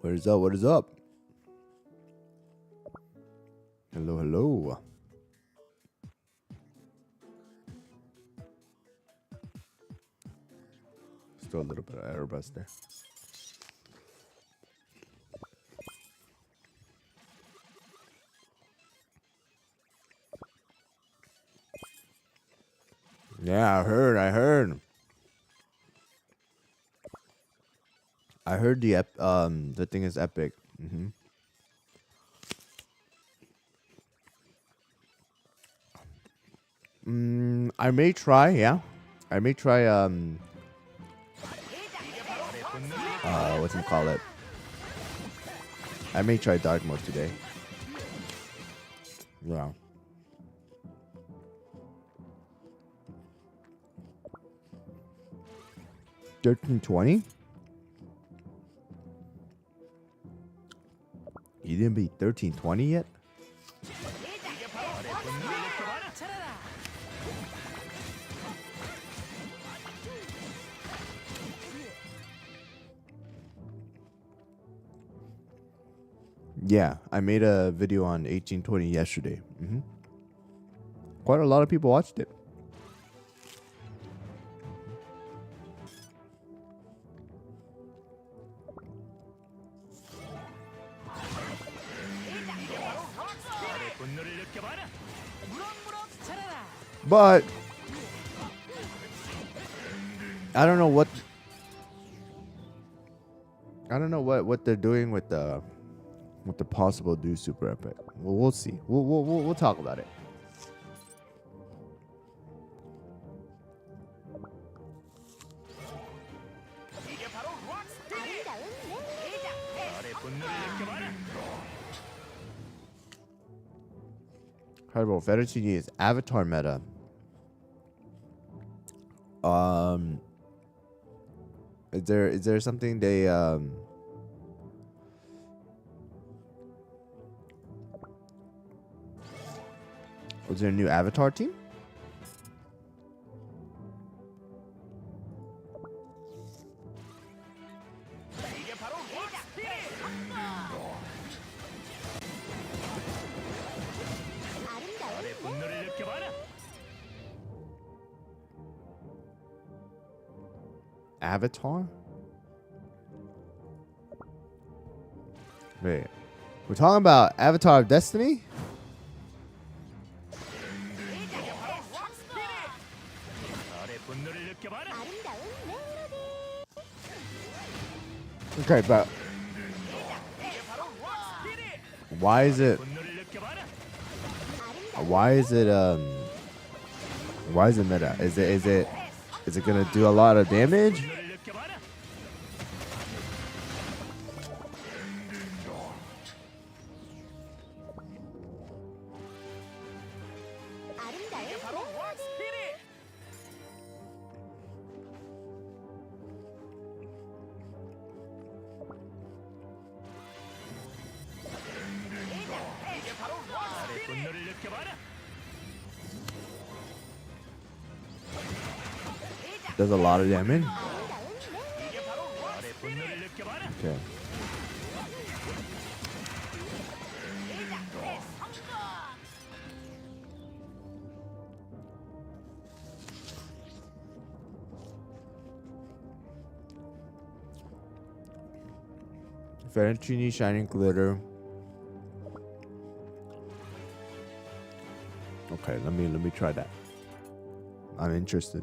What is up? What is up? Hello, hello. Still a little bit of air buzz there. Yeah, I heard. I heard the thing is epic. I may try, yeah. I may try what you call it? I may try dark mode today. Yeah. $13.20? You didn't beat $13.20 yet? Yeah, I made a video on 1820 yesterday. Quite a lot of people watched it. But I don't know what they're doing with the possible do super epic. Well, we'll see. We'll talk about it. Horrible. Fettuccine is avatar meta. Is there something they was there a new avatar team? Avatar? Wait. We're talking about Avatar of Destiny? Okay, but why is it meta? Is it gonna do a lot of damage? Does a lot of damage. Okay. Fettuccine shining glitter. Okay, let me try that. I'm interested.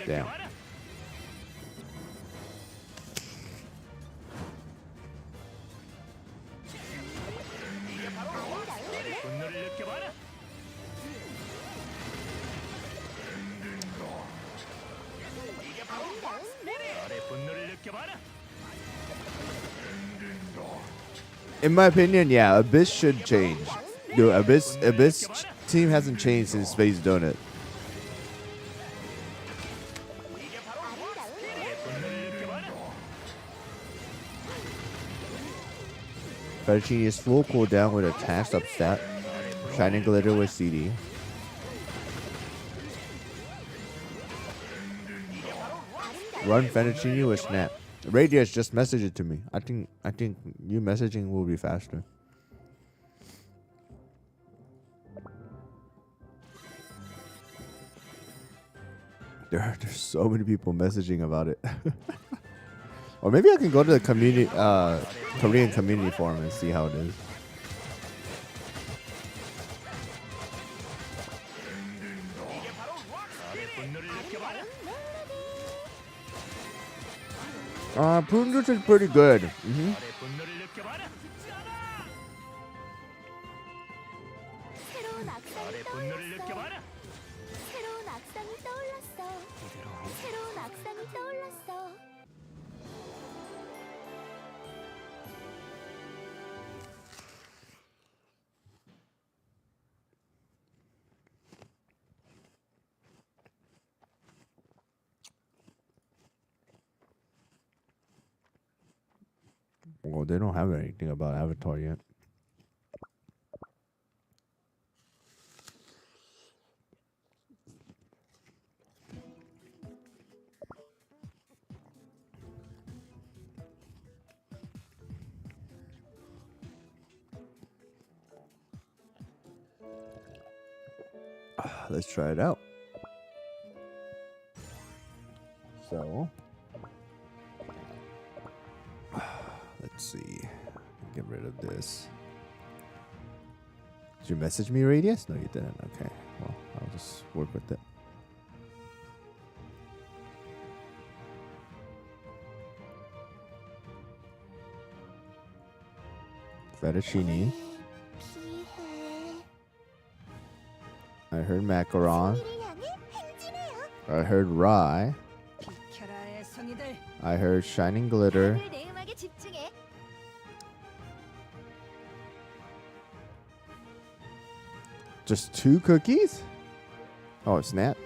Damn. In my opinion, yeah, Abyss should change. Dude, Abyss team hasn't changed since Space Donut. Fettuccini's full cooldown with a task upstat. Shining Glitter with CD. Run Fettuccine with Snap. Radius just messaged it to me. I think you messaging will be faster. There's so many people messaging about it. Or maybe I can go to the community Korean community forum and see how it is. Prune juice is pretty good. Well, they don't have anything about Avatar yet. Let's try it out. So, let's see. Get rid of this. Did you message me, Radius? No, you didn't. Okay. Well, I'll just work with it. Fettuccine. I heard macaron. I heard rye. I heard shining glitter. Just 2 cookies? Oh, snap.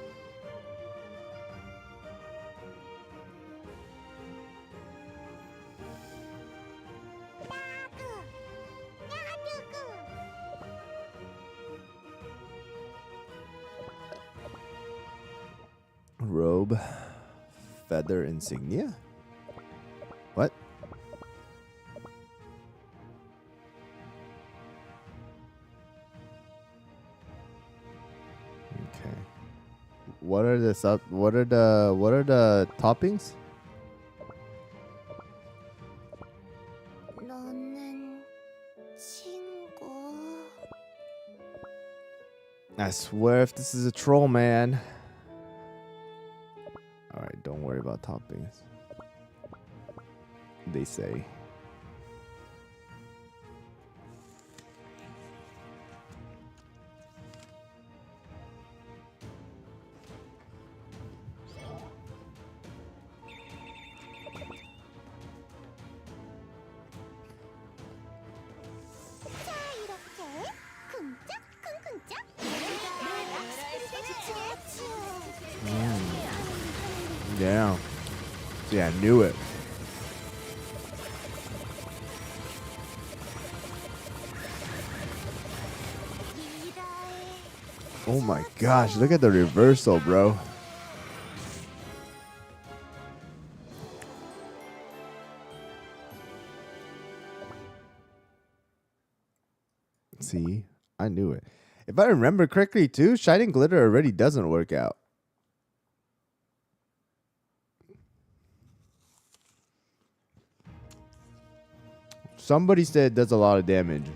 Robe, feather insignia? What? Okay. What are the toppings? I swear if this is a troll, man. Alright, don't worry about toppings. They say. Yeah. Yeah, I knew it. Oh my gosh, look at the reversal, bro. See, I knew it. If I remember correctly too, shining glitter already doesn't work out. Somebody said it does a lot of damage.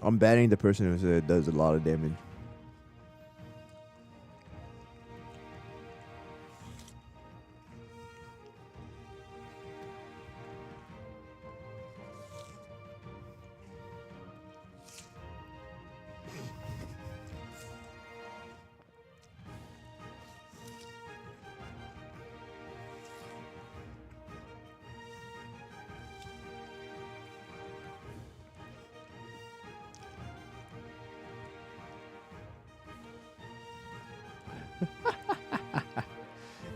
I'm banning the person who said it does a lot of damage.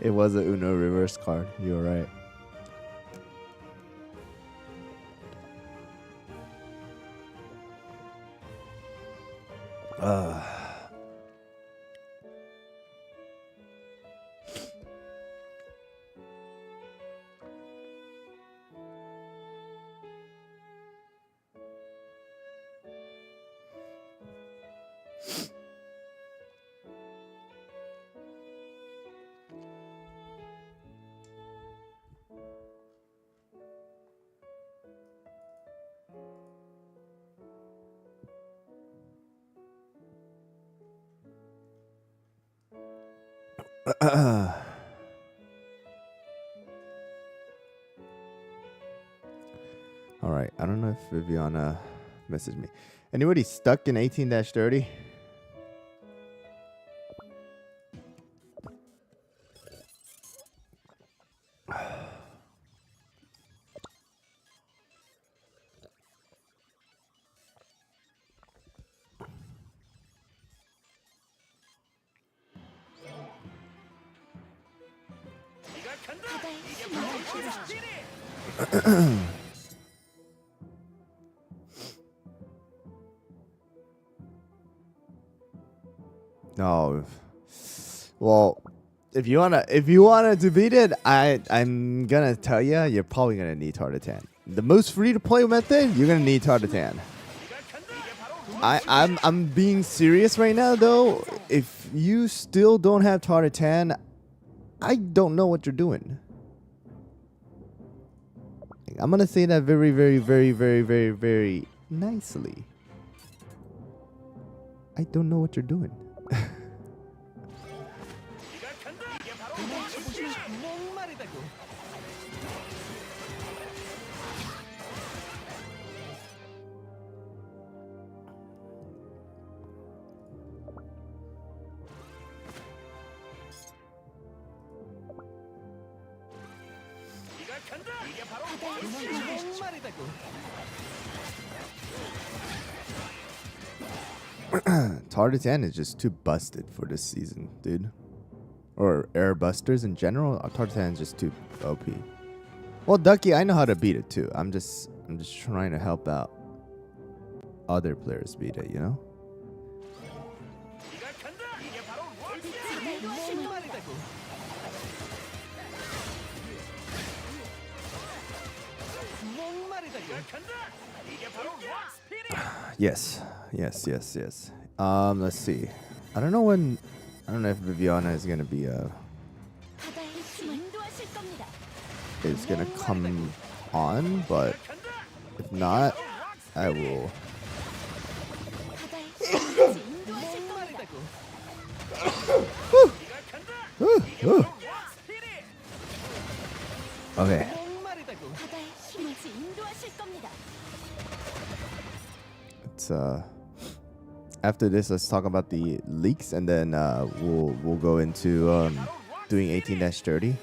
It was a Uno reverse card. You're right. All right. I don't know if Viviana messaged me. Anybody stuck in 18-30? No. Well, if you wanna defeat it, I'm gonna tell you, you're probably gonna need Tartatan. The most free to play method, you're gonna need Tartatan. I'm being serious right now though. If you still don't have Tartatan, I don't know what you're doing. I'm gonna say that very, very, very, very, very, very nicely. I don't know what you're doing. Tartatan is just too busted for this season, dude. Or air busters in general. Tartatan is just too OP. Well, Ducky, I know how to beat it too. I'm just trying to help out other players beat it, you know? Yes. Let's see. I don't know if Viviana is gonna be come on, but if not, I will. Okay. It's after this, let's talk about the leaks, and then we'll go into doing 18-30.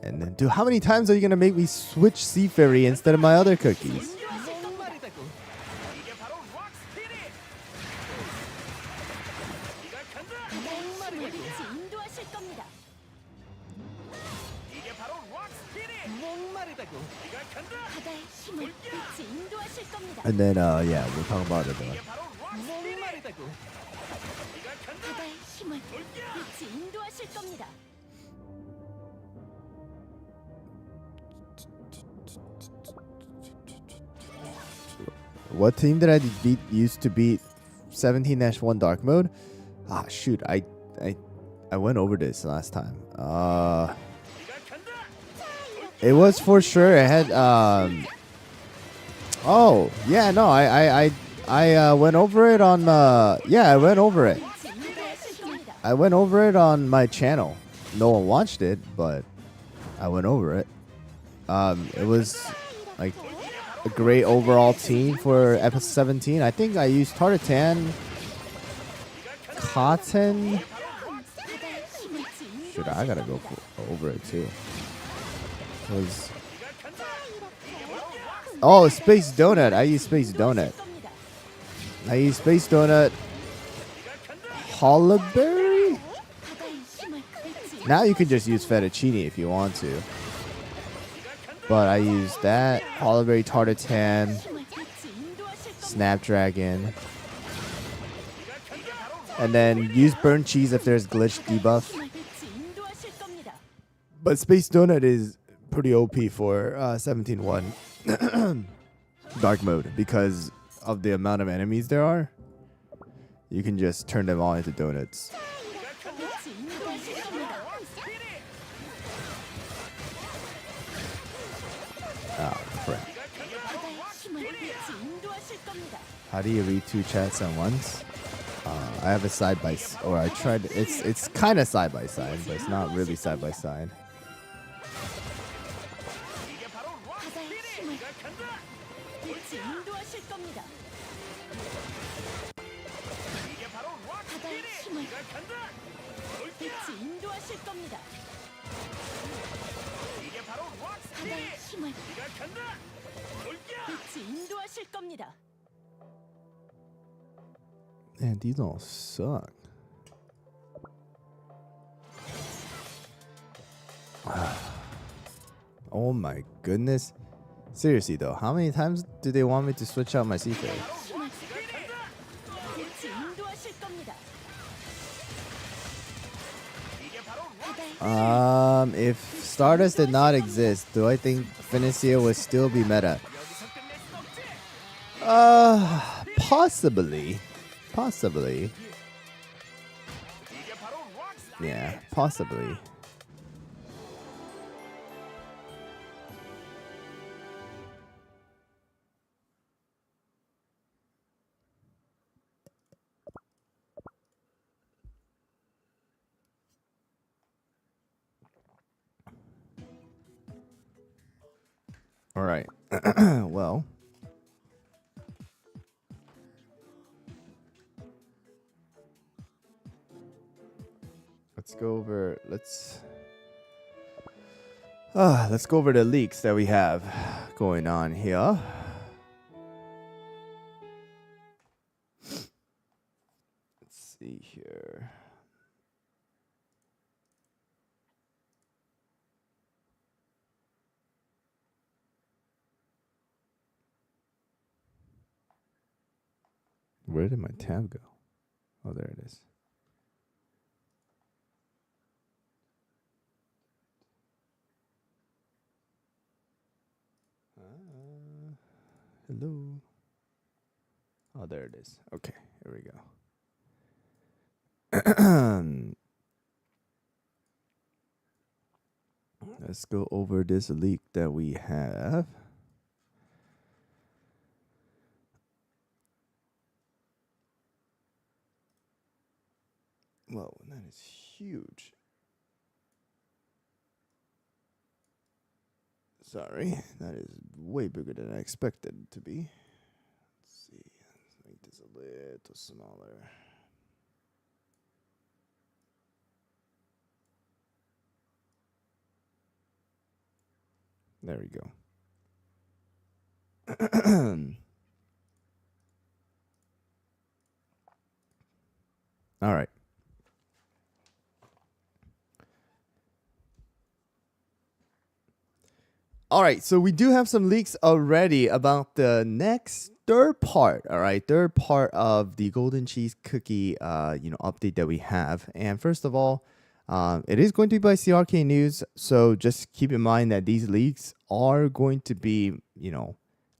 And then, dude, how many times are you gonna make me switch Seaferry instead of my other cookies? And then, yeah, we'll talk about it though. What team did I used to beat 17-1 dark mode? Ah, shoot, I went over this last time. It was for sure. I had oh yeah, no, I went over it on yeah, I went over it. I went over it on my channel. No one watched it, but I went over it. It was like a great overall team for episode 17. I think I used Tartatan, Cotton. Shoot, I gotta go over it too. Oh, Space Donut. I use Space Donut. Hollyberry? Now you can just use fettuccine if you want to. But I use that. Hollyberry, Tartatan, Snapdragon. And then use burnt cheese if there's glitch debuff. But Space Donut is pretty OP for 17-1 dark mode because of the amount of enemies there are. You can just turn them all into donuts. Oh, crap. How do you read two chats at once? I have a side by side, or I tried. It's kind of side by side, but it's not really side by side. Man, these all suck. Oh my goodness. Seriously though, how many times do they want me to switch out my Seafair? If Stardust did not exist, do I think Financier would still be meta? Possibly. Possibly. Yeah, possibly. All right. Well. Let's go over the leaks that we have going on here. Let's see here. Where did my tab go? Oh, there it is. Hello. Oh, there it is. Okay, here we go. Let's go over this leak that we have. Whoa, that is huge. Sorry, that is way bigger than I expected it to be. Let's see, let's make this a little smaller. There we go. All right. All right, so we do have some leaks already about the next third part. All right, third part of the golden cheese cookie, update that we have. And first of all, it is going to be by CRK News, so just keep in mind that these leaks are going to be,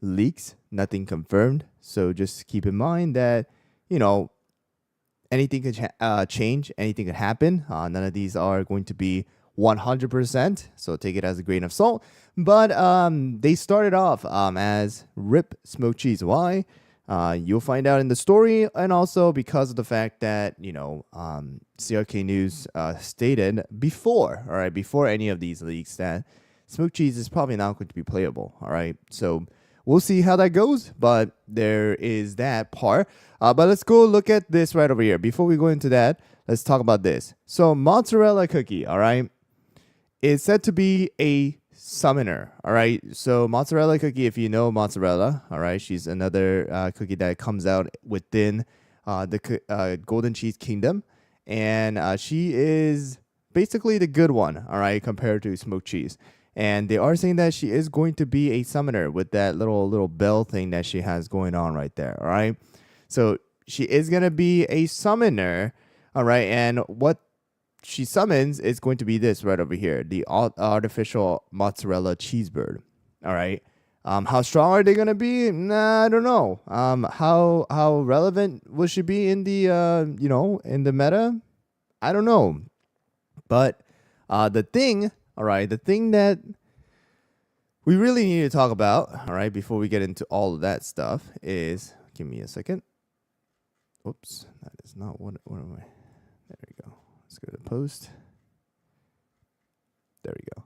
leaks, nothing confirmed. So just keep in mind that, anything could change, anything could happen. None of these are going to be 100%, so take it as a grain of salt. But they started off as Rip Smoked Cheese. Why? You'll find out in the story, and also because of the fact that CRK News stated before any of these leaks that smoked cheese is probably not going to be playable. All right, so we'll see how that goes, but there is that part. But let's go look at this right over here. Before we go into that, let's talk about this. So mozzarella cookie, all right, is said to be a summoner, all right? So mozzarella cookie, if you know mozzarella, all right, she's another cookie that comes out within the golden cheese kingdom, and she is basically the good one, all right, compared to smoked cheese. And they are saying that she is going to be a summoner with that little bell thing that she has going on right there, all right? So she is gonna be a summoner. All right, and what she summons is going to be this right over here, the artificial mozzarella cheesebird. All right. How strong are they gonna be? Nah, I don't know. How relevant will she be in the in the meta? I don't know. But the thing that we really need to talk about, all right, before we get into all of that stuff is, give me a second. Oops, that is not what am I? There we go. Let's go to post. There we go.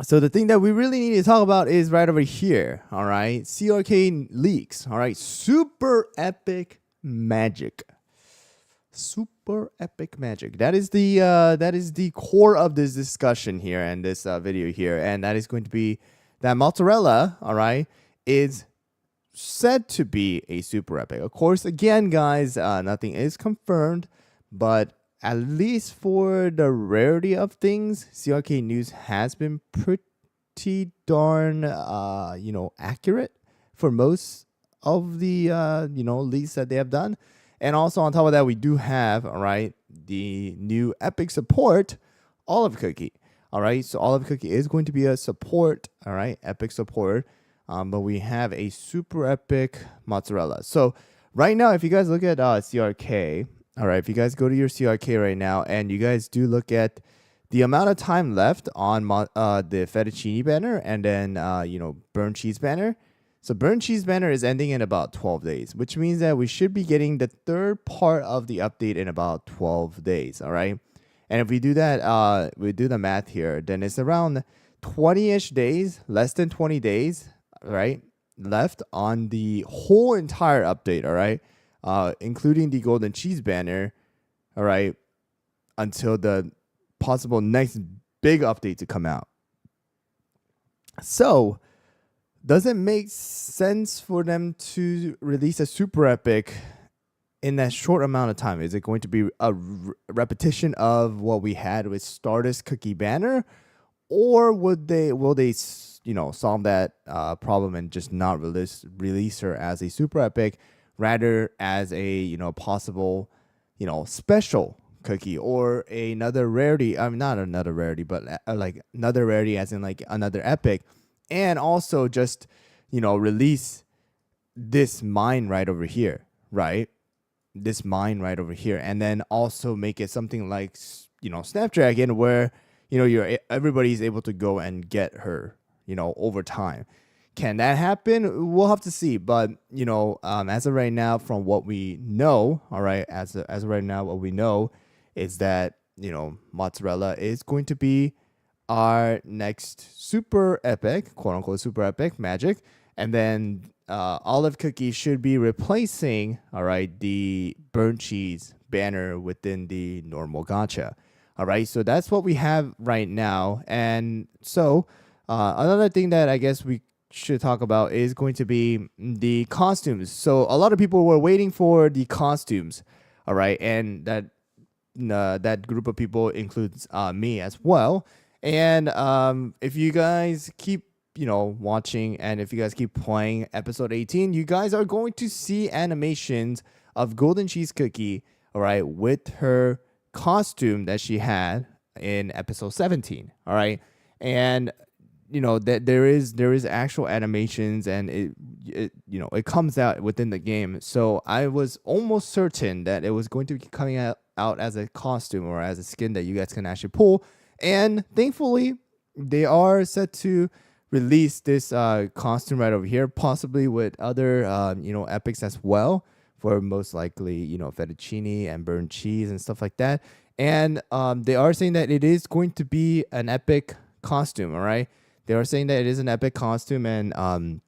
So the thing that we really need to talk about is right over here, all right? CRK leaks, all right? Super epic magic. Super epic magic. That is the core of this discussion here and this video here, and that is going to be that mozzarella, all right, is said to be a super epic. Of course, again, guys, nothing is confirmed, but at least for the rarity of things, CRK News has been pretty darn, accurate for most of the, leaks that they have done. And also on top of that, we do have, all right, the new epic support, Olive Cookie. All right, so Olive Cookie is going to be a support, all right, epic support. But we have a super epic mozzarella. So right now, if you guys look at CRK, all right, if you guys go to your CRK right now and you guys do look at the amount of time left on the fettuccine banner and then, burnt cheese banner. So burnt cheese banner is ending in about 12 days, which means that we should be getting the third part of the update in about 12 days, all right? And if we do that, we do the math here, then it's around 20-ish days, less than 20 days, right, left on the whole entire update, all right? Including the golden cheese banner, all right, until the possible next big update to come out. So, does it make sense for them to release a super epic in that short amount of time? Is it going to be a repetition of what we had with Stardust Cookie Banner, or will they solve that problem and just not release her as a super epic, rather as a possible special cookie or another rarity? I mean, not another rarity, but like another rarity as in like another epic, and also just release this mine right over here, right? This mine right over here, and then also make it something like Snapdragon, where everybody's able to go and get her over time. Can that happen? We'll have to see. But as of right now, from what we know, all right, as of right now, what we know is that mozzarella is going to be our next super epic, quote unquote super epic magic, and then Olive Cookie should be replacing, all right, the burnt cheese banner within the normal gacha. All right, so that's what we have right now. And so another thing that I guess we should talk about is going to be the costumes. So a lot of people were waiting for the costumes, all right, and that group of people includes me as well. And if you guys keep watching, and if you guys keep playing episode 18, you guys are going to see animations of Golden Cheese Cookie, all right, with her costume that she had in episode 17, all right? And that there is actual animations, and it comes out within the game. So I was almost certain that it was going to be coming out as a costume or as a skin that you guys can actually pull. And thankfully, they are set to release this costume right over here, possibly with other epics as well, for most likely fettuccine and burnt cheese and stuff like that. And they are saying that it is going to be an epic costume, all right? They are saying that it is an epic costume, and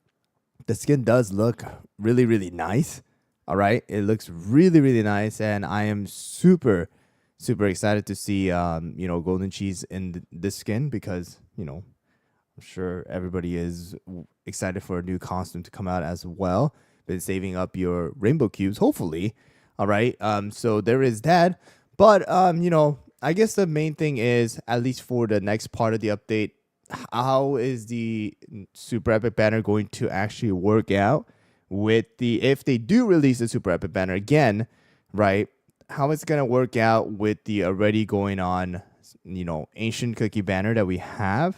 the skin does look really, really nice, all right? It looks really, really nice, and I am super, super excited to see golden cheese in this skin, because I'm sure everybody is excited for a new costume to come out as well. Been saving up your rainbow cubes, hopefully. All right. So there is that. But I guess the main thing is, at least for the next part of the update, how is the super epic banner going to actually work out with if they do release the super epic banner again, right? How it's gonna work out with the already going on, ancient cookie banner that we have,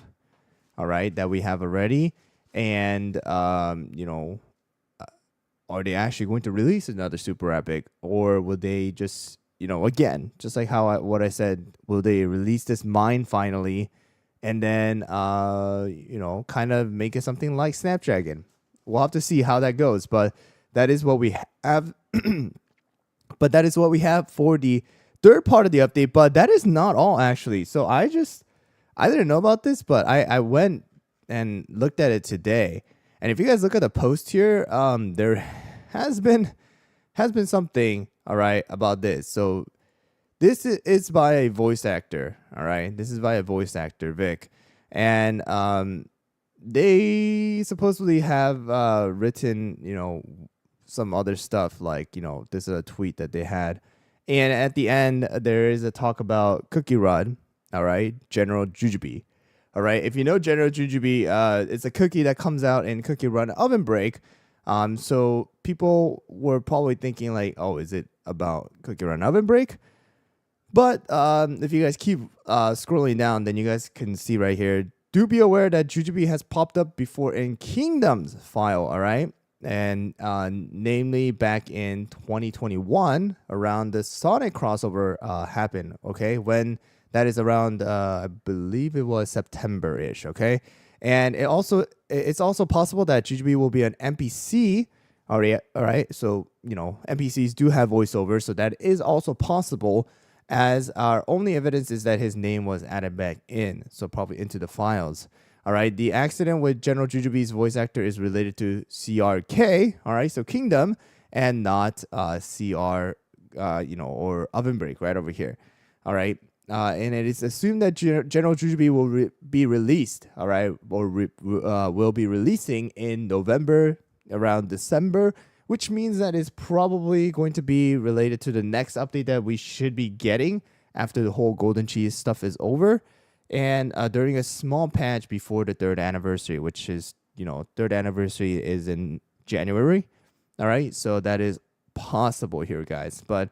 all right, that we have already, and are they actually going to release another super epic, or will they just, again, just like what I said, will they release this mine finally, and then kind of make it something like Snapdragon? We'll have to see how that goes, but that is what we have. But that is what we have for the third part of the update. But that is not all, actually. So I didn't know about this, but I went and looked at it today. And if you guys look at the post here, there has been something, all right, about this. So this is by a voice actor, all right. This is by a voice actor, Vic, and they supposedly have written, some other stuff, like, this is a tweet that they had, and at the end there is a talk about Cookie Run, all right, General Jujubee. All right, if you know General Jujubee, it's a cookie that comes out in Cookie Run Oven Break. So people were probably thinking like, oh, is it about Cookie Run Oven Break? But if you guys keep scrolling down, then you guys can see right here, do be aware that Jujubee has popped up before in Kingdom's file, all right? And namely back in 2021, around the Sonic crossover happened, okay? When that is around, I believe it was September-ish, okay? And it's also possible that Jujubee will be an NPC, all right? So, NPCs do have voiceover, so that is also possible, as our only evidence is that his name was added back in, so probably into the files. All right, the accident with General Jujubee's voice actor is related to CRK, all right, so Kingdom, and not CR, or Oven Break right over here, all right. And it is assumed that General Jujubee will be released, all right, or will be releasing in November, around December, which means that it's probably going to be related to the next update that we should be getting after the whole Golden Cheese stuff is over. And during a small patch before the 3rd anniversary, which is, 3rd anniversary is in January. All right, so that is possible here, guys. But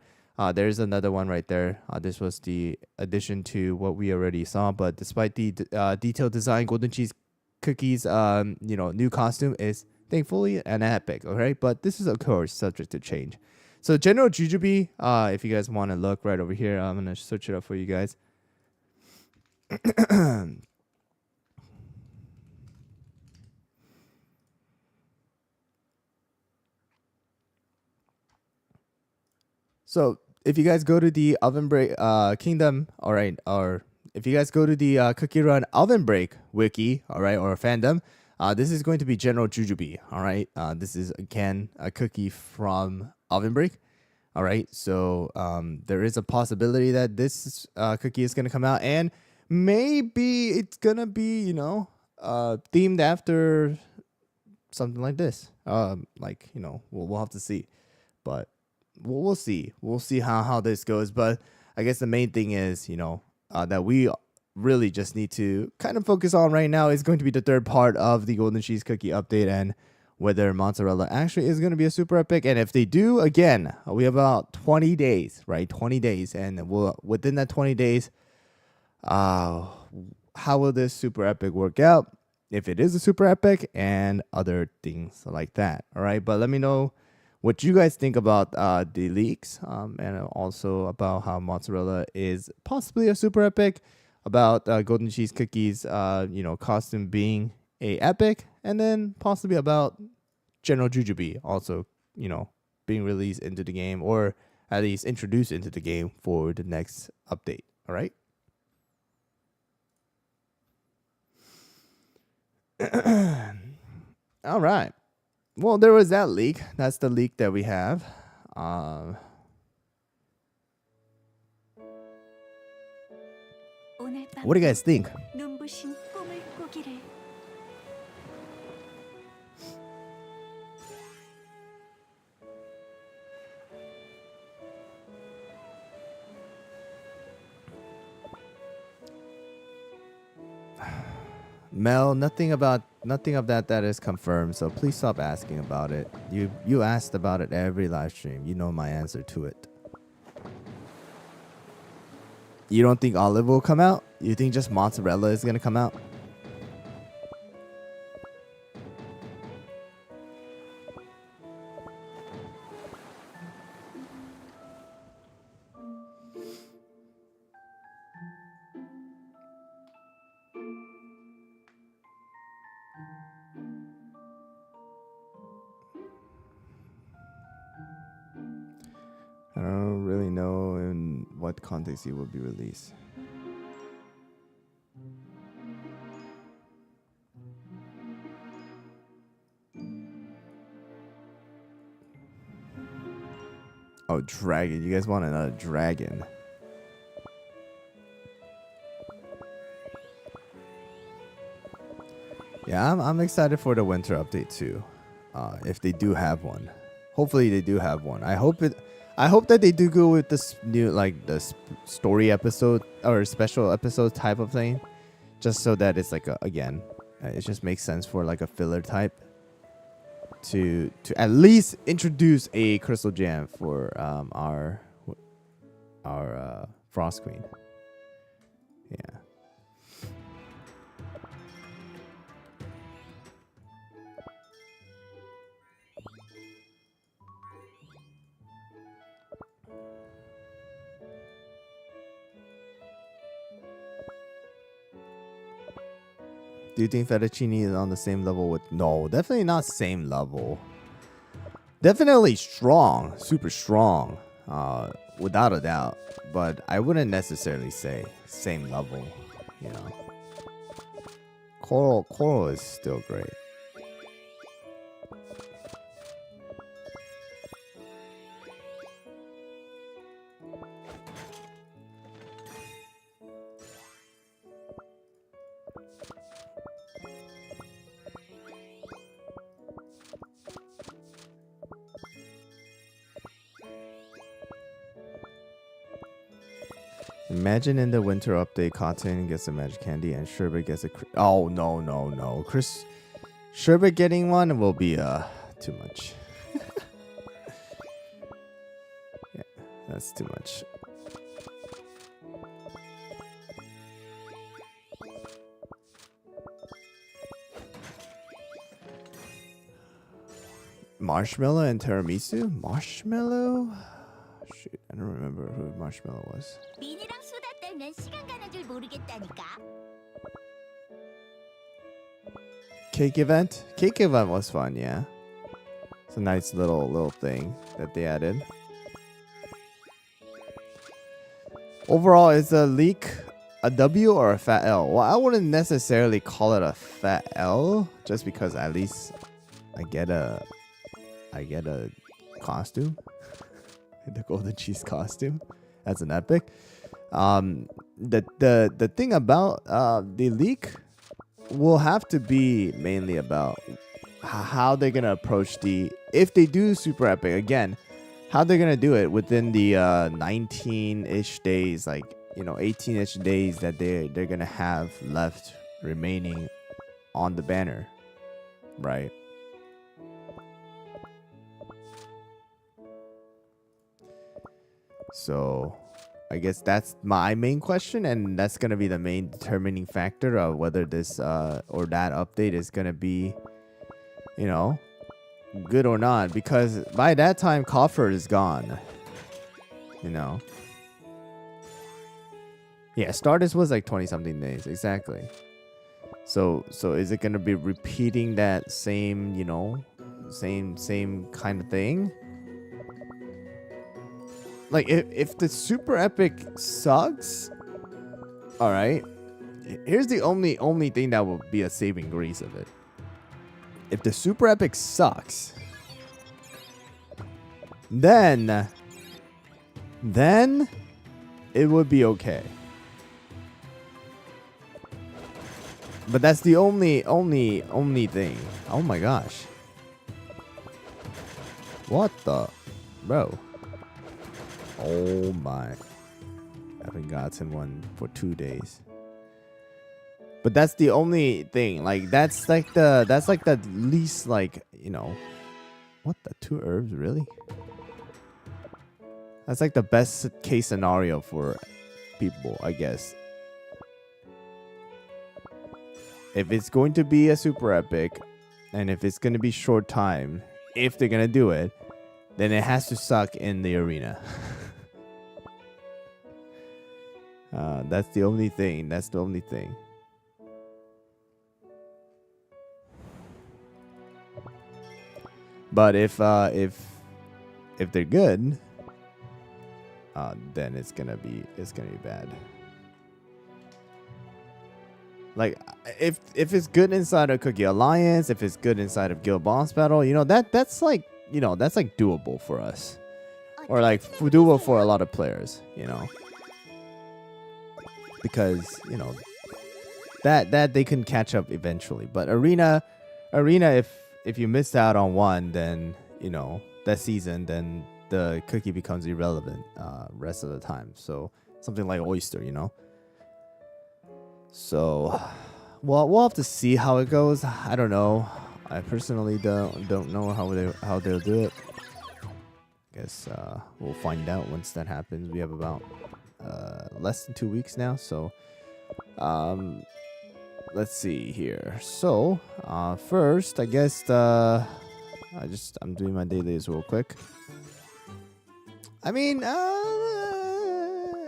there's another one right there. This was the addition to what we already saw. But despite the detailed design, Golden Cheese Cookie's new costume is thankfully an epic. All right, but this is of course subject to change. So General Jujubee, if you guys want to look right over here, I'm gonna search it up for you guys. So if you guys go to the Oven Break Kingdom, all right, or if you guys go to the Cookie Run Oven Break wiki, all right, or fandom, this is going to be General Jujubee, all right. This is again a cookie from Oven Break, all right. So there is a possibility that this cookie is going to come out, and maybe it's gonna be, themed after something like this. We'll have to see, but we'll see. We'll see how this goes. But I guess the main thing is, that we really just need to kind of focus on right now is going to be the third part of the Golden Cheese Cookie update, and whether Mozzarella actually is going to be a super epic. And if they do, again, we have about 20 days, right? 20 days, and within that 20 days. How will this super epic work out, if it is a super epic, and other things like that? All right, but let me know what you guys think about the leaks, and also about how Mozzarella is possibly a super epic, about Golden Cheese Cookies costume being a epic, and then possibly about General Jujubee also being released into the game, or at least introduced into the game for the next update. All right. All right. Well, there was that leak. That's the leak that we have. What do you guys think? Mel, nothing about Nothing of that is confirmed, so please stop asking about it. You asked about it every live stream. You know my answer to it. You don't think olive will come out? You think just mozzarella is gonna come out? I don't really know in what context it will be released. Oh, dragon. You guys want another dragon. Yeah, I'm excited for the winter update too. If they do have one. Hopefully they do have one. I hope that they do go with this new, like, the story episode or special episode type of thing, just so that it's like again, it just makes sense for like a filler type to at least introduce a crystal gem for our Frost Queen. Yeah. Do you think fettuccine is on the same level with... No, definitely not same level. Definitely strong. Super strong. Without a doubt. But I wouldn't necessarily say same level. You know. Coral is still great. Imagine in the winter update, Cotton gets a magic candy and Sherbet gets a... Oh, no. Sherbet getting one will be too much. Yeah, that's too much. Marshmallow and tiramisu? Marshmallow? Shoot, I don't remember who Marshmallow was. Cake event? Cake event was fun, yeah. It's a nice little thing that they added. Overall, is a leak a W or a fat L? Well, I wouldn't necessarily call it a fat L, just because at least I get a costume. The golden cheese costume as an epic. The thing about the leak will have to be mainly about how they're gonna approach if they do super epic again, how they're gonna do it within the 19-ish days, like, you know, 18-ish days that they're gonna have left remaining on the banner, right? So I guess that's my main question, and that's going to be the main determining factor of whether this or that update is going to be, you know, good or not. Because by that time, Coffer is gone, you know. Yeah, Stardust was like 20-something days, exactly. So is it going to be repeating that same, you know, same kind of thing? Like, if the super epic sucks, all right, here's the only thing that will be a saving grace of it. If the super epic sucks, then it would be okay. But that's the only thing. Oh my gosh. What the? Bro. Oh my. I haven't gotten one for 2 days. But that's the only thing. Like that's like the least, like, you know. What, the 2 herbs, really? That's like the best case scenario for people, I guess. If it's going to be a super epic, and if it's going to be short time, if they're going to do it, then it has to suck in the arena. That's the only thing. That's the only thing. But if they're good, then it's gonna be bad. Like if it's good inside of Cookie Alliance, if it's good inside of Guild Boss Battle, you know, that's like, you know, that's like doable for us, or like doable for a lot of players, you know, because, you know, that they can catch up eventually. But arena, if you missed out on one, then, you know, that season, then the cookie becomes irrelevant rest of the time. So something like Oyster, you know. So, well, we'll have to see how it goes. I don't know. I personally don't know how they'll do it. Guess we'll find out once that happens. We have about less than 2 weeks now, so let's see here. So first, I guess I'm doing my dailies real quick. I mean,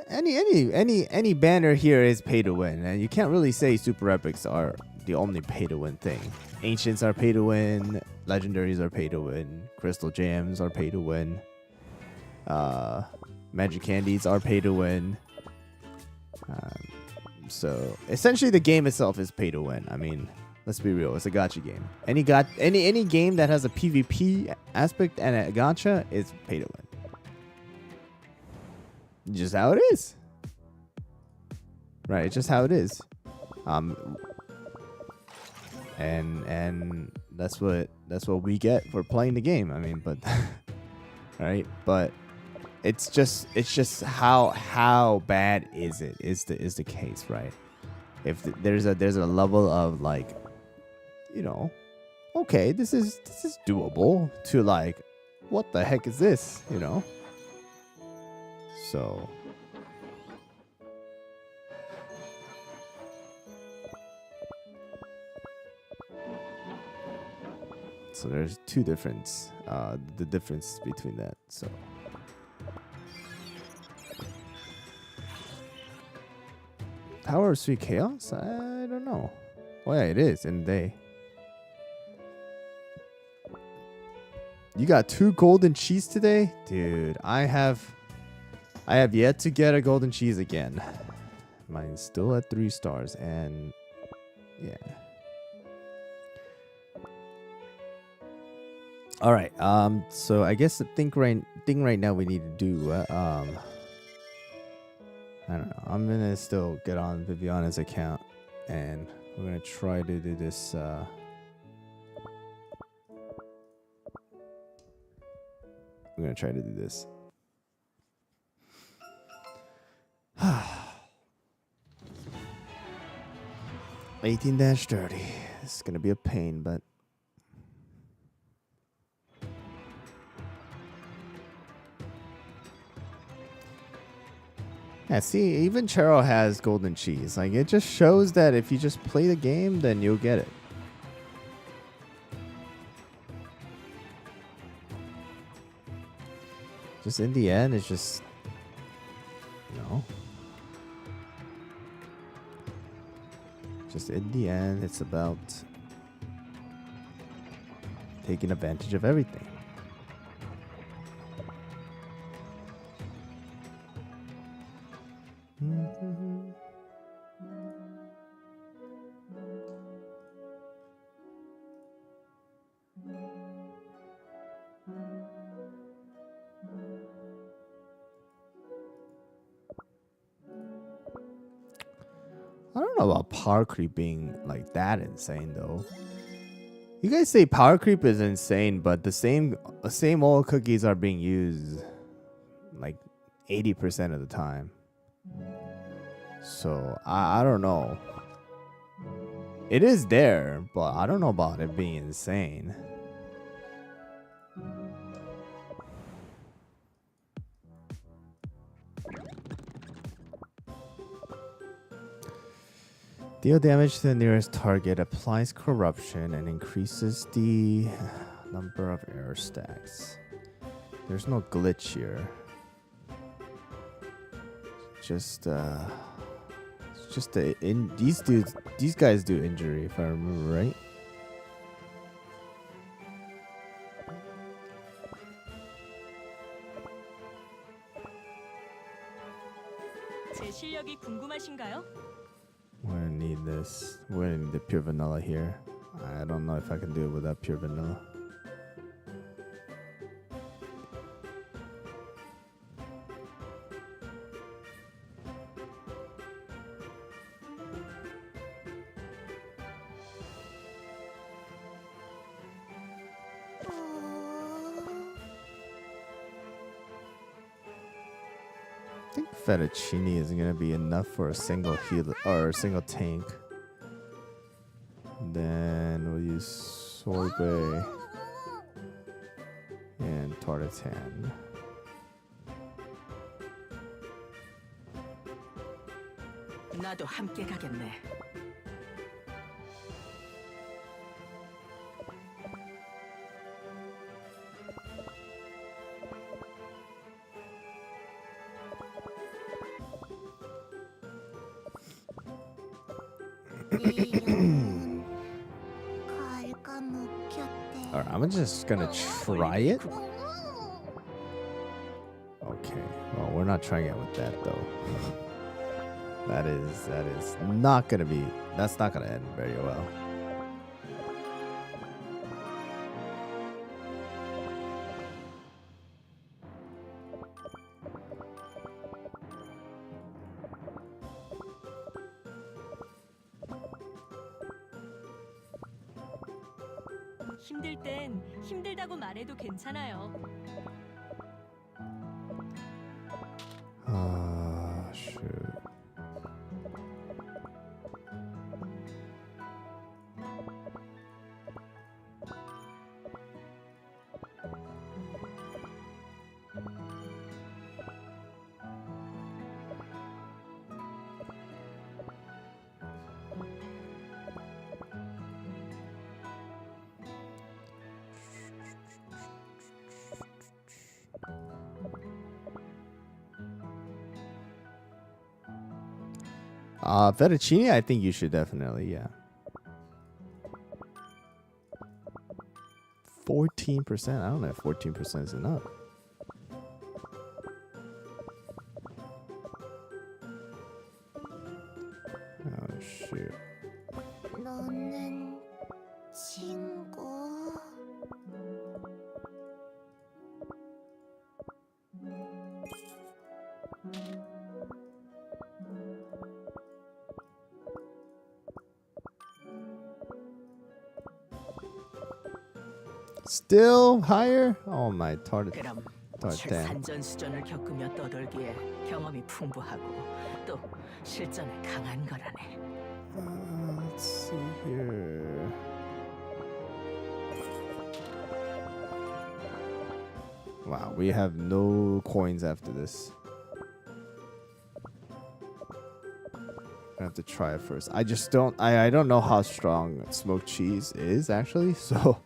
any banner here is pay to win, and you can't really say super epics are the only pay to win thing. Ancients are pay to win, legendaries are pay to win, crystal gems are pay to win, magic candies are pay to win. So essentially, the game itself is pay to win. I mean, let's be real; it's a gacha game. Any game that has a PvP aspect and a gacha is pay to win. Just how it is, right? It's just how it is. And that's what we get for playing the game. I mean, but right, but it's just how bad is it is the case, right? If there's a level of, like, you know, okay, this is doable, to like, what the heck is this, you know? So there's two difference, the difference between that. So Power of Sweet Chaos? I don't know. Oh yeah, it is in the day. You got 2 golden cheese today? Dude, I have yet to get a golden cheese again. Mine's still at 3 stars, and yeah. All right. So I guess the thing right now we need to do. I don't know. I'm gonna still get on Viviana's account, and we're gonna try to do this. We're gonna try to do this. 18-30. This is gonna be a pain, but yeah, see, even Charo has golden cheese. Like, it just shows that if you just play the game, then you'll get it. Just in the end, it's just, you know, just in the end, it's about taking advantage of everything. I don't know about power creep being like that insane though. You guys say power creep is insane, but the same old cookies are being used like 80% of the time. So I don't know. It is there, but I don't know about it being insane. Deal damage to the nearest target, applies corruption, and increases the number of error stacks. There's no glitch here. Just these guys do injury, if I remember right. 제 실력이 궁금하신가요? We're gonna need this. We're gonna need the pure vanilla here. I don't know if I can do it without pure vanilla. I think fettuccine isn't gonna be enough for a single heal or a single tank. Then we'll use sorbet and tartatan. 나도 함께 가겠네. Alright, I'm just gonna try it. Okay, well, we're not trying it with that though. That is not gonna be. That's not gonna end very well. 힘들 땐 힘들다고 말해도 괜찮아요. Shoot. Fettuccine, I think you should definitely, yeah. 14%? I don't know if 14% is enough. Oh, shoot. 너는 친구. Still higher? Oh my 그럼 tartan. 산전수전을 겪으며 떠돌기에 경험이 풍부하고 또 실전에 강한 거라네. Let's see here. Wow, we have no coins after this. I have to try it first. I just don't. I don't know how strong smoked cheese is actually, so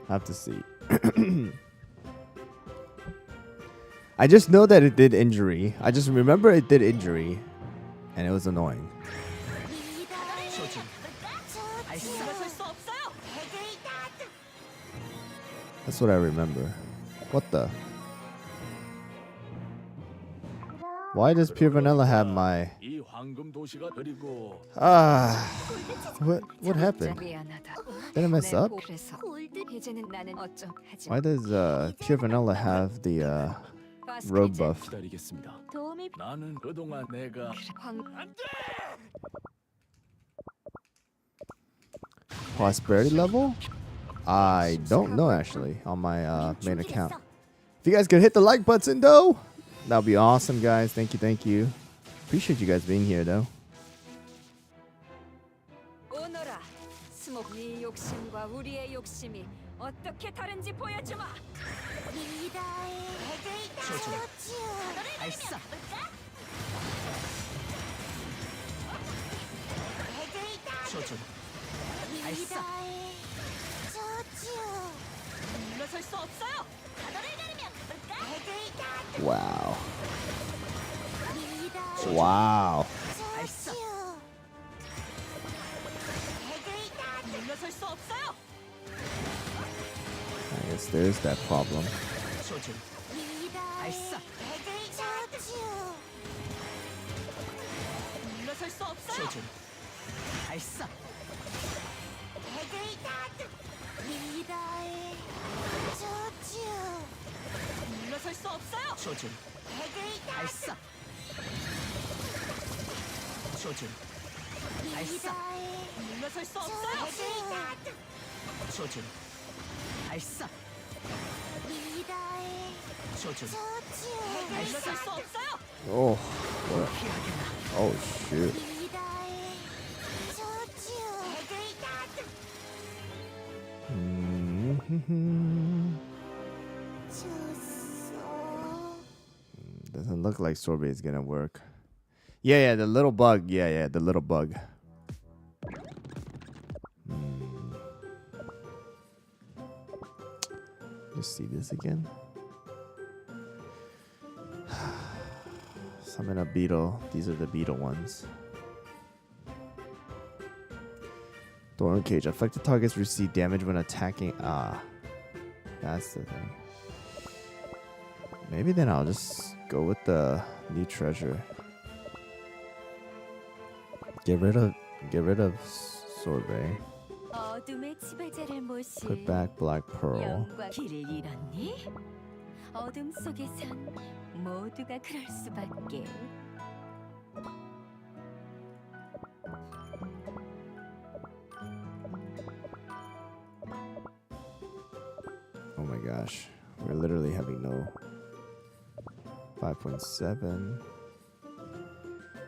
I have to see. I just know that it did injury. I just remember it did injury, and it was annoying. That's what I remember. What the? Why does Pure Vanilla have my... What happened? Did I mess up? Why does Pure Vanilla have the road buff? Prosperity level? I don't know actually on my main account. If you guys could hit the like button though, that would be awesome, guys. Thank you, thank you. Appreciate you guys being here though. 네 욕심과 우리의 욕심이 어떻게 다른지 보여주마. 리더의 조준. 조준. 발사. 조준. 발사. 리더의 조준. 물러설 수 없어요. Wow. 리더의 Wow. 발사. 조준. 물러설 수 없어요. I guess there's that problem. 조준. 리더의 발사. 조준. 물러설 수 없어요. 조준. 발사. 리더의 조준. 물러설 수 없어요. 조준. 발사. 조준. 발사. 리더의 물러설 수 없어요. 조준. 발사. 리더의 조준. 조준. 물러설 수 없어요. Oh. What? 피하게나. Oh shoot. 리더의 조준. Mhm. 줬어. Doesn't look like sorbet is gonna work. Yeah, the little bug. Yeah, the little bug. Just see this again. Summon a beetle. These are the beetle ones. Thorn cage. Affected targets receive damage when attacking. That's the thing. Maybe then I'll just go with the new treasure. Get rid of sorbet. 어둠의 지배자를 모실 Put back black pearl. 영광. 길을 잃었니? 어둠 속에선 모두가 그럴 수밖에. Oh my gosh, we're literally having no 5.7.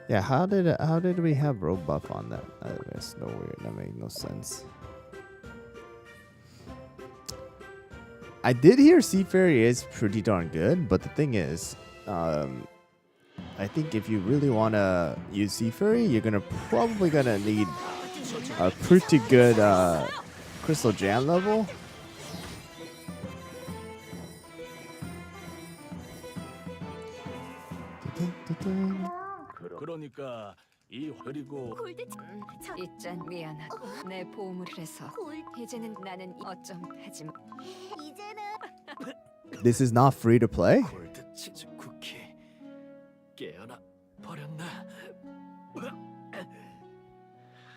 Yeah, how did we have road buff on that? That's no weird. That made no sense. I did hear Seafarer is pretty darn good, but the thing is, I think if you really want to use Seafarer, you're probably gonna need a pretty good Crystal Jam level. 그러니까 이 그리고 골드 있잔 미안하고 내 보물을 해서 이제는 나는 어쩜 하지만 이제는 This is not free to play? 골드 치즈 쿠키 깨어나 버렸나?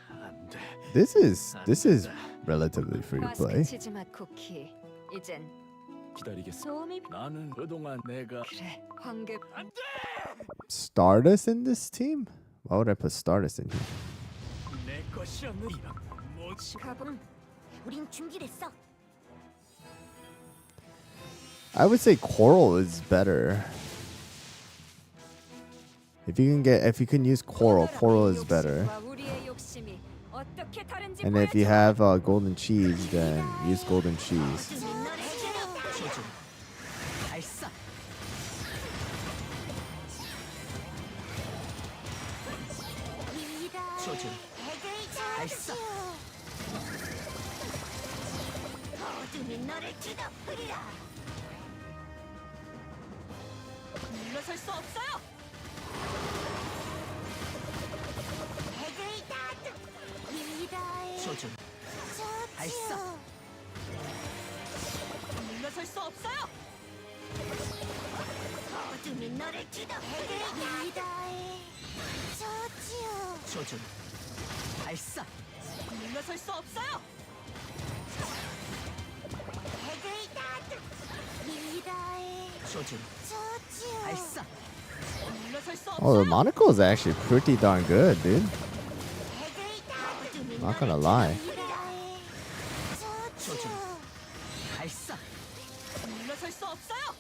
안돼. This is relatively free to play. 마스크 치즈 맛 쿠키 이젠 기다리겠어. 도움이 나는 그동안 내가 그래 황금 Stardust in this team? Why would I put Stardust in here? 내 것이었는 이런 뭐지? 가본 우린 준비됐어. I would say Coral is better. If you can use Coral, Coral is better. 우리의 욕심이 어떻게 다른지 And if you 보여줘. have golden cheese, then use golden cheese. 조준. 발사. 조준. 발사. 어둠이 너를 뒤덮으리라. 물러설 수 없어요. 리더의 조준. 발사. 조준. 물러설 수 없어요. 어둠이 너를 뒤덮으리라. 리더의 조준. 조준. 발사. 물러설 수 없어요. 리더의 조준. 조준. 발사. 물러설 수 Oh, the 없어요. monocle is actually pretty darn good, dude. Not gonna lie. 리더의 조준. 발사. 물러설 수 없어요.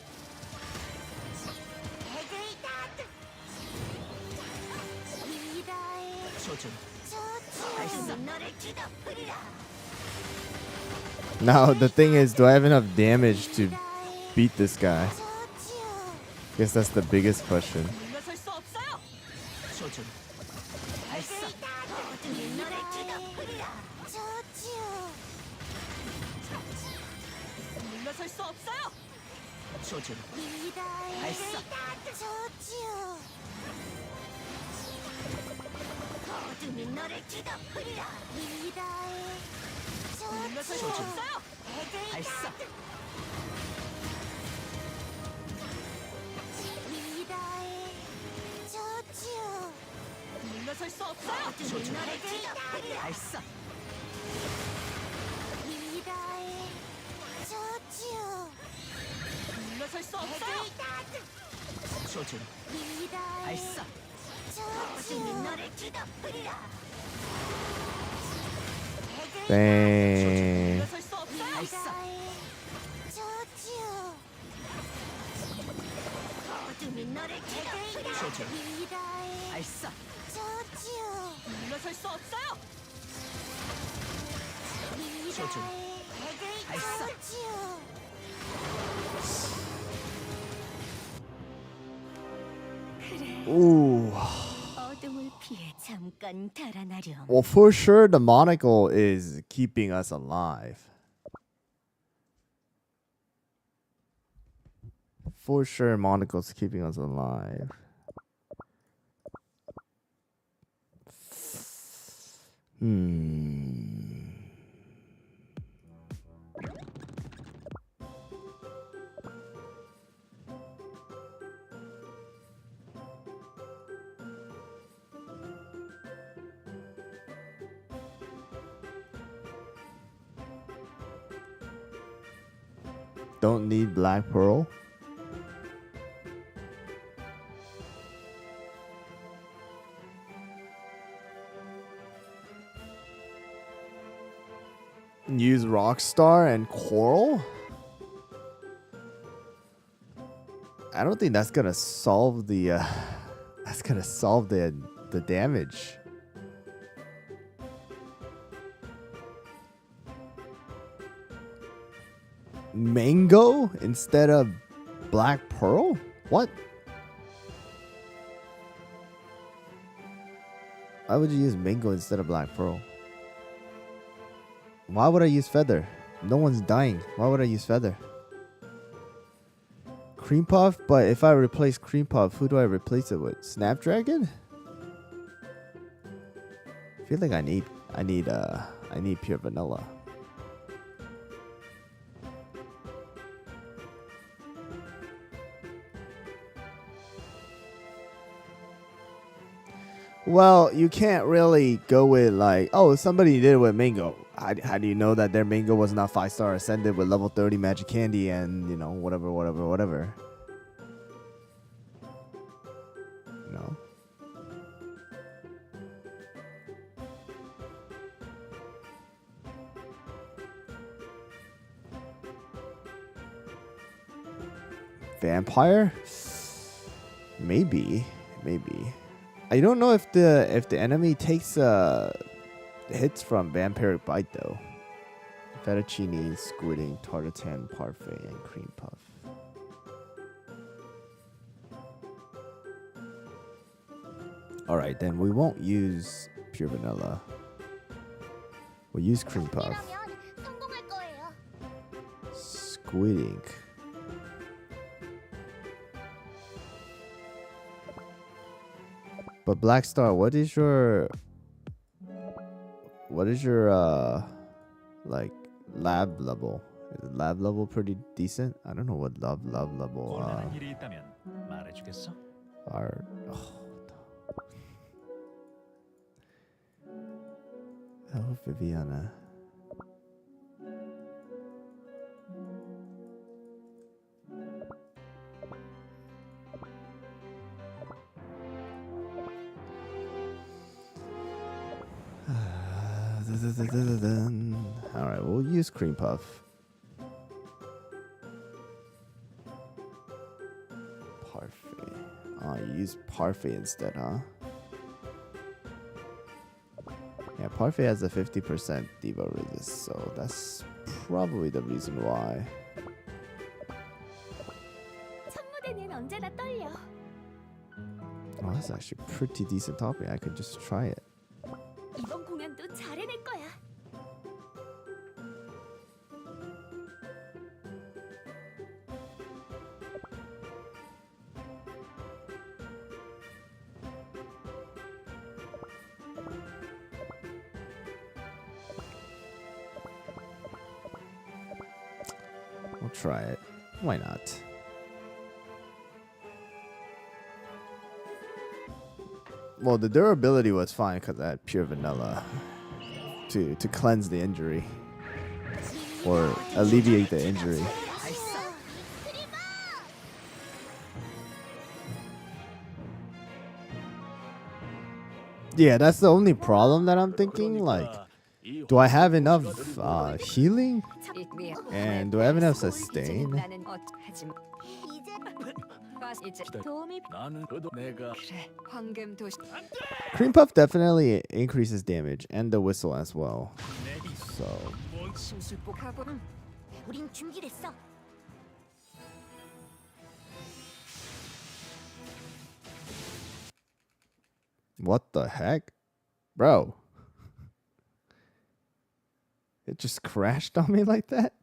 리더의 조준. 조준. 발사. 너를 뒤덮으리라. Now the thing is, do I have enough damage to beat this guy? Guess that's the biggest question. 물러설 수 없어요. 조준. 발사. 어둠이 너를 뒤덮으리라. 저지요. 물러설 수 없어요. 조준. 위다의 발사. 저지요. 어둠이 너를 뒤덮으리라. 위다의 물러설 수 저지요. 없어요. 발사. 위다의 저지요. 물러설 수 없어요. 어둠이 너를 뒤덮으리라. 발사. 위다의 저지요. 물러설 수 없어요. 조준. 위다의 발사. 어둠이 너를 뒤덮으리라. Bang. 물러설 수 없어요. 발사. 위다의 저지요. 어둠이 너를 뒤덮으리라. 조준. 위다의 발사. 저지요. 물러설 수 없어요. 조준. 위다의 발사. 저지요. Ooh. 어둠을 피해 잠깐 달아나렴. Well, for sure, the monocle is keeping us alive. For sure, monocle's keeping us alive. Don't need black pearl. Use Rockstar and Coral? I don't think that's gonna solve the the damage. Mango instead of black pearl? What? Why would you use mango instead of black pearl? Why would I use feather? No one's dying. Why would I use feather? Cream puff, but if I replace cream puff, who do I replace it with? Snapdragon? I feel like I need pure vanilla. Well, you can't really go with like, oh, somebody did it with mango. How do you know that their mango was not 5-star ascended with level 30 magic candy and, you know, whatever. No. Vampire? Maybe. I don't know if the enemy takes hits from vampiric bite though. Fettuccine, squidding, tartatan, parfait, and cream puff. All right, then we won't use pure vanilla. We'll use cream puff. 이라면 성공할 거예요. Squid ink. But Black Star, what is your like lab level? Is lab level pretty decent? I don't know what lab level 곤란한 일이 있다면 말해주겠어? are. Oh, Viviana. Alright, we'll use cream puff. Parfait. Oh, you use parfait instead, huh? Yeah, parfait has a 50% Devo resist, so that's probably the reason why. 첫 무대는 언제나 떨려. Oh, that's actually a pretty decent topic. I could just try it. 이번 공연도 잘 해낼 거야. I'll try it. Why not? Well, the durability was fine because I had pure vanilla to cleanse the injury or alleviate the injury. Yeah, that's the only problem that I'm thinking. Like, do I have enough healing? And do I have enough sustain? 이제 도움이 나는 그도 내가 그래, 황금 도시. Cream Puff definitely increases damage and the whistle as well. So, 심술복하고 우린 준비됐어. what the heck? Bro. It just crashed on me like that?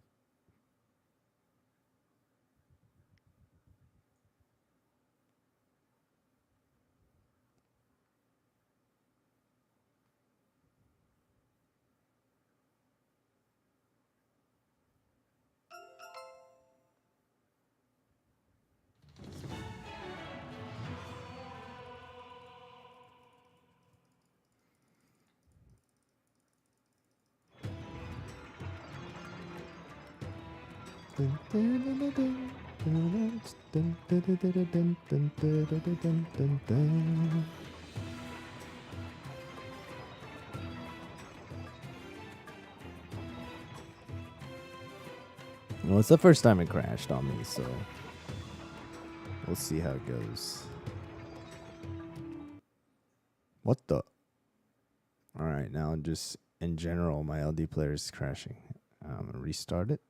Well, it's the first time it crashed on me, so we'll see how it goes. What the? Alright, now just in general, my LD player is crashing. I'm gonna restart it.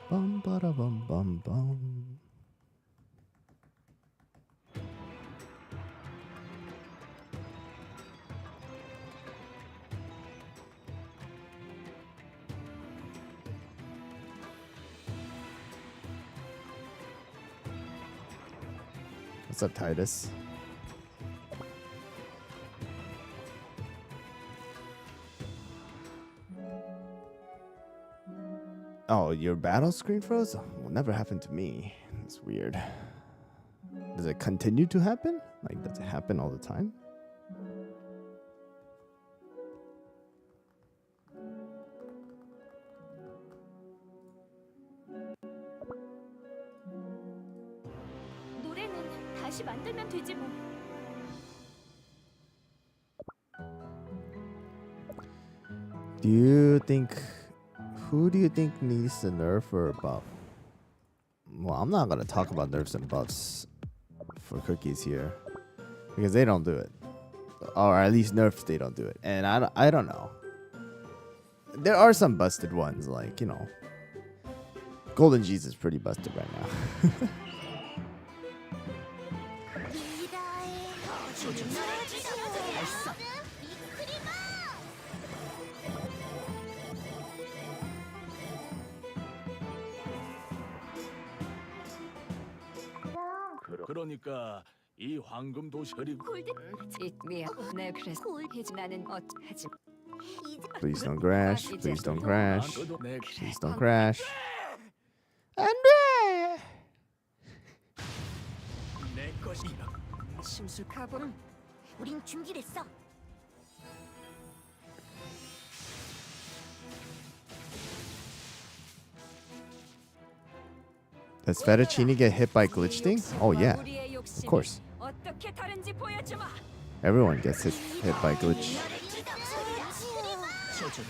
Bum bada bum bum bum. What's up, Titus? Oh, your battle screen froze? Well, never happened to me. It's weird. Does it continue to happen? Like, does it happen all the time? 노래는 다시 만들면 되지 뭐. Do you think... Who do you think needs the nerf or a buff? Well, I'm not gonna talk about nerfs and buffs for cookies here because they don't do it, or at least nerfs they don't do it. And I don't know. There are some busted ones, like, you know, Golden G's is pretty busted right now. 그러니까 이 황금 도시 그리고 미안. 내 그래서 이제 나는 하지. Please don't crash. Please don't crash. 그도 내 Please don't crash. 안돼. 내 것이라 심술하고 우린 준비됐어. Does Fettuccine get hit by glitch thing? Oh yeah, of course. 어떻게 다른지 보여주마. Everyone gets hit by glitch. 조준.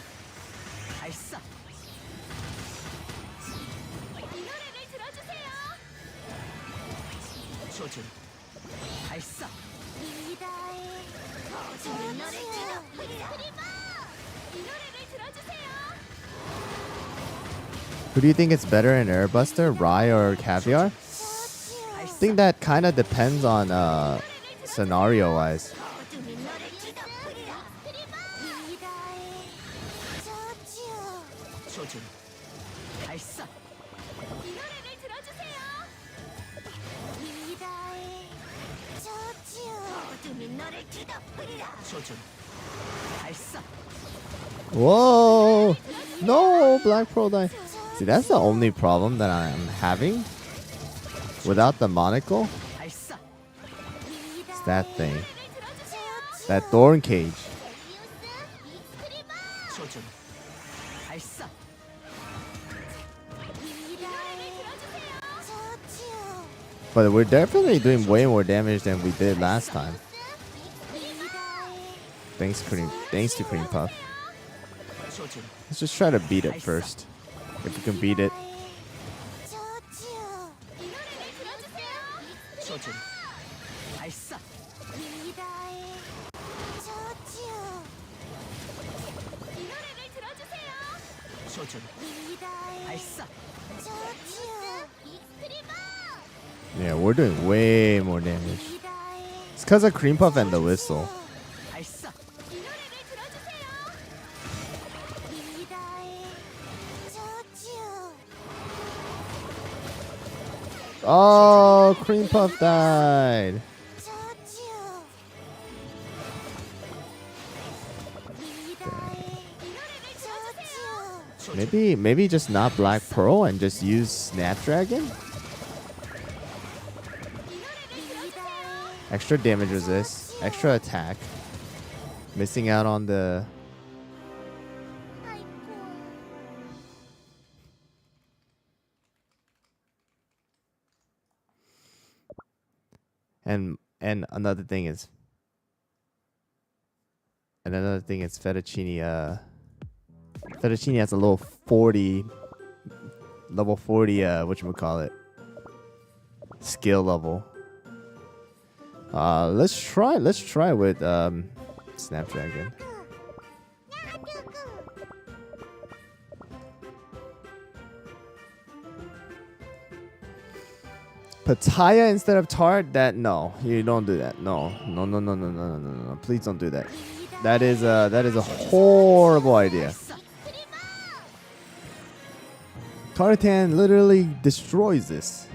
발사. 조준. 발사. Who do you think it's better in Airbuster, Rye or Caviar? I think that kind of depends on scenario wise. 조준. 발사. 조준. 발사. Whoa! No, Black Pearl die. See, that's the only problem that I'm having without the monocle. 발사. It's that thing. That thorn cage. 조준. 발사. But we're definitely doing way more damage than we did last time. Thanks to Cream Puff. 조준. Let's just try to beat it first. If we can beat it. 조준. 발사. 조준. 발사. Yeah, we're doing way more damage. It's because of Cream Puff and the whistle. 발사. Oh, Cream Puff died. Maybe just not Black Pearl and just use Snapdragon? Extra damage resist, extra attack. Missing out on the... And another thing is Fettuccine Fettuccine has a level 40 whatchamacallit, skill level. Let's try with Snapdragon. Pataya instead of tart? That no, you don't do that. No. Please don't do that. That is a horrible idea. Tartan literally destroys this.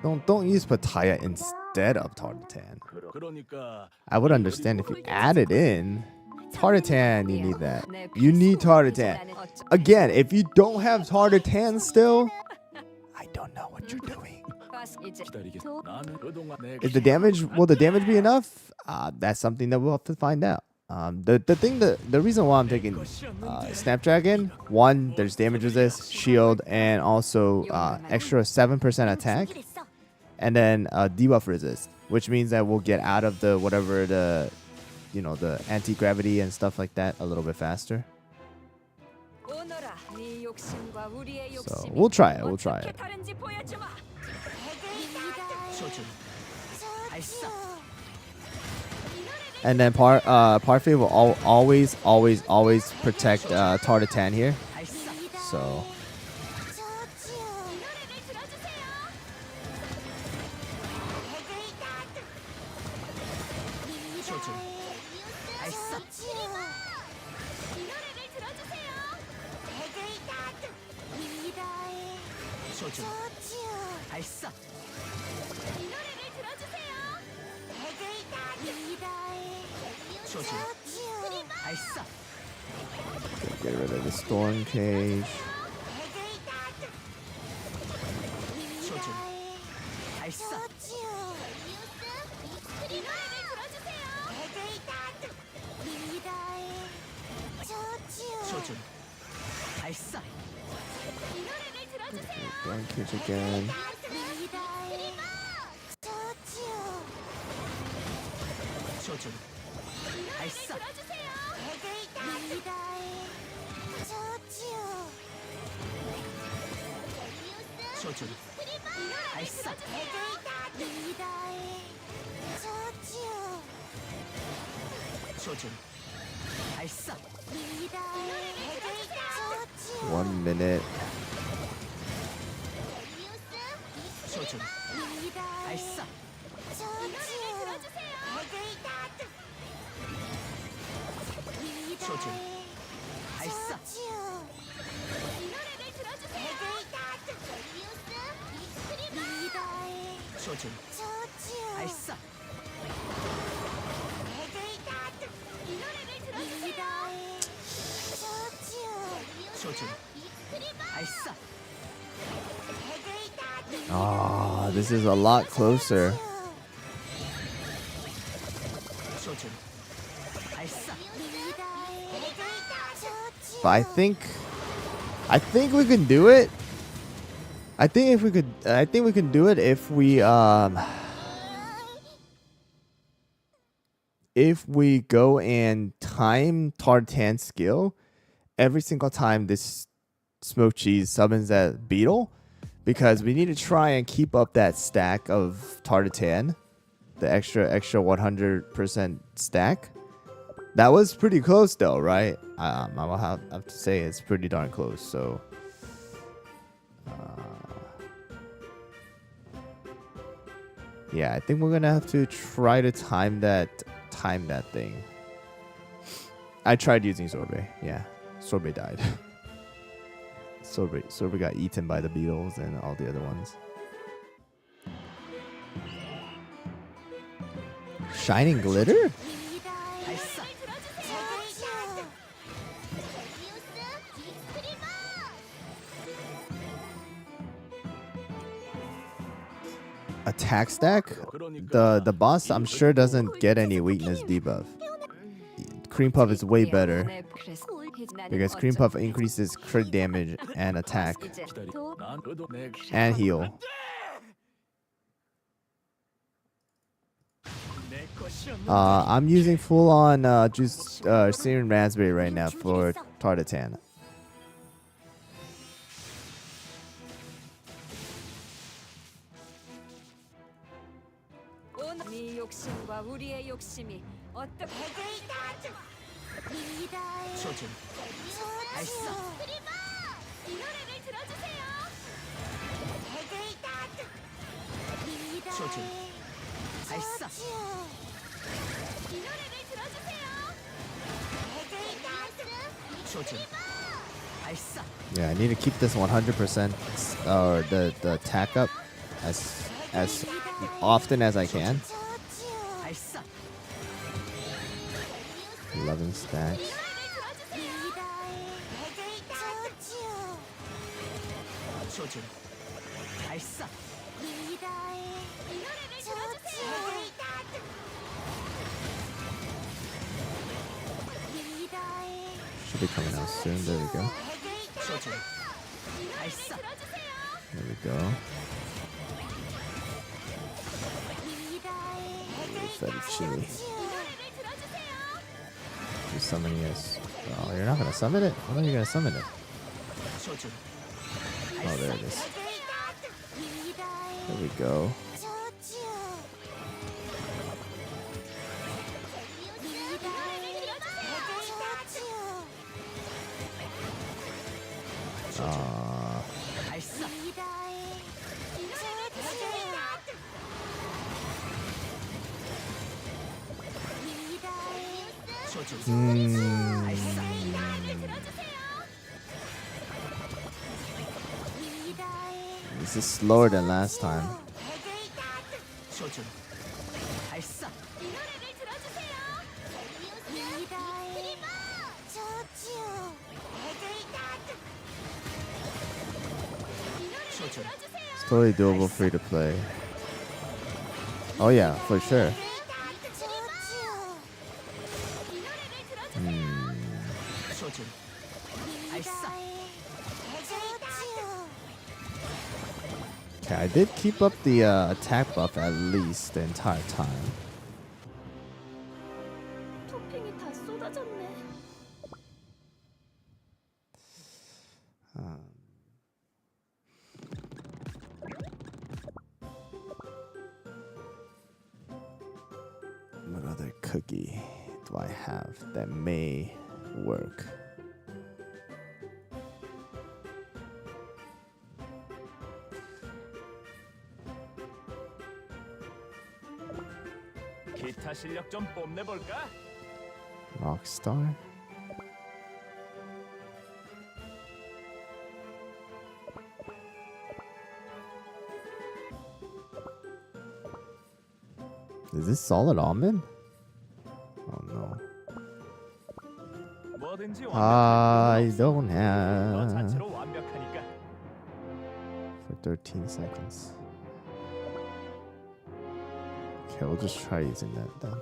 Don't use Pataya instead of Tartan. 그러니까 I would understand if you add it in. Tartan, you need that. You need Tartan. Again, if you don't have Tartan still, I don't know what you're doing. 기다리겠어. 나는 그동안 내 Is the damage, will the damage be enough? That's something that we'll have to find out. The reason why I'm taking Snapdragon, one, there's damage resist, shield, and also extra 7% attack, and then debuff resist, which means that we'll get out of the whatever the anti-gravity and stuff like that a little bit faster. So we'll try it. 조준. 발사. And then Parfait will always protect Tartatan here. 발사. So 조준. 발사. 조준. 발사. 조준. 발사. get rid of the storm cage. 조준. 발사. 조준. 발사. Thank you again. 조준. 발사. 조준. 발사. 조준. 발사. 1 minute. 조준. 발사. 조준. 발사. 조준. 발사. 조준. 발사. Ah, this is a lot closer. 조준. 발사. But I think we can do it. I think we can do it if we go and time Tartan skill every single time this smoked cheese summons that beetle, because we need to try and keep up that stack of Tartan, the extra 100% stack. That was pretty close though, right? I will have to say it's pretty darn close. So yeah, I think we're gonna have to try to time that thing. I tried using sorbet. Yeah, sorbet died. sorbet got eaten by the beetles and all the other ones. Shining glitter? 발사. Attack stack? The boss I'm sure doesn't get any weakness debuff. Cream Puff is way better because Cream Puff increases crit damage and attack 난 그래도 내 and heal. 내 것이 없는 I'm using full on juice serum raspberry right now for Tartatan. 네 욕심과 우리의 욕심이 어떻게 조준. 발사. 조준. 발사. 조준. 발사. Yeah, I need to keep this 100% or the attack up as often as I can. 발사. 11 stacks. 조준. 발사. Should be coming out soon. There we go. 조준. 발사. There we go. Fettuccine. You summoning us? Oh, you're not gonna summon it? When are you gonna summon it? 조준. Oh, there it is. There we go. 발사. 조준. 발사. This is slower than last time. 조준. 발사. 조준. It's totally doable free to play. Oh yeah, for sure. 조준. 발사. Okay, I did keep up the attack buff at least the entire time. 토핑이 다 쏟아졌네. What other cookie do I have that may work? 기타 실력 좀 뽐내 볼까? Rockstar? Is this solid almond? Oh no. 뭐든지 I don't 너 have 자체로 완벽하니까. for 13 seconds. Okay, we'll just try using that then.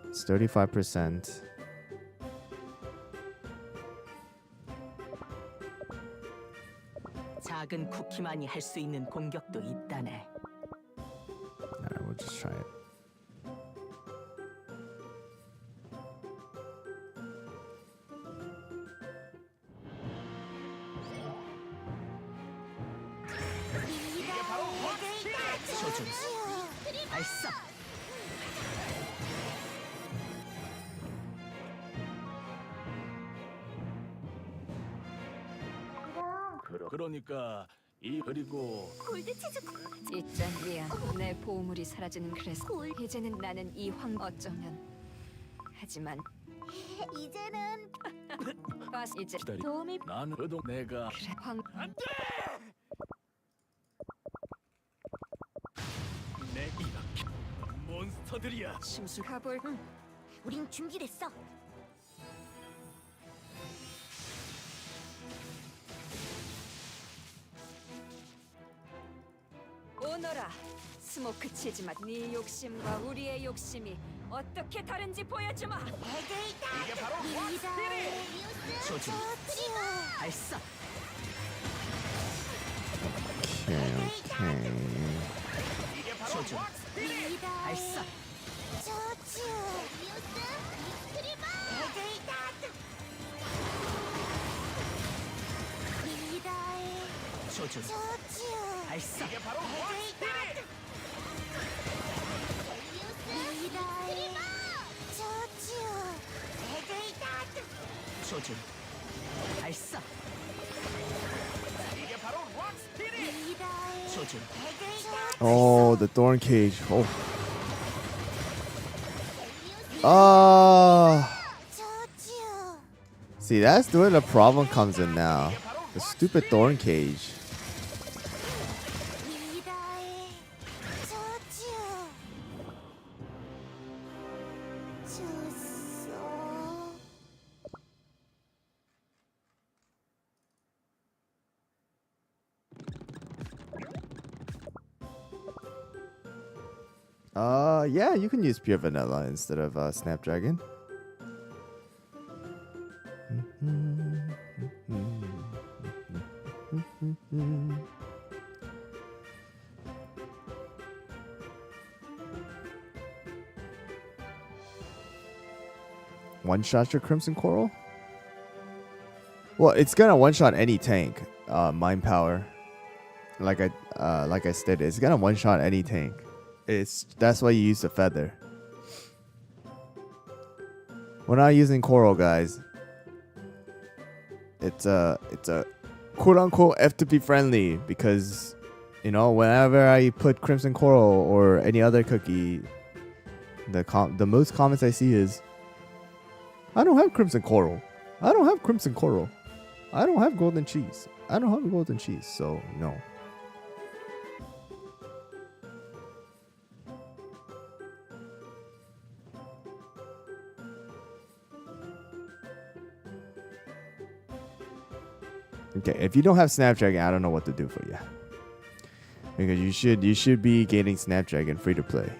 It's 35%. 작은 쿠키만이 할 수 있는 공격도 있다네. Alright, we'll just try it. 조준, 발사. 그러니까 이 그리고 골드치즈 있잖 미안. 내 보물이 사라지는 그래서 이제는 나는 이 황 어쩌면 하지만 이제는 이제 기다리. 도움이 나는 그동 내가 그래 황 안돼. 내 이렇게 몬스터들이야. 심술. 가볼 우린 준비됐어. 오너라. 스모크 치지마. 네 욕심과 우리의 욕심이 어떻게 다른지 보여주마. 이게 바로 조준, 발사. Okay. 이게 바로 조준, 발사. 조준, 발사. 이게 바로 조준, 발사. 이게 바로 록스피릿. 조준, Oh, the thorn cage. Oh. Ah. See, that's where the problem comes in now. The stupid thorn cage. Yeah, you can use pure vanilla instead of Snapdragon. One shot your Crimson Coral? Well, it's gonna one shot any tank. Mind power. Like I stated, it's gonna one shot any tank. That's why you use the feather. We're not using coral, guys. It's a quote unquote F2P friendly because you know whenever I put Crimson Coral or any other cookie, the most comments I see is, I don't have Crimson Coral. I don't have Crimson Coral. I don't have golden cheese. I don't have golden cheese, so no. Okay, if you don't have Snapdragon, I don't know what to do for you. Because you should be getting Snapdragon free to play.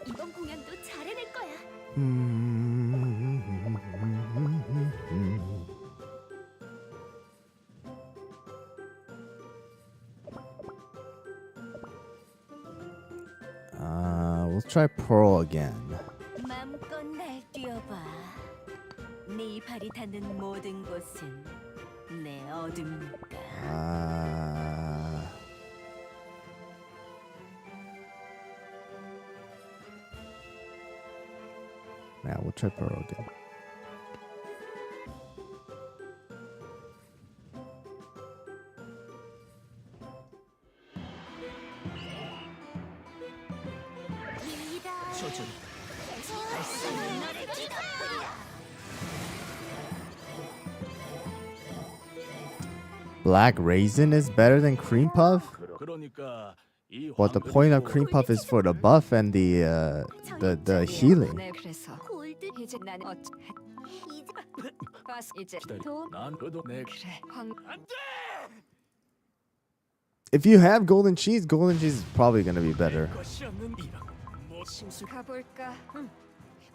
이번 공연도 잘해낼 거야. We'll try Pearl again. 마음껏 날 뛰어봐. 네 발이 닿는 모든 곳은 내 어둠이니까. Yeah, we'll try Pearl again. 조준. Black Raisin is better than Cream Puff? 그러니까 이 But the 황금 point of Cream Puff is for the buff and the healing. 네, 그래서 골드 이제 난 이제 봤어. 이제 기다려. 도 난 그래도 내 그래. 황 If you have golden cheese is probably gonna be better. 것이 없는 이런 뭐 심술 가볼까?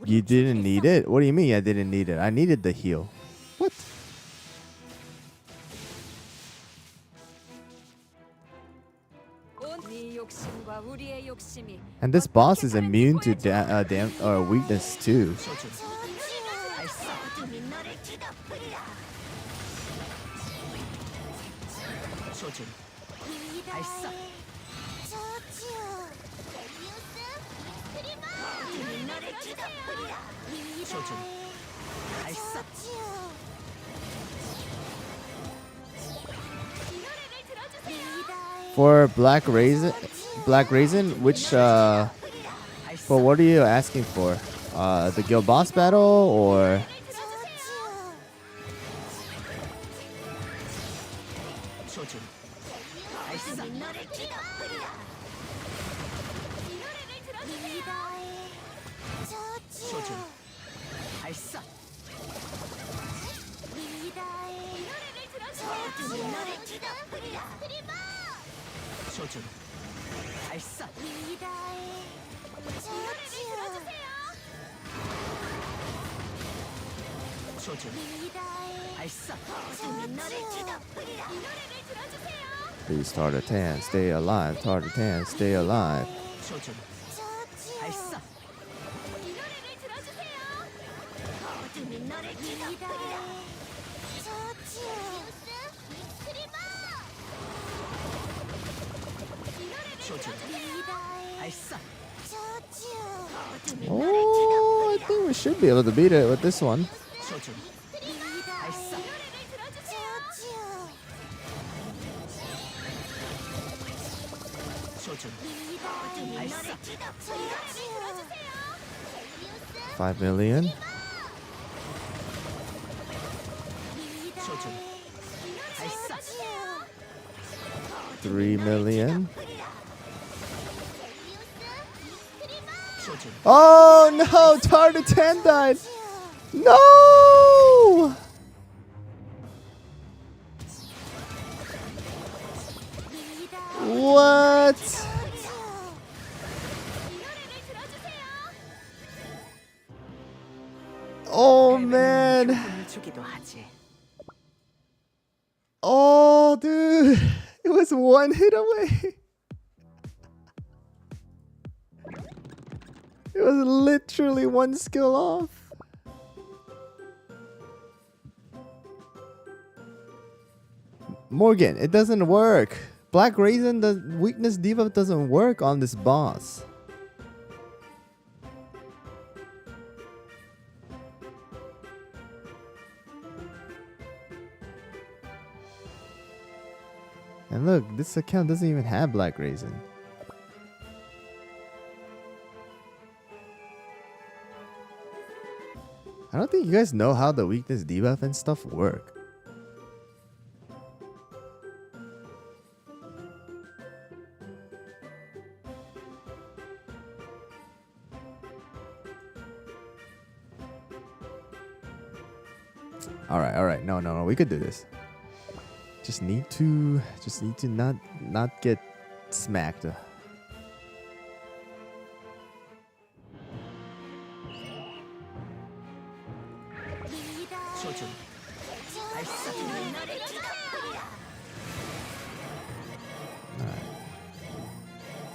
You didn't need it? What do you mean I didn't need it? I needed the heal. What? 네 욕심과 우리의 욕심이 And this boss is immune to weakness too. 조준. 어둠이 너를 뒤덮으리라. 조준. 발사. 저지요. 델리우스 프리마. 어둠이 너를 뒤덮으리라. 조준. 발사. 저지요. 이 노래를 들어주세요. For Black Raisin, which for what are you asking for? The guild boss battle or 조준. 발사. 어둠이 너를 뒤덮으리라. 이 노래를 들어주세요. 조준. 저지요. 발사. 이 노래를 들어주세요. 어둠이 너를 뒤덮으리라. 프리마. 조준. 발사. 조준. 발사. please Tartatan, stay alive, Tartatan, stay alive. 조준. 발사. 조준. 발사. Oh, I think we should be able to beat it with this one. 조준. 발사. 조준. 발사. 5 million. 조준. 발사. 3 million. 조준. Oh no, Tartatan died. No! What? Oh man. 교훈을 주기도 하지. Oh dude. It was one hit away. It was literally one skill off. Morgan, it doesn't work. Black Raisin, the weakness debuff doesn't work on this boss. And look, this account doesn't even have Black Raisin. I don't think you guys know how the weakness debuff and stuff work. All right. No. We could do this. Just need to not get smacked.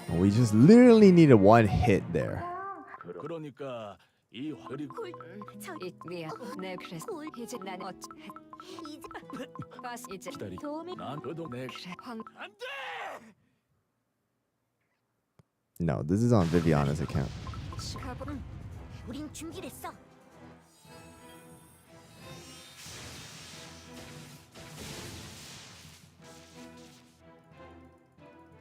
We just literally needed one hit there. 그러니까 이 그리고 미안. 내 그래서 이제 난 이제 이제 기다리. 도움이 난 그동 내 그래 황 No, this is on Viviana's account. 가보. 우린 준비됐어.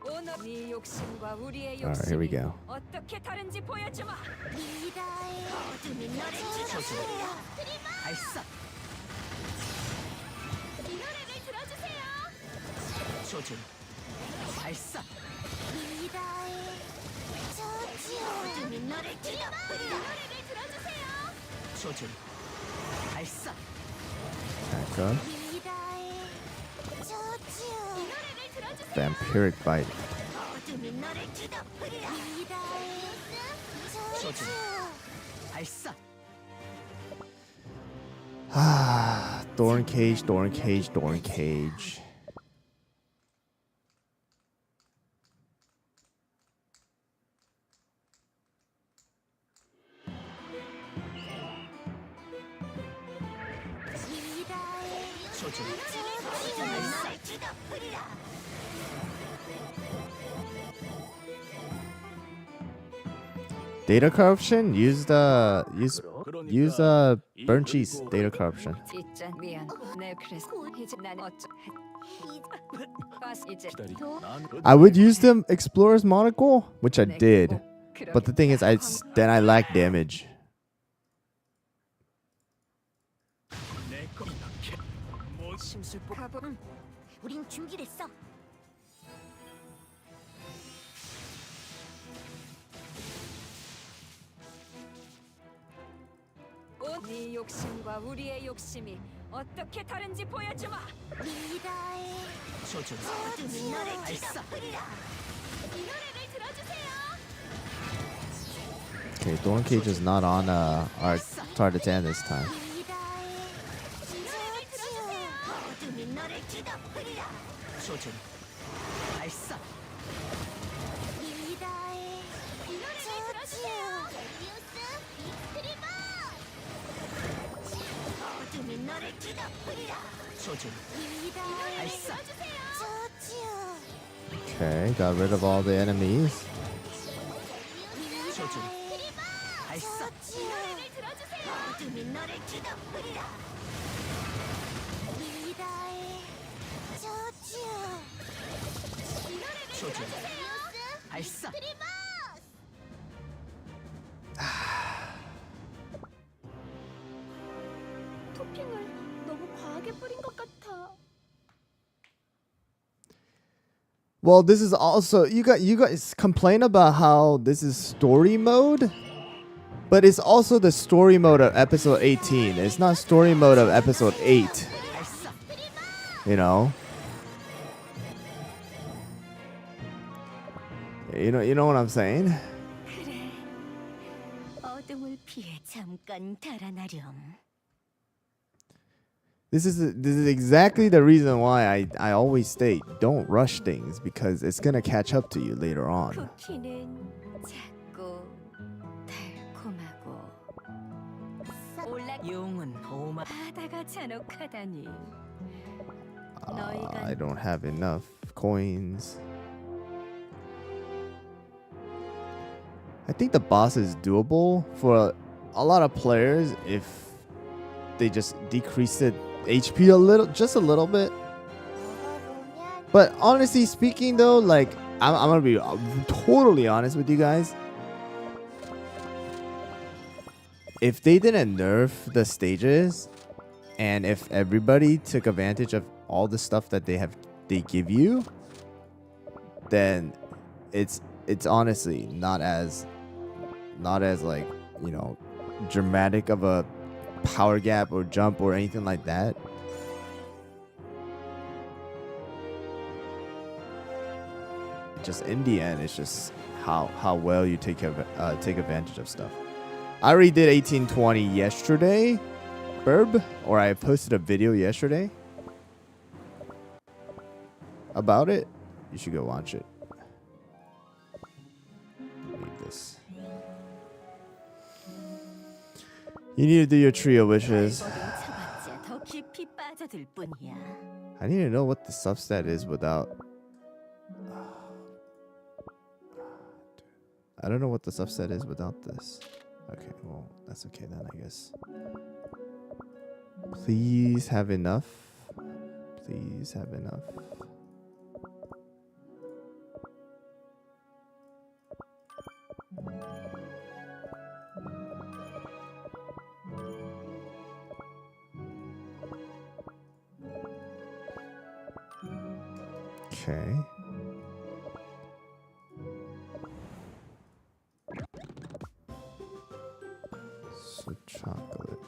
오늘 네 욕심과 우리의 Alright, here we 욕심이 go. 어떻게 다른지 보여주마. 리다의 어둠이 너를 지켜주리라. 발사. 이 노래를 들어주세요. 조준. 발사. 리다의 저지요. 어둠이 너를 뒤덮으리라. 이 노래를 들어주세요. 조준. 발사. Back up. 리다의 저지요. 이 노래를 들어주세요. Vampiric Bite. 어둠이 너를 뒤덮으리라. 리다의 조준. 저지요. 발사. Ah, Thorn Cage, Thorn Cage, Thorn Cage. 리다의 조준. 어둠이 너를 뒤덮으리라. Data corruption? Use burnt cheese. Data corruption. 있자 미안. 내 그래서 이제 난 이제 기다리. 난 I would use the Explorer's Monocle, which I did. But the thing is, then I lack damage. 내 거이다. 뭐 심술 뽑. 가보. 우린 준비됐어. 네 욕심과 우리의 욕심이 어떻게 다른지 보여주마. 리다의 조준. 어둠이 너를 발사. 뒤덮으리라. 이 노래를 들어주세요. Okay, Thorn Cage is not on our Tartatan this time. 리다의 저지요. 어둠이 너를 뒤덮으리라. 조준. 발사. 리다의 저지요. 뉴스 익스트리머. 어둠이 너를 뒤덮으리라. 조준. 리다의 발사. 저지요. Okay, got rid of all the enemies. 조준. 발사. 노래를 들어주세요. 어둠이 너를 뒤덮으리라. 리다의 저지요. 조준. 발사. 토핑을 너무 과하게 뿌린 것 같아. Well, this is also you guys complain about how this is story mode, but it's also the story mode of episode 18. It's not story mode of episode 8. 발사. You know? You know what I'm saying? 그래. 어둠을 피해 잠깐 달아나렴. This is exactly the reason why I always state don't rush things, because it's gonna catch up to you later on. 쿠키는 작고 달콤하고 올라 용은 보호막. 바다가 잔혹하다니. I don't have enough coins. I think the boss is doable for a lot of players if they just decrease the HP a little, just a little bit. But honestly speaking though, like I'm gonna be totally honest with you guys. If they didn't nerf the stages, and if everybody took advantage of all the stuff that they give you, then it's honestly not as like, you know, dramatic of a power gap or jump or anything like that. Just in the end, it's just how well you take advantage of stuff. I already did 1820 yesterday, Burb, or I posted a video yesterday about it. You should go watch it. this. You need to do your trio wishes. 쳐봤자 더 깊이 빠져들 뿐이야. I need to know what the substat is without. I don't know what the subset is without this. Okay, well, that's okay then, I guess. Please have enough. Please have enough. Okay. So chocolate.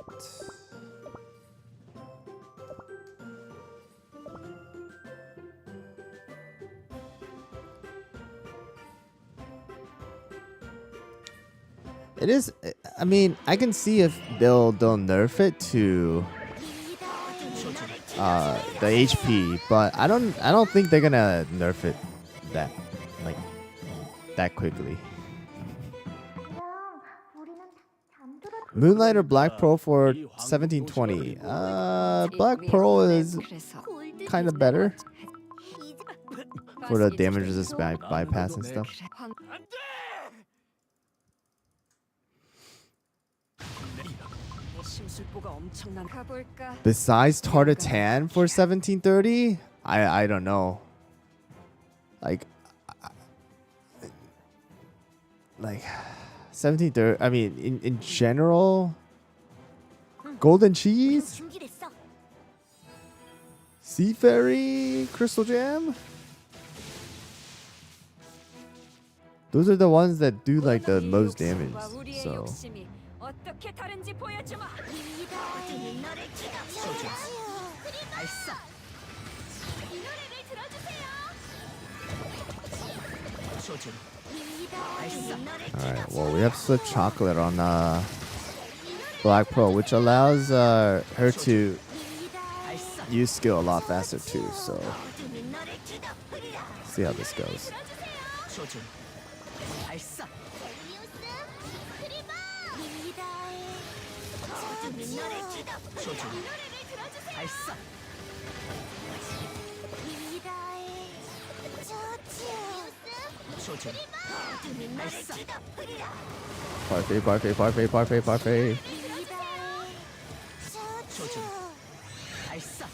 It is. I mean, I can see if they'll nerf it to the HP, but I don't think they're gonna nerf it that quickly. Moonlight or Black Pearl for 1720? Black Pearl is kind of better for the damage resist bypass and stuff. Besides Tartatan for 1730? I don't know. Like 1730. I mean, in general, Golden Cheese, 준비됐어. Sea Fairy, Crystal Jam. Those are the ones that do like the most damage. So 어떻게 다른지 보여주마. 어둠이 너를 지켜줘. 발사. 이 노래를 들어주세요. 조준. 어둠이 너를 alright, well we have Swift Chocolate on Black Pearl, which allows her to 발사. use skill a lot faster too. So 어둠이 너를 지켜버리라. see how this goes. 조준. 발사. 어둠이 너를 지켜버리라. 조준. 발사. 조준. 어둠이 너를 지켜버리라. Parfait, parfait, parfait, parfait, parfait. 조준. 발사.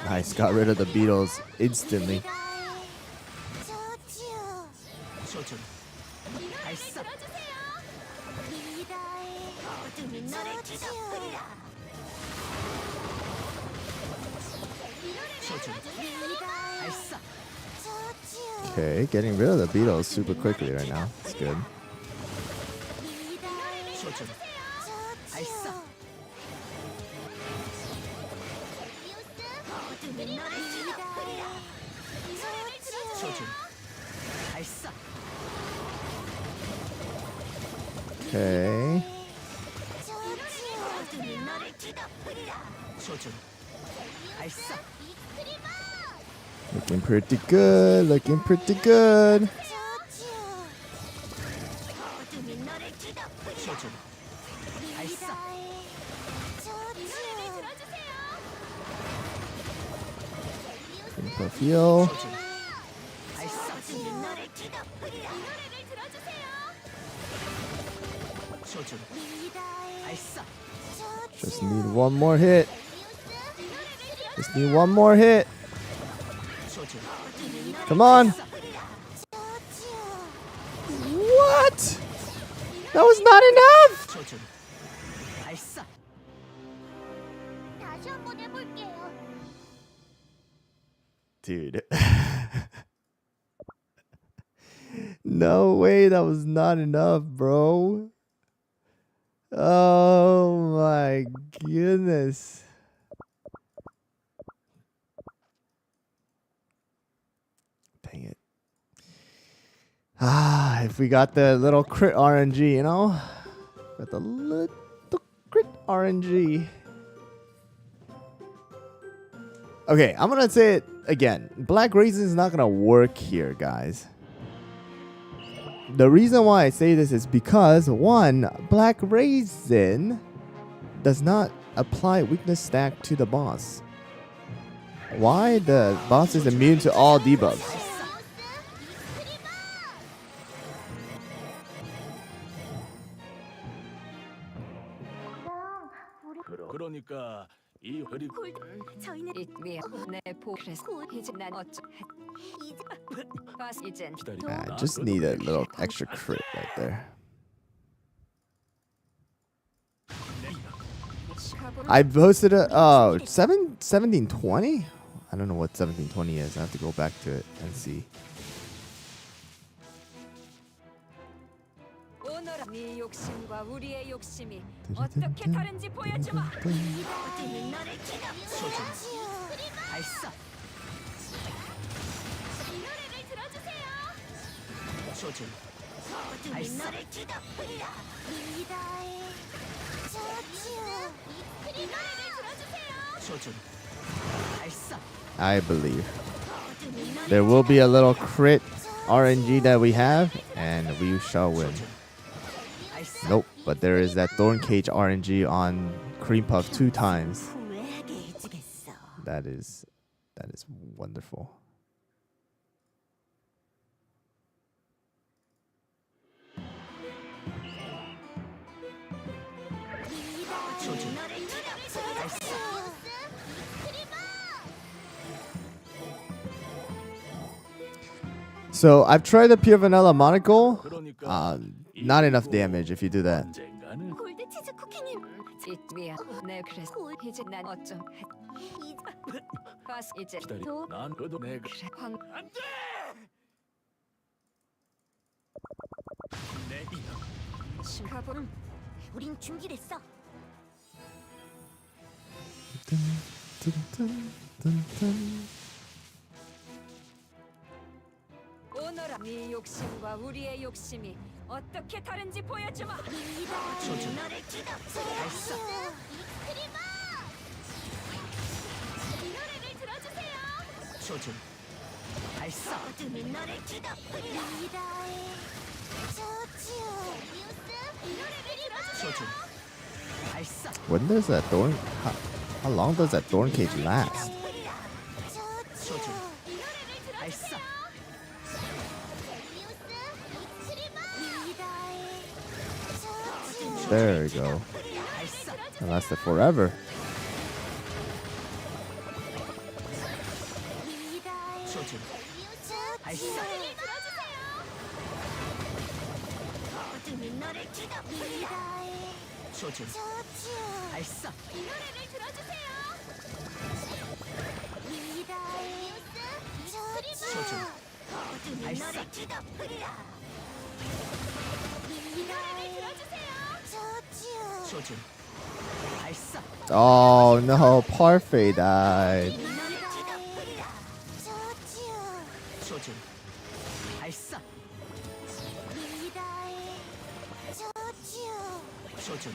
Nice, got rid of the beetles instantly. 조준. 발사. 어둠이 너를 지켜버리라. 조준. 발사. Okay, getting rid of the beetles super quickly right now. It's good. 조준. 발사. 어둠이 너를 지켜버리라. 조준. 발사. Okay. 어둠이 너를 지켜버리라. 조준. 발사. Looking pretty good. Looking pretty good. 어둠이 너를 지켜버리라. 조준. 발사. Profile. 조준. 발사. 어둠이 너를 지켜버리라. 조준. 발사. Just need one more hit. Just need one more hit. 조준. Come on. What? That was not enough. 조준. 발사. 다시 한번 해볼게요. Dude. No way, that was not enough, bro. Oh my goodness. Dang it. If we got the little crit RNG, you know? Got the little crit RNG. Okay, I'm gonna say it again. Black Raisin is not gonna work here, guys. The reason why I say this is because one, Black Raisin does not apply weakness stack to the boss. Why? The boss is immune to all debuffs. 그러니까 이 허리 저희는 내 보물 그래서 이제 난 어쩌 이젠 기다리. I just need a little extra crit right there. I posted a 1720. I don't know what 1720 is. I have to go back to it and see. 오너라 네 욕심과 우리의 욕심이 어떻게 다른지 보여주마. 어둠이 너를 뒤덮으리라. 발사. 이 노래를 들어주세요. 조준. 어둠이 발사. 너를 뒤덮으리라. 리다의 저주. 이 노래를 들어주세요. 조준. 발사. I believe 어둠이 너를 there will be a little crit RNG that we have, and we shall win. 발사. Nope, but there is that Thorn Cage RNG on Cream Puff 2 times. 후회하게 해주겠어. That is wonderful. 조준. 너를 뒤덮으리라. So I've tried the pure vanilla monocle. 그러니까 Not enough damage if you do that. 언젠가는 골드 치즈 쿠키님. 미안 내 그래서 이제 난 어쩜 이제 기다리. 도 난 그도 내가 그래 황 안돼. 내 이름 가볼 우린 준비됐어. 오너라 네 욕심과 우리의 욕심이 어떻게 다른지 보여주마. 조준. 너를 뒤덮으리라. 발사. 이크리마. 이 노래를 들어주세요. 조준. 발사. 어둠이 너를 뒤덮으리라. 리다의 저주. 이 노래를 들어주세요. 조준. 발사. When does that thorn? How long does that thorn cage last? 저주. 조준. 이 노래를 발사. 들어주세요. 젤리우스 이크리마. 리다의 저주. There we go. 발사. It lasted forever. 리다의 조준. 저주. 이 노래를 들어주세요. 어둠이 너를 뒤덮으리라. 리다의 조준. 저주. 발사. 이 노래를 들어주세요. 리다의 조준. 저주. 어둠이 발사. 너를 뒤덮으리라. 이 노래를 들어주세요. 저주. 조준. 발사. Oh no, Parfait died. 이 너를 뒤덮으리라. 저주. 조준. 발사. 리다의 저주. 조준.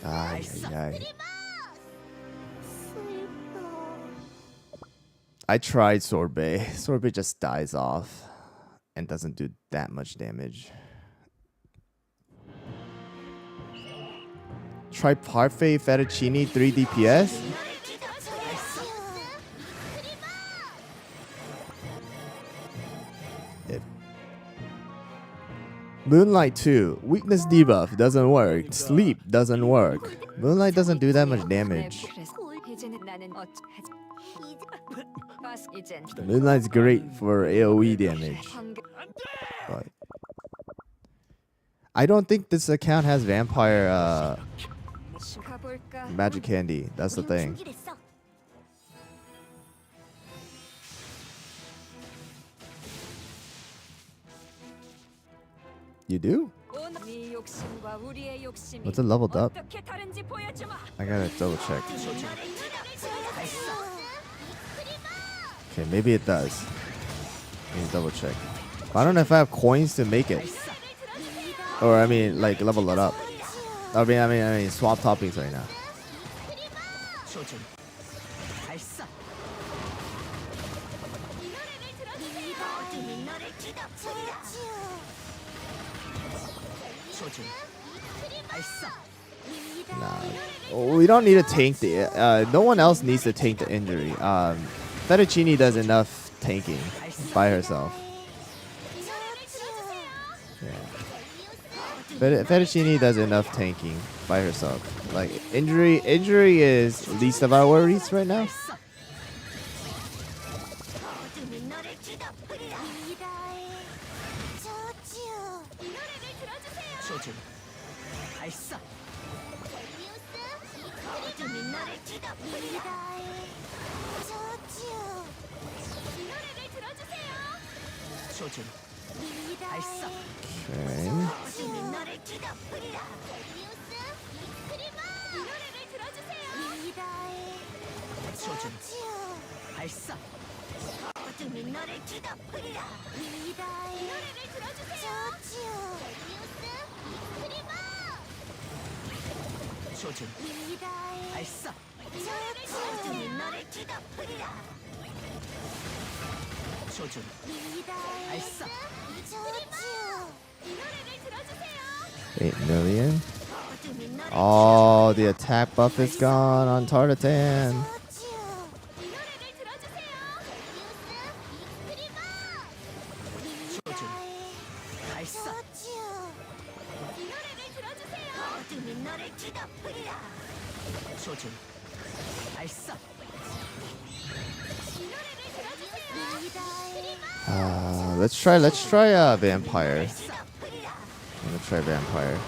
Ay, ay, ay. 슬퍼. I tried Sorbet. Sorbet just dies off and doesn't do that much damage. Try Parfait Fettuccine 3 DPS. 너를 뒤덮으리라. If Moonlight 2, weakness debuff doesn't work. Sleep doesn't work. Moonlight doesn't do that much damage. 그래서 이제는 나는 어쩌 이젠 Moonlight's great for AoE damage, 황 but I don't think this account has vampire 가볼까. magic candy. That's the 우린 thing. 준비됐어. You do? 오너 네 욕심과 우리의 욕심이 What's it leveled up? 어떻게 다른지 보여주마. I gotta double check. 조준. 발사. Okay, maybe it does. Let me double check. I don't know if I have coins to make it, or I mean, like level it up. I mean, swap toppings right now. 조준. 발사. 어둠이 너를 뒤덮으리라. 조준. 발사. Nah. We don't need to tank the. No one else needs to tank the injury. Fettuccine does enough tanking by herself. Yeah. Fettuccine does enough tanking by herself. Like injury is least of our worries right now. 어둠이 너를 뒤덮으리라. 리더의 저주. 이 노래를 들어주세요. 조준. 발사. 어둠이 너를 뒤덮으리라. 리더의 저주. 이 노래를 들어주세요. 조준. 발사. Okay. 어둠이 너를 뒤덮으리라. 크리마. 이 노래를 들어주세요. 리더의 조준. 저주. 발사. 어둠이 너를 뒤덮으리라. 리더의 이 노래를 들어주세요. 저주. 크리마. 조준. 리더의 발사. 저주. 어둠이 너를 뒤덮으리라. 조준. 리더의 발사. 저주. 이 노래를 들어주세요. 8 million. 어둠이 너를 Oh, the attack buff is gone on Tartatan. 저주. 이 노래를 들어주세요. 크리마. 조준. 발사. 저주. 이 노래를 들어주세요. 어둠이 너를 뒤덮으리라. 조준. 발사. 이 노래를 들어주세요. 리더의 Let's try vampire. 뒤덮으리라. I'm gonna try vampire.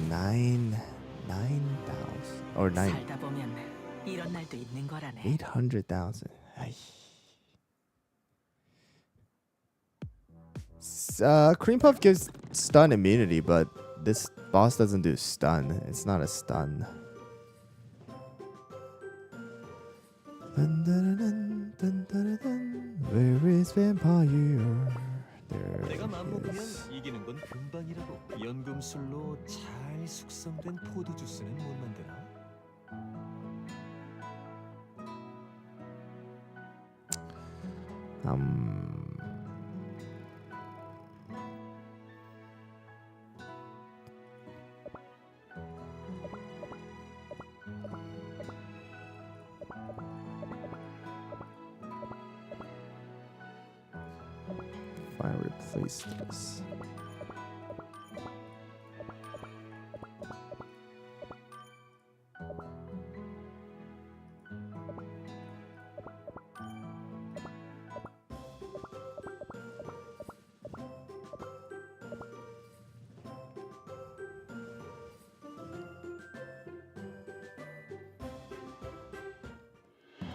9,000 or 살다 보면 이런 날도 있는 거라네. 800,000. Cream Puff gives stun immunity, but this boss doesn't do stun. It's not a stun. Dun, dun, dun, dun, dun, dun. Where is vampire? There 내가 마음 he 먹으면 is. 이기는 건 금방이라고. 연금술로 잘 숙성된 포도 주스는 못 만드나? If I replace this.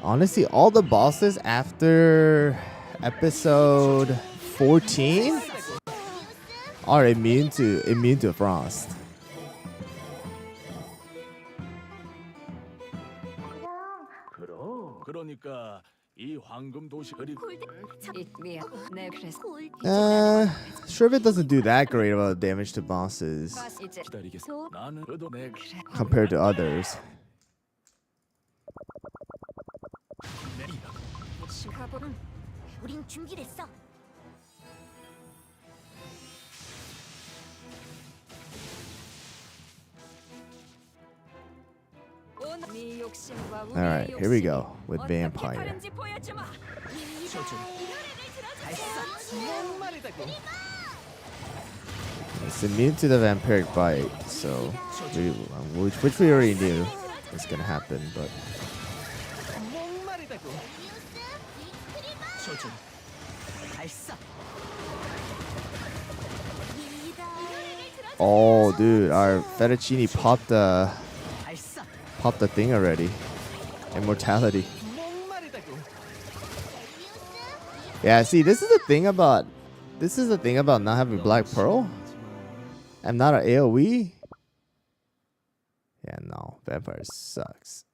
Honestly, all the bosses after episode 14 are immune to frost. 그럼. 그러니까 이 황금 도시 그리고 미안. 네, 그래서 Shrivet doesn't do that great of damage to bosses 이제 기다리겠어. 나는 그래도 내 compared to others. 가보는 우린 준비됐어. 네 욕심과 우리의 Alright, here we 욕심이 go with 어떻게 vampire. 다른지 보여주마. 조준. 발사. 목마르다고. It's immune to the vampiric bite, so which we already knew was gonna happen, but 목마르다고. 조준. 발사. oh, dude, our fettuccine 발사. popped the thing already. Immortality. 목마르다고. Yeah, see, this is the thing about not having Black Pearl. I'm not an AoE. Yeah, no, vampire sucks.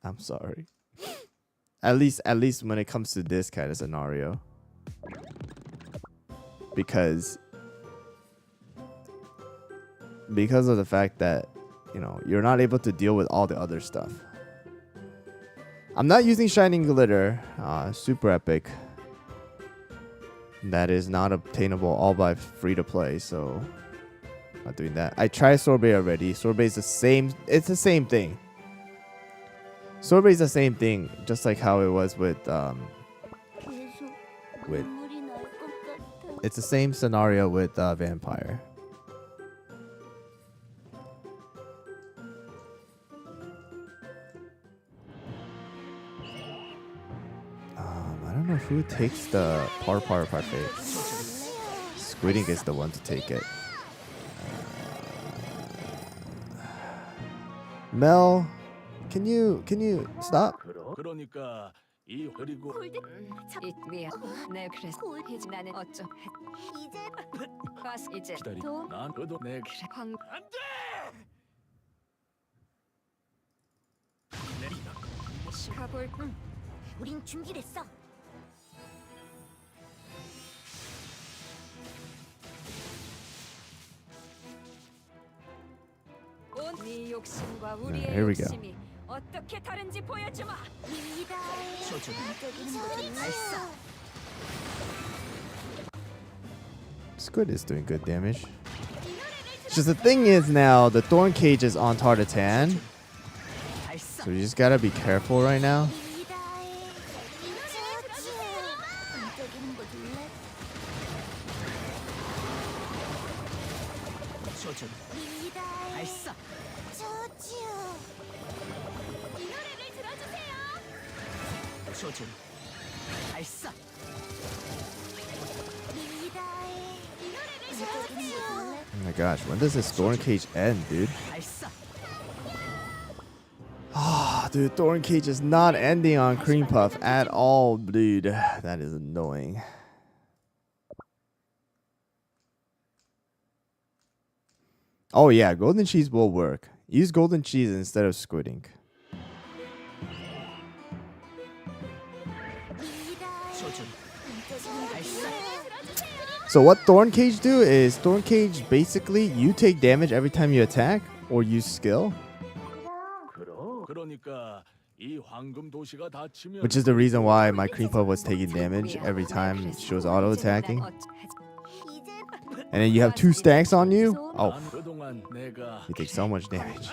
I'm sorry. At least when it comes to this kind of scenario. Because of the fact that, you know, you're not able to deal with all the other stuff. I'm not using Shining Glitter, super epic. that is not obtainable all by free to play, so not doing that. I tried sorbet already. Sorbet is the same. It's the same thing. Sorbet is the same thing, just like how it was with 계속 with. 눈물이 날 것 같아. It's the same scenario with Vampire. I don't know who takes the parfait. Squidink is the one to take it. Mel, can you stop? 그러니까 이 그리고 미안. 네 그래서 이제 나는 어쩜 이제 가스 이제 기다리. 돈 난 그도 내 황 가볼 우린 준비됐어. 네 욕심과 우리의 here we go. 욕심이 어떻게 다른지 보여주마. 미다의 반짝이는 것을 알았어. Squid is doing good damage. Just the thing is now the thorn cage is on Tartatan, so you just gotta be careful right now. 미다의 반짝이는 거 줄래? 미다의 알았어. 저지요. 이 노래를 들어주세요. 알았어. 미다의 이 노래를 반짝이는 거 줄래? Oh my gosh, when does this thorn cage end, dude? 알았어. Ah, dude, thorn cage is not ending on Cream Puff at all, dude. That is annoying. Oh yeah, golden cheese will work. Use golden cheese instead of squid ink. So what thorn cage do is thorn cage basically you take damage every time you attack or use skill, 그러니까 이 황금 도시가 닫히면 which is the reason why my Cream Puff was taking damage every time she was auto attacking. And then you have 2 stacks on you. Oh, 난 그동안 내가 you take so much damage.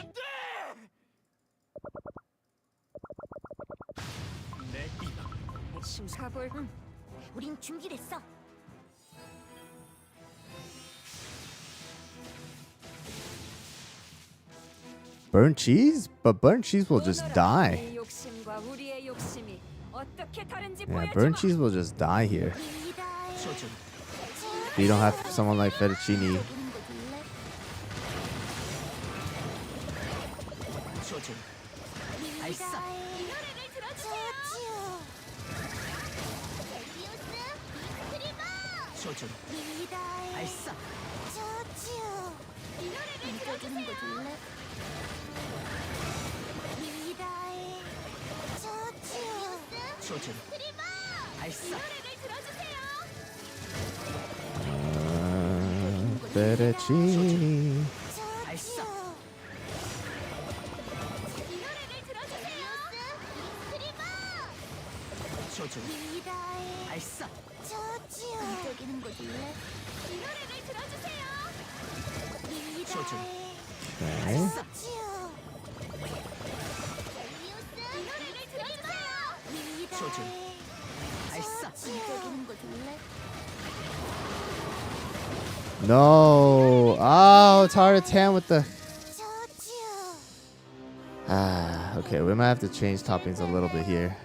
가볼 우린 준비됐어. Burnt cheese? But burnt cheese will just die. 네 욕심과 우리의 욕심이 어떻게 다른지 Yeah, 보여주마. burnt cheese will just die here. If you don't have someone like fettuccine. 알았어. 이 노래를 들어주세요. 미다의 알았어. 저지요. 이 노래를 들어주는 거 줄래? 미다의 저지요. 알았어. Fettuccine. 알았어. 미다의 알았어. 저지요. 반짝이는 거 줄래? 이 노래를 들어주세요. 미다의 Okay. 저지요. 이 노래를 들어주세요. 미다의 알았어. 반짝이는 거 줄래? No. Oh, it's hard to tan with the. 저지요. Ah, okay. We might have to change toppings a little bit here.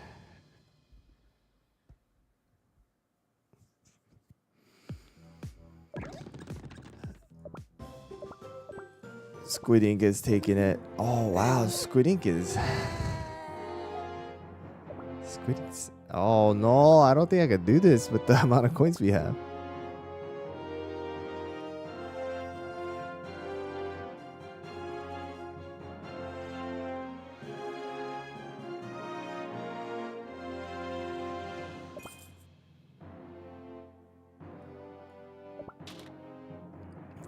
Squid Ink is taking it. Oh wow, Squid Ink is. Squid Ink's. Oh no, I don't think I could do this with the amount of coins we have.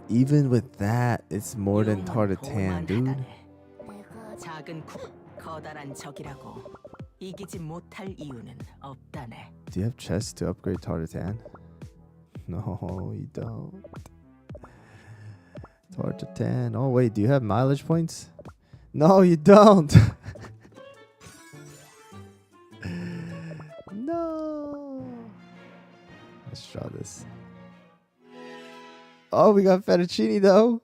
Even with that, it's more than Tartatan, dude. 내가 작은 커다란 적이라고 이기지 못할 이유는 없다네. Do you have chests to upgrade Tartatan? No, you don't. Torch to 10. Oh, wait. Do you have mileage points? No, you don't. No. Let's draw this. Oh, we got fettuccine though.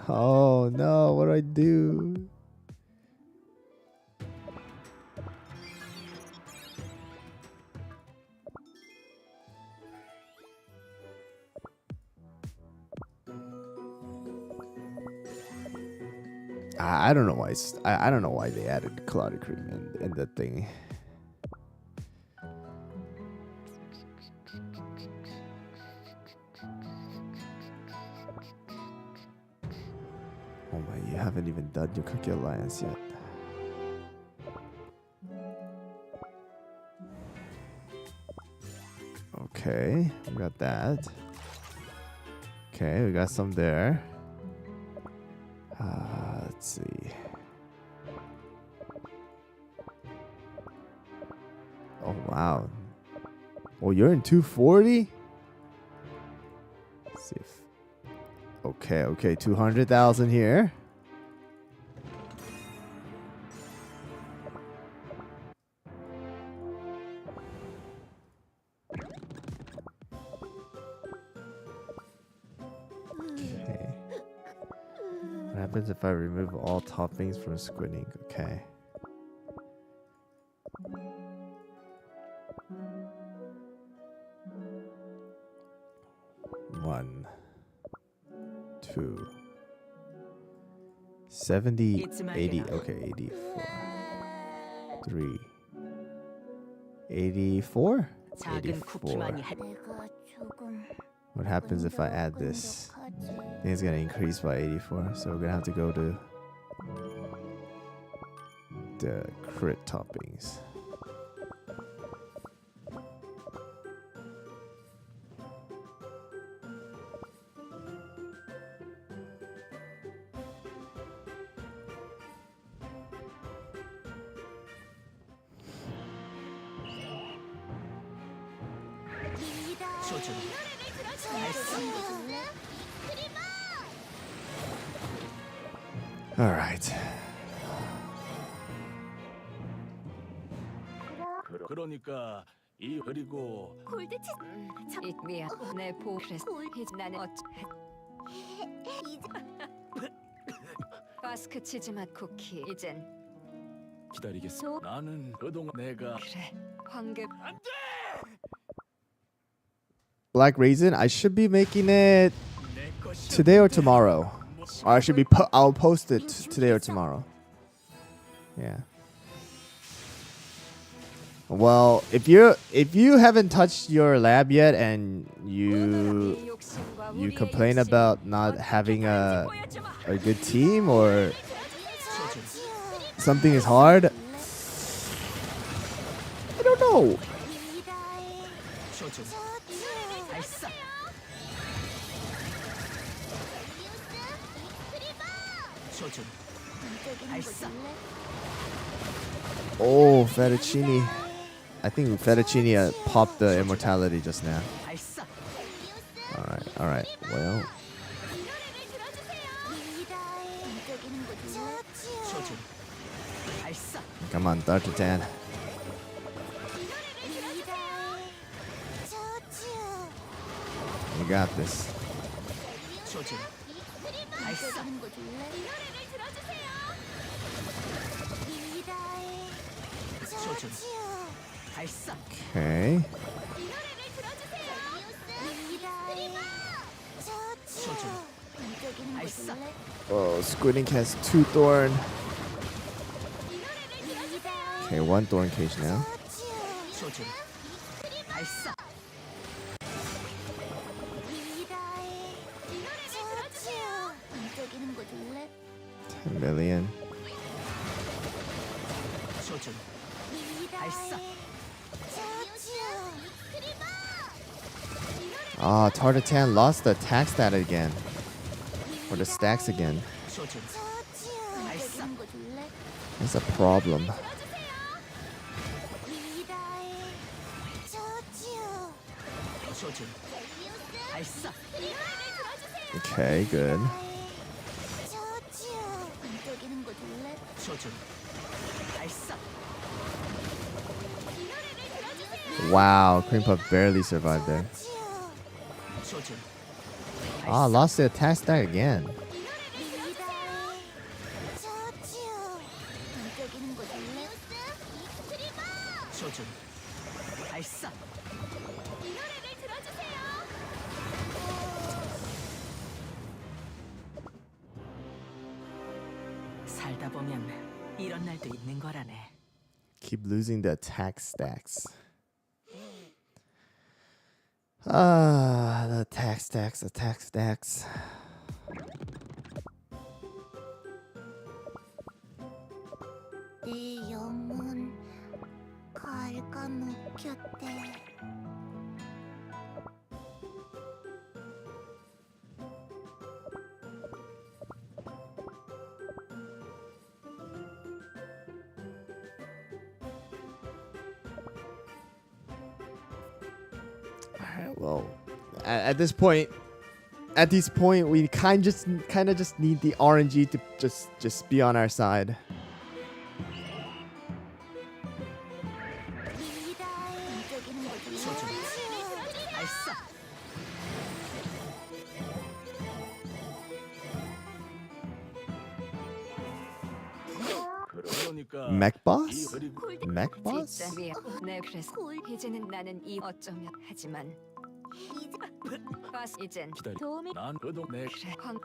Oh no, what do I do? I don't know why. I don't know why they added cloudy cream in that thing. Oh my! You haven't even done your Cookie Alliance yet. Okay, we got that. Okay, we got some there. Let's see. Oh wow. Oh, you're in 240? Let's see if. Okay, 200,000 here. Okay. What happens if I remove all toppings from Squid Ink? Okay. One, 2, 70, 80. Okay, 84. 3, 84. 작은 84. 쿠키만이 한 내가 조금 What happens if I add this? I think it's gonna increase by 84, so we're gonna have to go to the crit toppings. 소주. All right. 그러니까 이 그리고 골드치 미안. 내 보호 그래서 나는 이제 바스크 치즈 맛 쿠키. 이젠 기다리겠어. 나는 그동안 내가 그래. 황금 Black Raisin, I should be making it 내 것이 today or tomorrow. Or I should be I'll post it today or tomorrow. Yeah. Well, if you haven't touched your lab yet and you complain about not having a good team or something is hard, I don't know. 소주. 알싸. 소주. 알싸. Oh, fettuccine. I think fettuccine popped the immortality just now. 알싸. All right. Well, 소주. 알싸. come on, Dr. Dan. You got this. 소주. 알싸. 소주. 알싸. Okay. 소주. 알싸. Oh, Squid Ink has 2 thorn. Okay, 1 thorn cage now. 소주. 알싸. 10 million. 소주. 알싸. Ah, Tartatan lost the attack stat again. Or the stacks again. 소주. 알싸. That's a problem. 조준. 발사. Okay, good. 저지요. 반짝이는 거 둘래? 조준. 발사. Wow, Cream Puff barely survived there. 저지요. 조준. Ah, lost the attack stack again. 저지요. 반짝이는 거 둘래? 익스트리머. 조준. 발사. 이 노래를 들어주세요. 살다 보면 이런 날도 있는 거라네. Keep losing the attack stacks. Ah, the attack stacks, attack stacks. 내 영혼 갉아먹혔대. Alright, well, at this point, we kind of just need the RNG to just be on our side. 반짝이는 거 둘래? 조준. 발사. 그러니까 Mech 이 boss? 흐리고 Mech boss? 진짜 미안. 네, 그래서 이제는 나는 이 어쩌면 하지만 가스 이젠 기다려. 도움이 난 그동 내 그래 광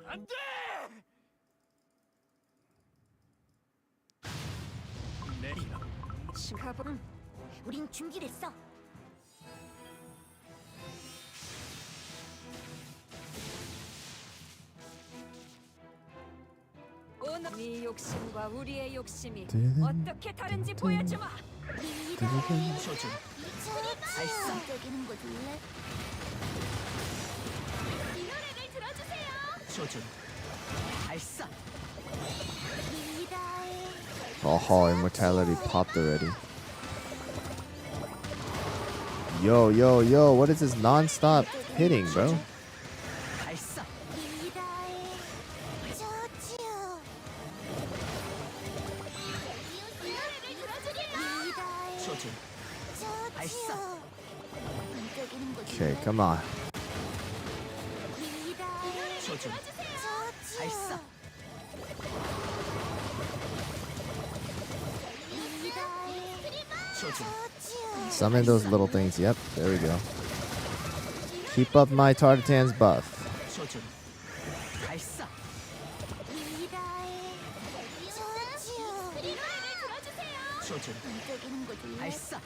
내 가보 우린 준비됐어. 오늘 네 욕심과 우리의 욕심이 뚜둔, 어떻게 다른지 보여주마. 조준. 발사. 반짝이는 거 둘래? 이 노래를 들어주세요. 조준. 발사. Oh, immortality popped already. Yo, what is this non-stop hitting, bro? 발사. 저지요. 조준. 저지요. 반짝이는 거 Okay, come on. 조준. 저지요. 발사. 조준. Summon those little things. Yep, there we go. Keep up my Tartan's buff. 조준. 발사. 조준. 반짝이는 거 둘래? 발사.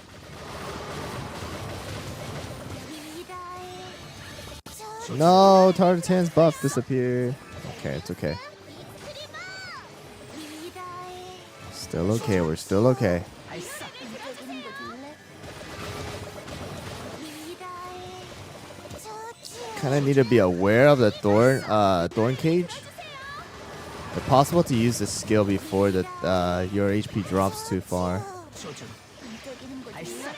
No, Tartan's buff disappeared. Okay, it's okay. Still okay, we're still okay. 발사. 반짝이는 거 둘래? Kind of need to be aware of the thorn cage. If possible, to use this skill before your HP drops too far. 조준. 반짝이는 거 발사.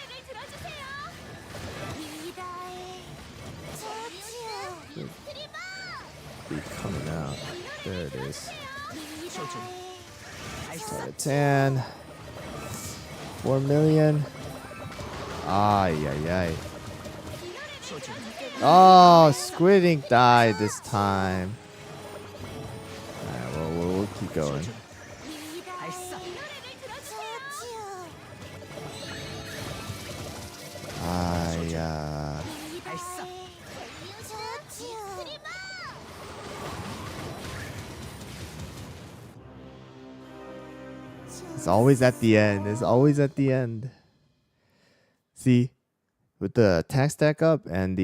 Be coming out. There it is. 조준. 발사. Tartan. 4 million. Ay. 조준. Oh, Squid Ink died this time. Alright, well, we'll keep going. 조준. 발사. 발사. It's always at the end. It's always at the end. See, with the attack stack up and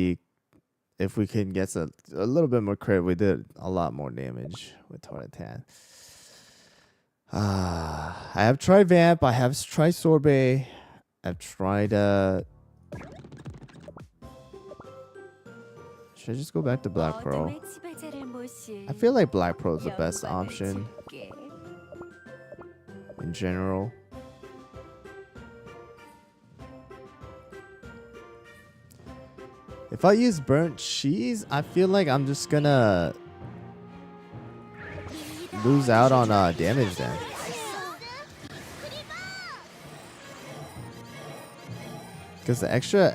if we can get a little bit more crit, we did a lot more damage with Tartan. I have tried Vamp. I have tried Sorbet. I've tried should I just go back to Black Pearl? I feel like Black Pearl is the best option in general. If I use burnt cheese, I feel like I'm just gonna lose out on damage then. Because the extra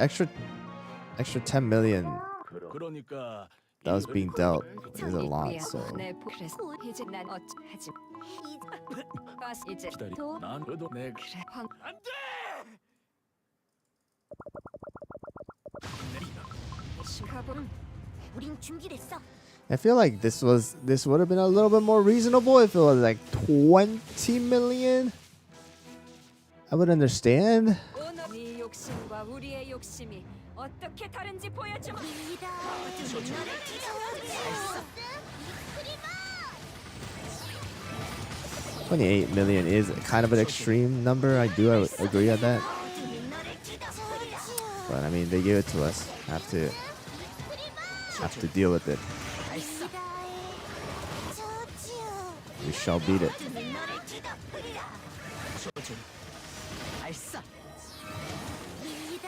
10 million 그러니까 that was being dealt is a lot. So 내 그래서 이제 난 어쩌하지? 가스 이제 기다리. 도 난 그래도 내 그래 황 가보. 우린 준비됐어. I feel like this would have been a little bit more reasonable if it was like 20 million. I would understand. 오늘 네 욕심과 우리의 욕심이 어떻게 다른지 보여주마. 리더, 어둠이 너를 지켜주세요. 28 million is kind of an extreme number. I do agree on that. 어둠이 너를 지켜주세요. But I mean, they gave it to us. Have to deal with it. We shall beat it. 어둠이 너를 지켜주세요. 발사. 리더의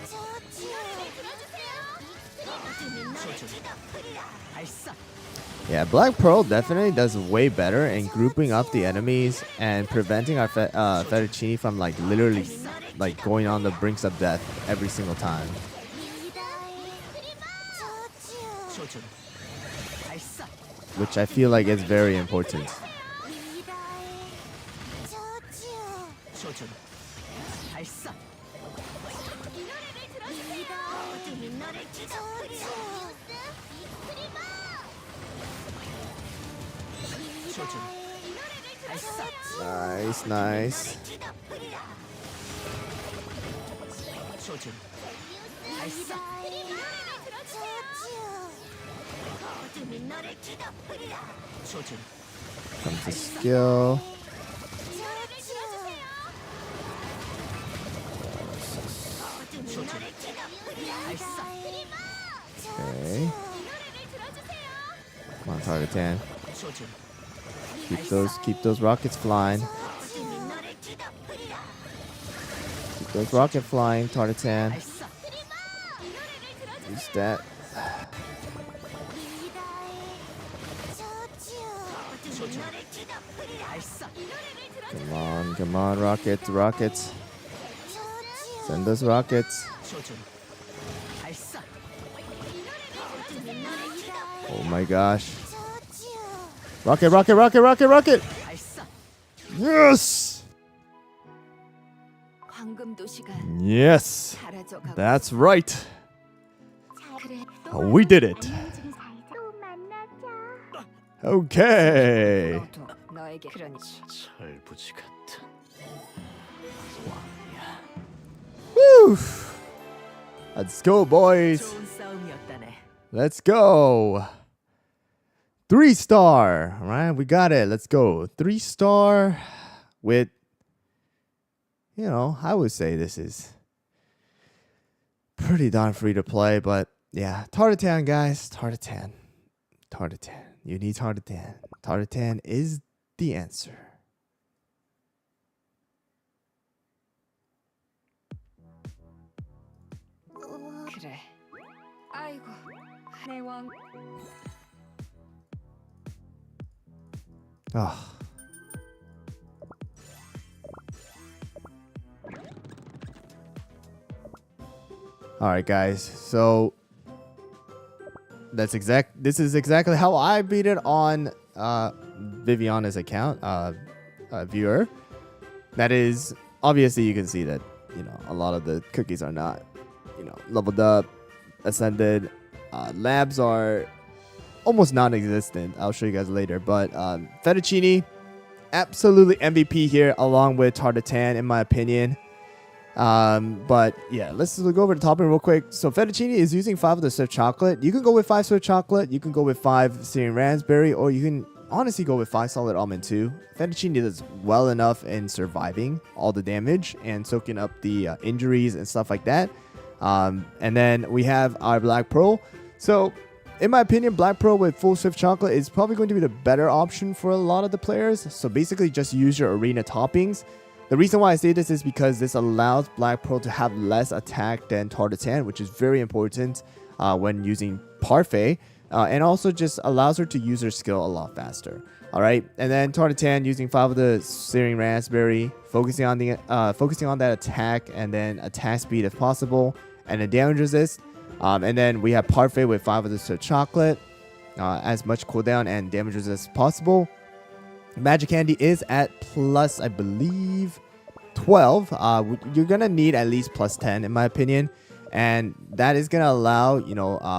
저지요. 어둠이 너를 지켜주세요. 발사. Yeah, Black Pearl definitely does way better in grouping up the enemies and preventing our fettuccine from like literally like going on the brinks of death every single time. 저지요. 발사. Which I feel like is very important. 저지요. 발사. 리더, 어둠이 너를 지켜주세요. Nice, nice. 발사. 어둠이 너를 지켜주세요. Comes the skill. Okay. Come on, target 10. Keep those rockets flying. Keep those rockets flying, target 10. 발사. Use that. 발사. Come on, rockets. Send those rockets. 발사. Oh my gosh. Rocket! 발사. Yes! 황금 도시가 Yes! 사라져가고 That's right! 그래 We did it! 또 만나자. Okay! 너도 너에게 그러니 철부지 같은 Woo! Let's go, boys! 좋은 싸움이었다네. Let's go! 3-star! Alright, we got it. Let's go. 3-star with, you know, I would say this is pretty darn free to play, but yeah, Tartatan, guys. Tartatan. You need Tartatan. Tartatan is the answer. 그래 아이고 내왕 Ah. All right, guys. So this is exactly how I beat it on Viviana's account, viewer. That is obviously you can see that, you know, a lot of the cookies are not, you know, leveled up, ascended. Labs are almost non-existent. I'll show you guys later. But Fettuccine, absolutely MVP here, along with Tartatan, in my opinion. But yeah, let's go over the topping real quick. So Fettuccine is using 5 of the Swift chocolate. You can go with 5 Swift chocolate. You can go with 5 Syrian raspberry, or you can honestly go with 5 solid almond too. Fettuccine does well enough in surviving all the damage and soaking up the injuries and stuff like that. And then we have our Black Pearl. So in my opinion, Black Pearl with full Swift chocolate is probably going to be the better option for a lot of the players. So basically just use your arena toppings. The reason why I say this is because this allows Black Pearl to have less attack than Tartatan, which is very important when using Parfait, and also just allows her to use her skill a lot faster. All right, and then Tartatan using 5 of the Searing Raspberry, focusing on that attack and then attack speed if possible, and then damage resist. And then we have Parfait with 5 of the Sweet Chocolate, as much cooldown and damage resist as possible. Magic Candy is at plus, I believe, 12. You're gonna need at least plus 10 in my opinion, and that is gonna allow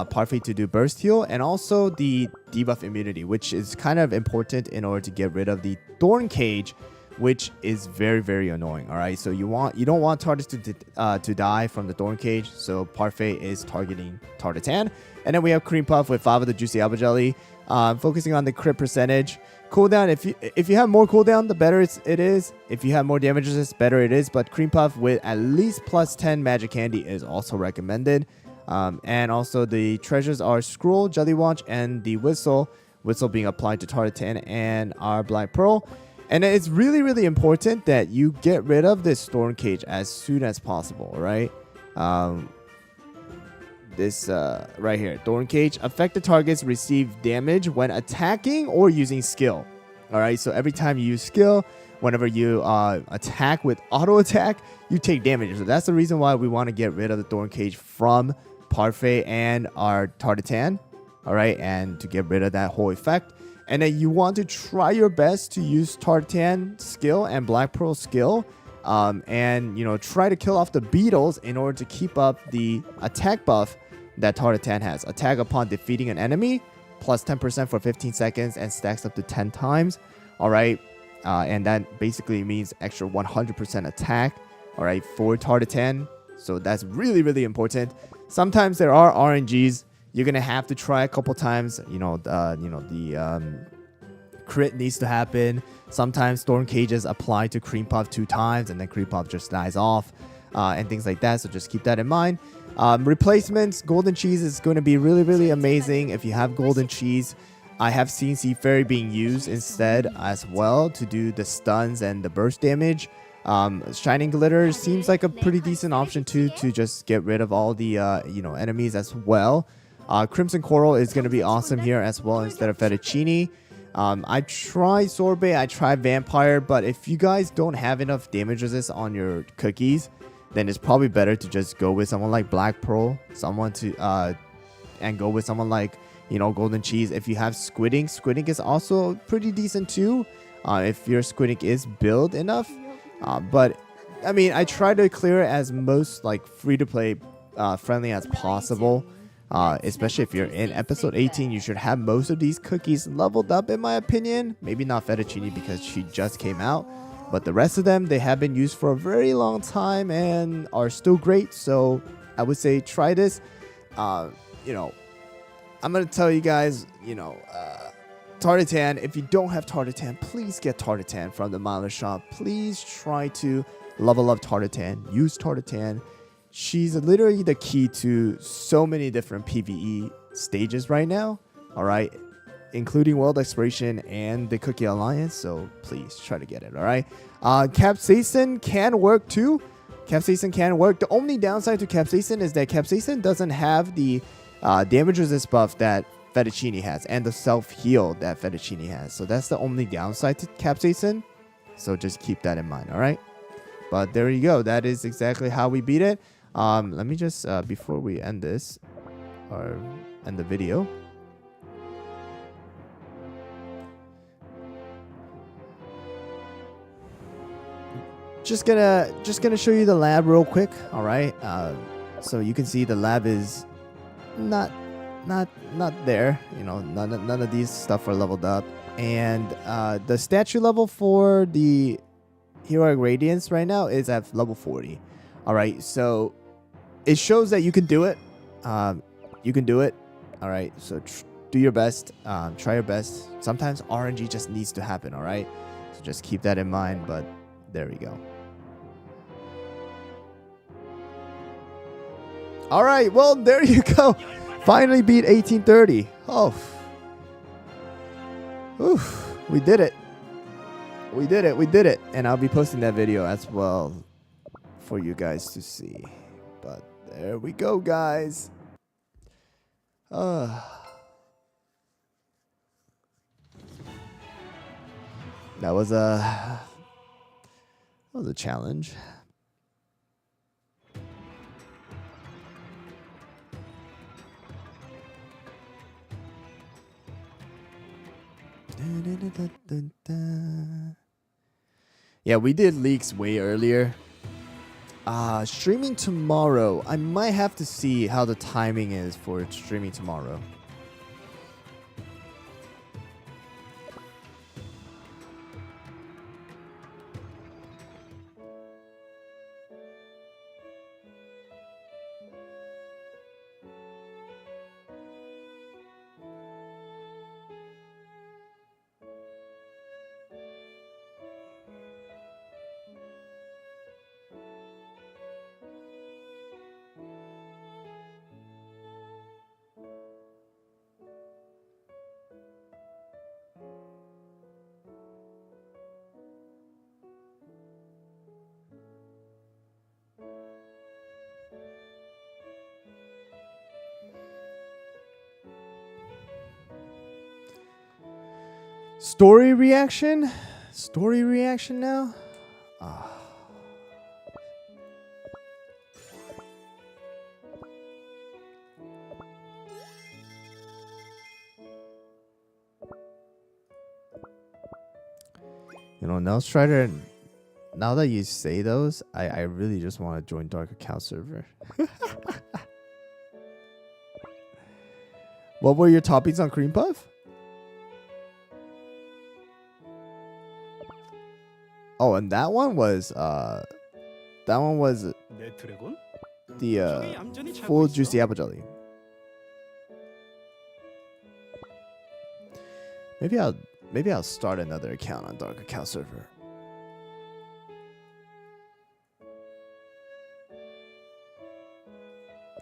Parfait to do burst heal and also the debuff immunity, which is kind of important in order to get rid of the Thorn Cage, which is very, very annoying. All right, so you don't want Tartus to die from the Thorn Cage, so Parfait is targeting Tartatan. And then we have Cream Puff with 5 of the Juicy Apple Jelly, focusing on the crit percentage. Cooldown, if you have more cooldown, the better it is. If you have more damage resist, better it is. But Cream Puff with at least plus 10 Magic Candy is also recommended. And also the treasures are Scroll, Jelly Watch, and the Whistle. Whistle being applied to Tartatan and our Black Pearl. And it's really, really important that you get rid of this Thorn Cage as soon as possible, right? This right here, Thorn Cage. Affected targets receive damage when attacking or using skill. All right, so every time you use skill, whenever you attack with auto attack, you take damage. So that's the reason why we want to get rid of the Thorn Cage from Parfait and our Tartatan. All right, and to get rid of that whole effect. And then you want to try your best to use Tartan skill and Black Pearl skill. And try to kill off the beetles in order to keep up the attack buff that Tartatan has. Attack upon defeating an enemy, plus 10% for 15 seconds and stacks up to 10 times. All right, and that basically means extra 100% attack. All right, for Tartatan. So that's really, really important. Sometimes there are RNGs. You're gonna have to try a couple times. The crit needs to happen. Sometimes Thorn Cages apply to Cream Puff 2 times and then Cream Puff just dies off, and things like that. So just keep that in mind. Replacements, Golden Cheese is going to be really, really amazing if you have Golden Cheese. I have seen Sea Fairy being used instead as well to do the stuns and the burst damage. Shining Glitter seems like a pretty decent option too, to just get rid of all the enemies as well. Crimson Coral is going to be awesome here as well instead of Fettuccine. I tried Sorbet, I tried Vampire, but if you guys don't have enough damage resist on your cookies, then it's probably better to just go with someone like Black Pearl, and go with someone like Golden Cheese. If you have Squid Ink is also pretty decent too, if your Squid Ink is built enough. But I mean, I try to clear it as most free-to-play friendly as possible. Especially if you're in episode 18, you should have most of these cookies leveled up, in my opinion. Maybe not Fettuccine because she just came out, but the rest of them, they have been used for a very long time and are still great. So I would say try this. I'm gonna tell you guys, Tartatan. If you don't have Tartatan, please get Tartatan from the Miler shop. Please try to level up Tartatan. Use Tartatan. She's literally the key to so many different PvE stages right now, all right, including World Exploration and the Cookie Alliance, so please try to get it, all right? Capsaicin can work too. Capsaicin can work. The only downside to Capsaicin is that Capsaicin doesn't have the damage resist buff that Fettuccine has and the self-heal that Fettuccine has, so that's the only downside to Capsaicin, so just keep that in mind, all right? But there you go. That is exactly how we beat it. Let me just, before we end this, or end the video, just gonna show you the lab real quick. All right, so you can see the lab is not there. None of these stuff are leveled up, and the statue level for the Heroic Radiance right now is at level 40. All right, so it shows that you can do it. You can do it. All right, so do your best. Try your best. Sometimes RNG just needs to happen. All right, so just keep that in mind. But there we go. All right, well, there you go. Finally beat 1830. Oh, oof, we did it. We did it. We did it. And I'll be posting that video as well for you guys to see. But there we go, guys. That was a challenge. Yeah, we did leaks way earlier. Streaming tomorrow. I might have to see how the timing is for streaming tomorrow. Story reaction? Story reaction now? You know, now Strider, now that you say those, I really just want to join Dark Account server. What were your topics on Cream Puff? Oh, and that one was the full juicy apple jelly. Maybe I'll start another account on Dark Account server.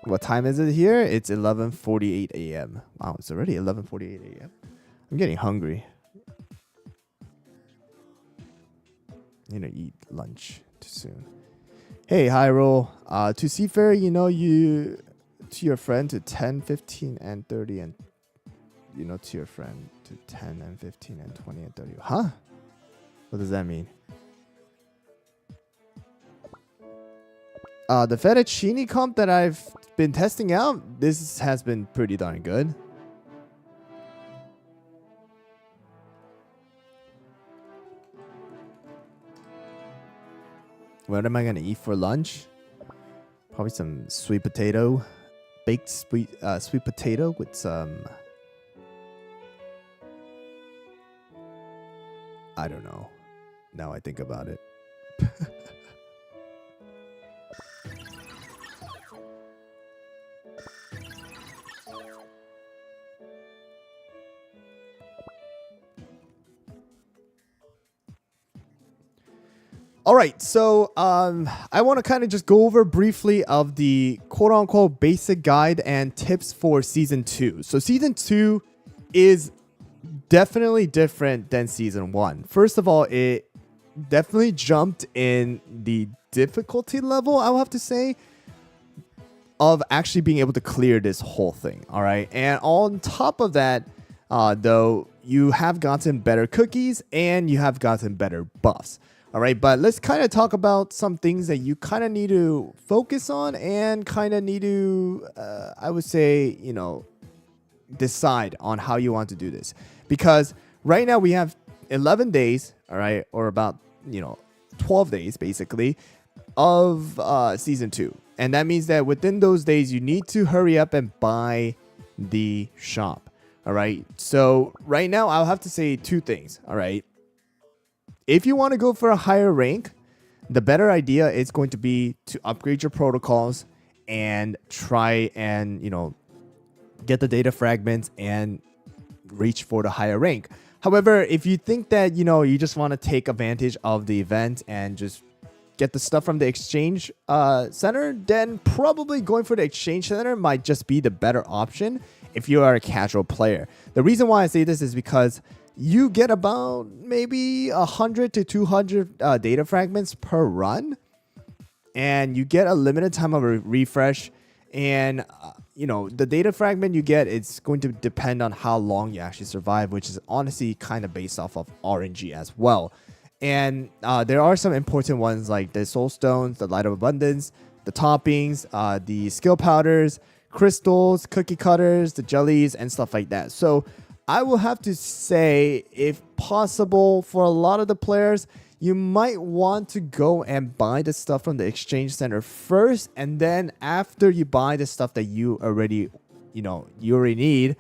What time is it here? It's 11:48 a.m. Wow, it's already 11:48 a.m. I'm getting hungry. You know, eat lunch too soon. Hey, HyRoll. To Seafair, you know, you to your friend to 10, 15, and 30, and you know, to your friend to 10 and 15 and 20 and 30. Huh? What does that mean? The fettuccine comp that I've been testing out, this has been pretty darn good. What am I gonna eat for lunch? Probably some sweet potato, baked sweet potato with some. I don't know. Now I think about it. All right, so I want to kind of just go over briefly of the quote-unquote basic guide and tips for Season 2. So Season 2 is definitely different than Season 1. First of all, it definitely jumped in the difficulty level, I will have to say, of actually being able to clear this whole thing, all right? And on top of that, though, you have gotten better cookies and you have gotten better buffs. All right, but let's kind of talk about some things that you kind of need to focus on and kind of need to, I would say, you know, decide on how you want to do this. Because right now we have 11 days, all right, or about, you know, 12 days basically of Season 2. And that means that within those days, you need to hurry up and buy the shop. All right, so right now I'll have to say two things, all right. If you want to go for a higher rank, the better idea is going to be to upgrade your protocols and try and, you know, get the data fragments and reach for the higher rank. However, if you think that, you know, you just want to take advantage of the event and just get the stuff from the exchange center, then probably going for the exchange center might just be the better option if you are a casual player. The reason why I say this is because you get about maybe 100 to 200 data fragments per run, and you get a limited time of a refresh. And you know, the data fragment you get, it's going to depend on how long you actually survive, which is honestly kind of based off of RNG as well. And there are some important ones like the soul stones, the light of abundance, the toppings, the skill powders, crystals, cookie cutters, the jellies, and stuff like that. So I will have to say, if possible, for a lot of the players, you might want to go and buy the stuff from the exchange center first, and then after you buy the stuff that you already need,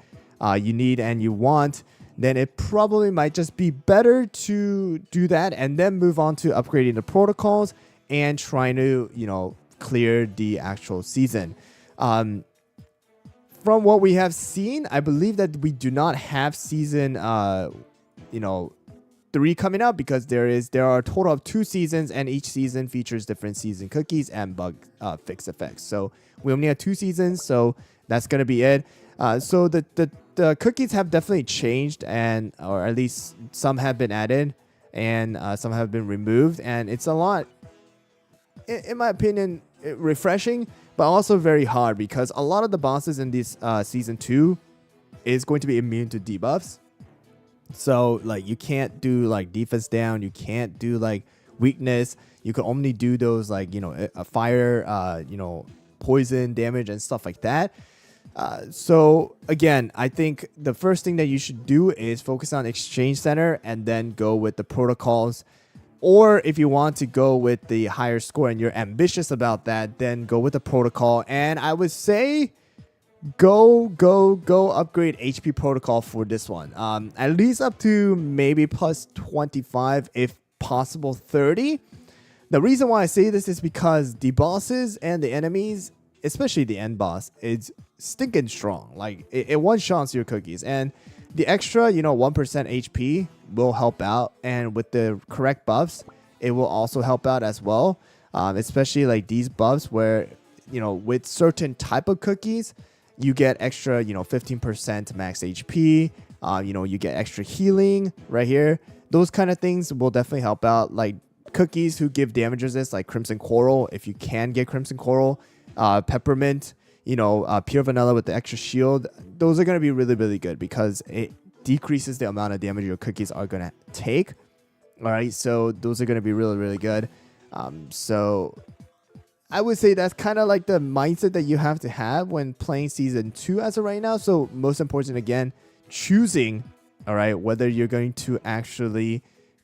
and you want, then it probably might just be better to do that and then move on to upgrading the protocols and trying to, clear the actual season. From what we have seen, I believe that we do not have season 3 coming up, because there are a total of 2 seasons, and each season features different season cookies and bug fix effects. So we only have 2 seasons, so that's gonna be it. So the cookies have definitely changed, or at least some have been added, and some have been removed, and it's a lot, in my opinion, refreshing, but also very hard, because a lot of the bosses in this season 2 is going to be immune to debuffs. So like you can't do like defense down, you can't do like weakness. You can only do those like a fire, poison damage and stuff like that. So again, I think the first thing that you should do is focus on exchange center and then go with the protocols. Or if you want to go with the higher score and you're ambitious about that, then go with the protocol. And I would say go upgrade HP protocol for this one. At least up to maybe plus 25, if possible 30. The reason why I say this is because the bosses and the enemies, especially the end boss, is stinking strong. Like it one-shots your cookies, and the extra 1% HP will help out, and with the correct buffs it will also help out as well. Especially like these buffs where with certain type of cookies you get extra 15% max HP, you get extra healing right here. Those kind of things will definitely help out. Like cookies who give damage resist, like Crimson Coral, if you can get Crimson Coral, Peppermint, Pure Vanilla with the extra shield, those are going to be really, really good because it decreases the amount of damage your cookies are going to take. All right, so those are going to be really, really good. So I would say that's kind of like the mindset that you have to have when playing season 2 as of right now. So most important, again, choosing, all right, whether you're going to actually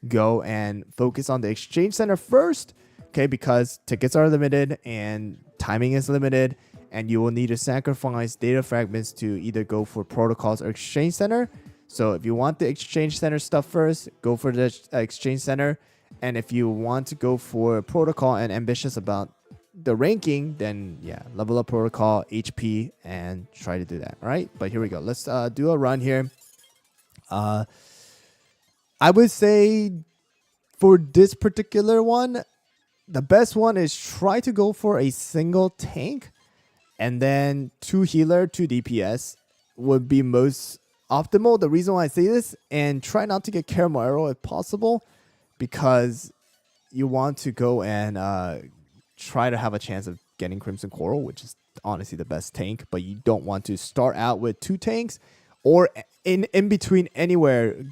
go and focus on the exchange center first, okay, because tickets are limited and timing is limited, and you will need to sacrifice data fragments to either go for protocols or exchange center. So if you want the exchange center stuff first, go for the exchange center. And if you want to go for protocol and ambitious about the ranking, then yeah, level up protocol, HP, and try to do that. All right, but here we go. Let's do a run here. I would say for this particular one, the best one is try to go for a single tank, and then 2 healer, 2 DPS would be most optimal. The reason why I say this, and try not to get Caramel Arrow if possible, because you want to go and try to have a chance of getting Crimson Coral, which is honestly the best tank, but you don't want to start out with 2 tanks, or in between anywhere,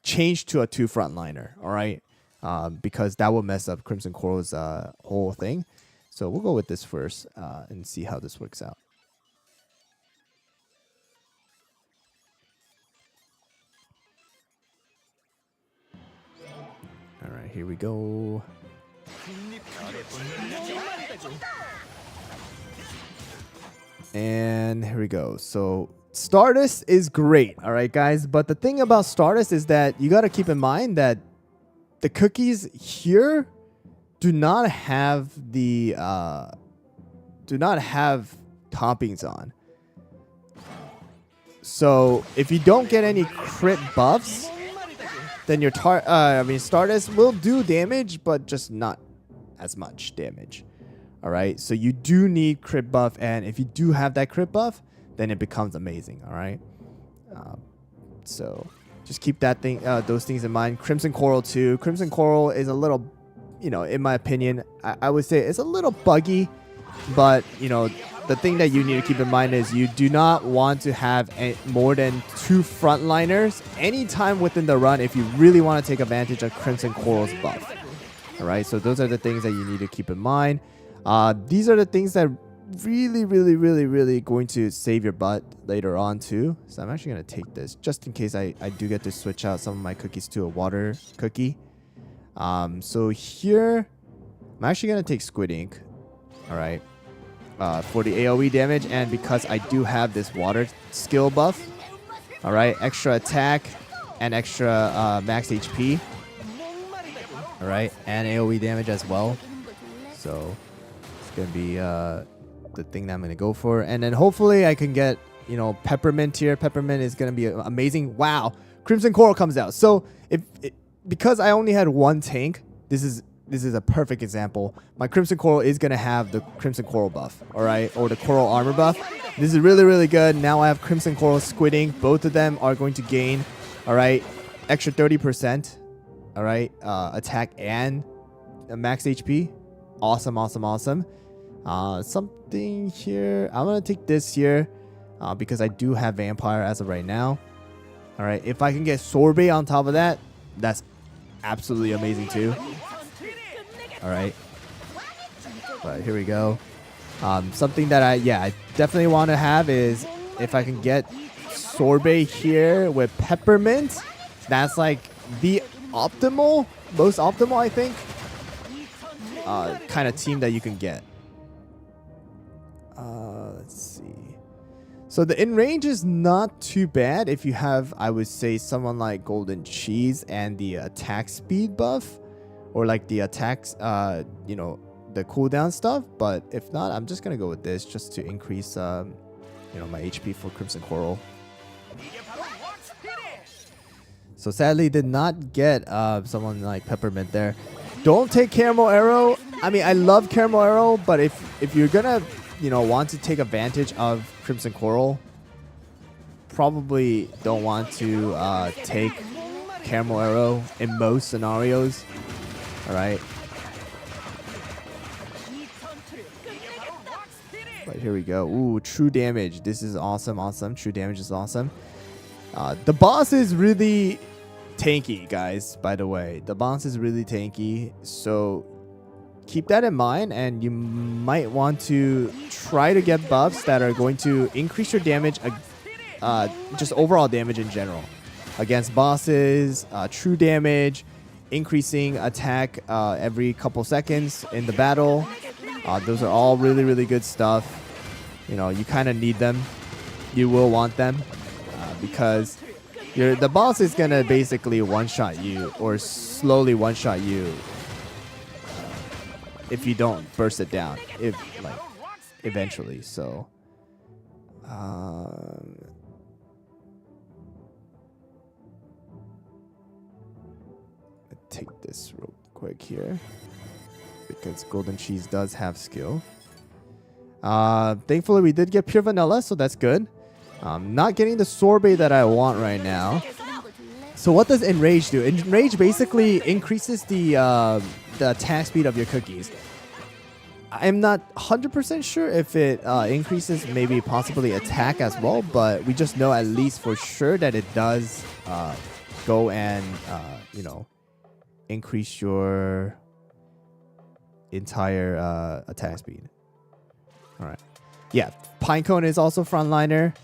change to a 2 frontliner, all right? Because that will mess up Crimson Coral's whole thing. So we'll go with this first and see how this works out. All right, here we go. And here we go. So Stardust is great, all right, guys. But the thing about Stardust is that you got to keep in mind that the cookies here do not have the toppings on. So if you don't get any crit buffs, then your Stardust will do damage, but just not as much damage. All right, so you do need crit buff, and if you do have that crit buff, then it becomes amazing. All right, so just keep that thing, those things in mind. Crimson Coral too. Crimson Coral is a little, you know, in my opinion, I would say it's a little buggy, but you know, the thing that you need to keep in mind is you do not want to have more than 2 frontliners anytime within the run if you really want to take advantage of Crimson Coral's buff. All right, so those are the things that you need to keep in mind. These are the things that really going to save your butt later on too. So I'm actually going to take this just in case I do get to switch out some of my cookies to a water cookie. So here, I'm actually going to take Squid Ink. All right. For the AoE damage, and because I do have this water skill buff, all right, extra attack and extra max HP, all right, and AoE damage as well. So it's gonna be the thing that I'm gonna go for, and then hopefully I can get, you know, Peppermint here. Peppermint is gonna be amazing. Wow, Crimson Coral comes out. So because I only had 1 tank, this is a perfect example. My Crimson Coral is going to have the Crimson Coral buff, all right? Or the Coral Armor buff. This is really good. Now I have Crimson Coral, Squid Ink. Both of them are going to gain, all right, extra 30%, all right, attack and max HP. Awesome. Something here. I'm going to take this here because I do have Vampire as of right now. All right, if I can get Sorbet on top of that, that's absolutely amazing too. All right, but here we go. Something that I definitely want to have is if I can get Sorbet here with Peppermint. That's like the most optimal, I think, kind of team that you can get. Let's see. So the in range is not too bad if you have, I would say, someone like Golden Cheese and the attack speed buff. Or like the attacks, you know, the cooldown stuff. But if not, I'm just gonna go with this just to increase, you know, my HP for Crimson Coral. So sadly, did not get someone like Peppermint there. Don't take Caramel Arrow. I mean, I love Caramel Arrow, but if you're gonna, you know, want to take advantage of Crimson Coral, probably don't want to take Caramel Arrow in most scenarios. All right. But here we go. Ooh, true damage. This is awesome. True damage is awesome. The boss is really tanky, guys, by the way. The boss is really tanky. So keep that in mind, and you might want to try to get buffs that are going to increase your damage, just overall damage in general. Against bosses, true damage, increasing attack every couple seconds in the battle. Those are all really good stuff. You know, you kind of need them. You will want them because the boss is gonna basically one-shot you or slowly one-shot you if you don't burst it down. Eventually. So take this real quick here because Golden Cheese does have skill. Thankfully we did get pure vanilla, so that's good. Not getting the sorbet that I want right now. So what does Enrage do? Enrage basically increases the attack speed of your cookies. I'm not 100% sure if it increases maybe possibly attack as well, but we just know at least for sure that it does go and you know, increase your entire attack speed. All right. Yeah, Pinecone is also frontliner.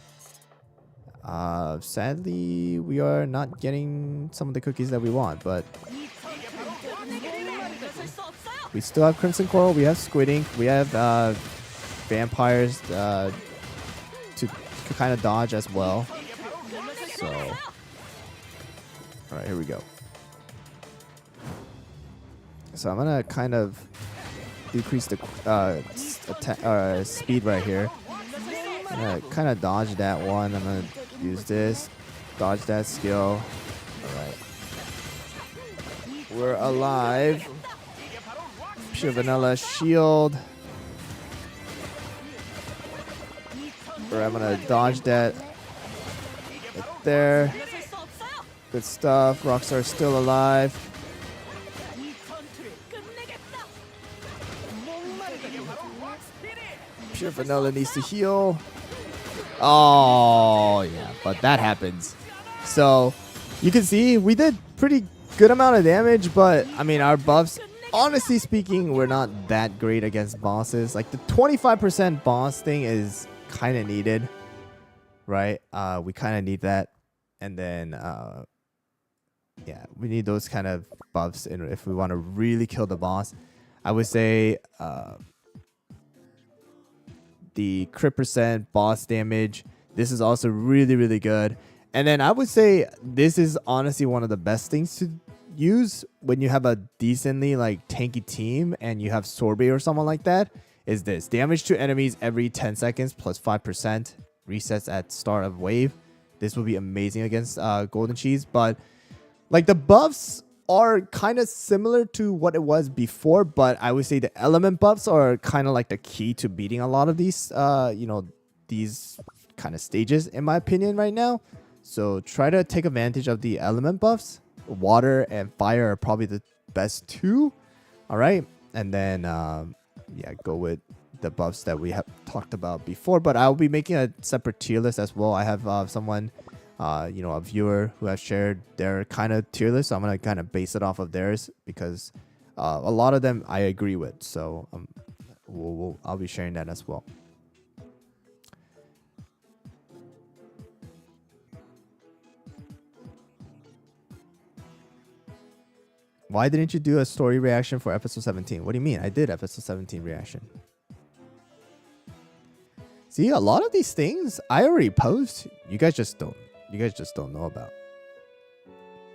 Sadly, we are not getting some of the cookies that we want, but we still have Crimson Coral, we have Squid Ink, we have vampires to kind of dodge as well. So, all right, here we go. So I'm gonna kind of decrease the speed right here. I'm gonna kind of dodge that one. I'm gonna use this, dodge that skill. All right, we're alive. Pure vanilla shield. Or I'm gonna dodge that right there. Good stuff. Rockstar's still alive. 이 전투를 끝내겠다. Pure Vanilla needs to heal. Oh, yeah, but that happens. So, you can see we did pretty good amount of damage, but I mean, our buffs, honestly speaking, we're not that great against bosses. Like the 25% boss thing is kind of needed, right? We kind of need that. And then, yeah, we need those kind of buffs if we want to really kill the boss. I would say the crit percent, boss damage, this is also really, really good. And then I would say this is honestly one of the best things to use when you have a decently like tanky team and you have sorbet or someone like that, is this. Damage to enemies every 10 seconds plus 5%. Resets at start of wave. This will be amazing against Golden Cheese. But like the buffs are kind of similar to what it was before, but I would say the element buffs are kind of like the key to beating a lot of these, these kind of stages, in my opinion, right now. So try to take advantage of the element buffs. Water and fire are probably the best two. All right. And then, yeah, go with the buffs that we have talked about before. But I'll be making a separate tier list as well. I have someone, a viewer who has shared their kind of tier list. So I'm going to kind of base it off of theirs because a lot of them I agree with. So I'll be sharing that as well. Why didn't you do a story reaction for episode 17? What do you mean? I did episode 17 reaction. See, a lot of these things I already post. You guys just don't know about.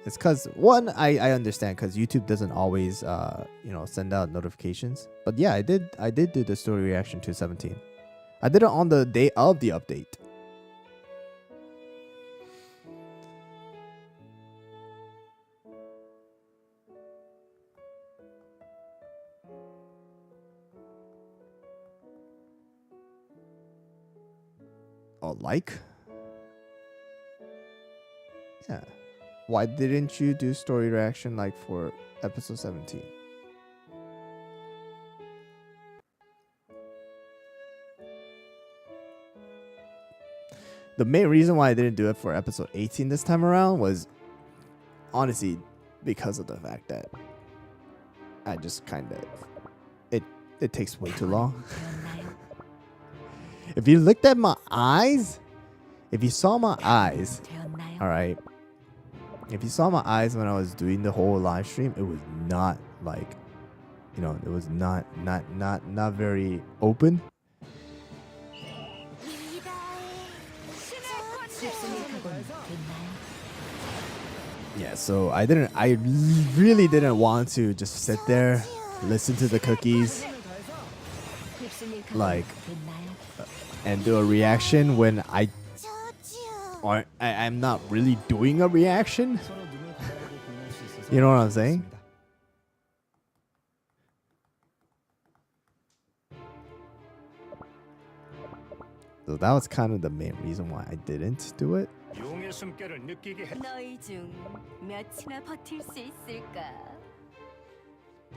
It's because one, I understand because YouTube doesn't always send out notifications. But yeah, I did do the story reaction to 17. I did it on the day of the update. Oh, like? Yeah. Why didn't you do story reaction like for episode 17? The main reason why I didn't do it for episode 18 this time around was honestly because of the fact that I just kind of it takes way too long. If you looked at my eyes, if you saw my eyes, all right. If you saw my eyes when I was doing the whole live stream, it was not like, it was not very open. Yeah, so I really didn't want to just sit there, listen to the cookies, like, and do a reaction when I'm not really doing a reaction. You know what I'm saying? So that was kind of the main reason why I didn't do it. 너희 중 몇이나 버틸 수 있을까?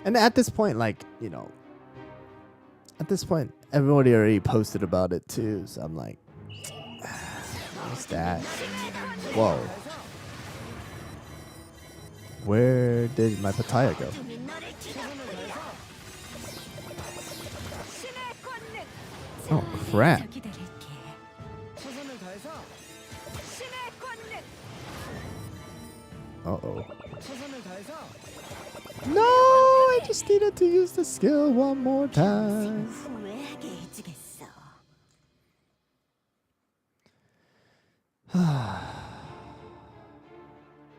And at this point, like, at this point, everybody already posted about it too. So I'm like, what's that? Whoa. Where did my Pattaya go? Oh, crap. Uh-oh. No, I just needed to use the skill one more time. 후회하게 해주겠어.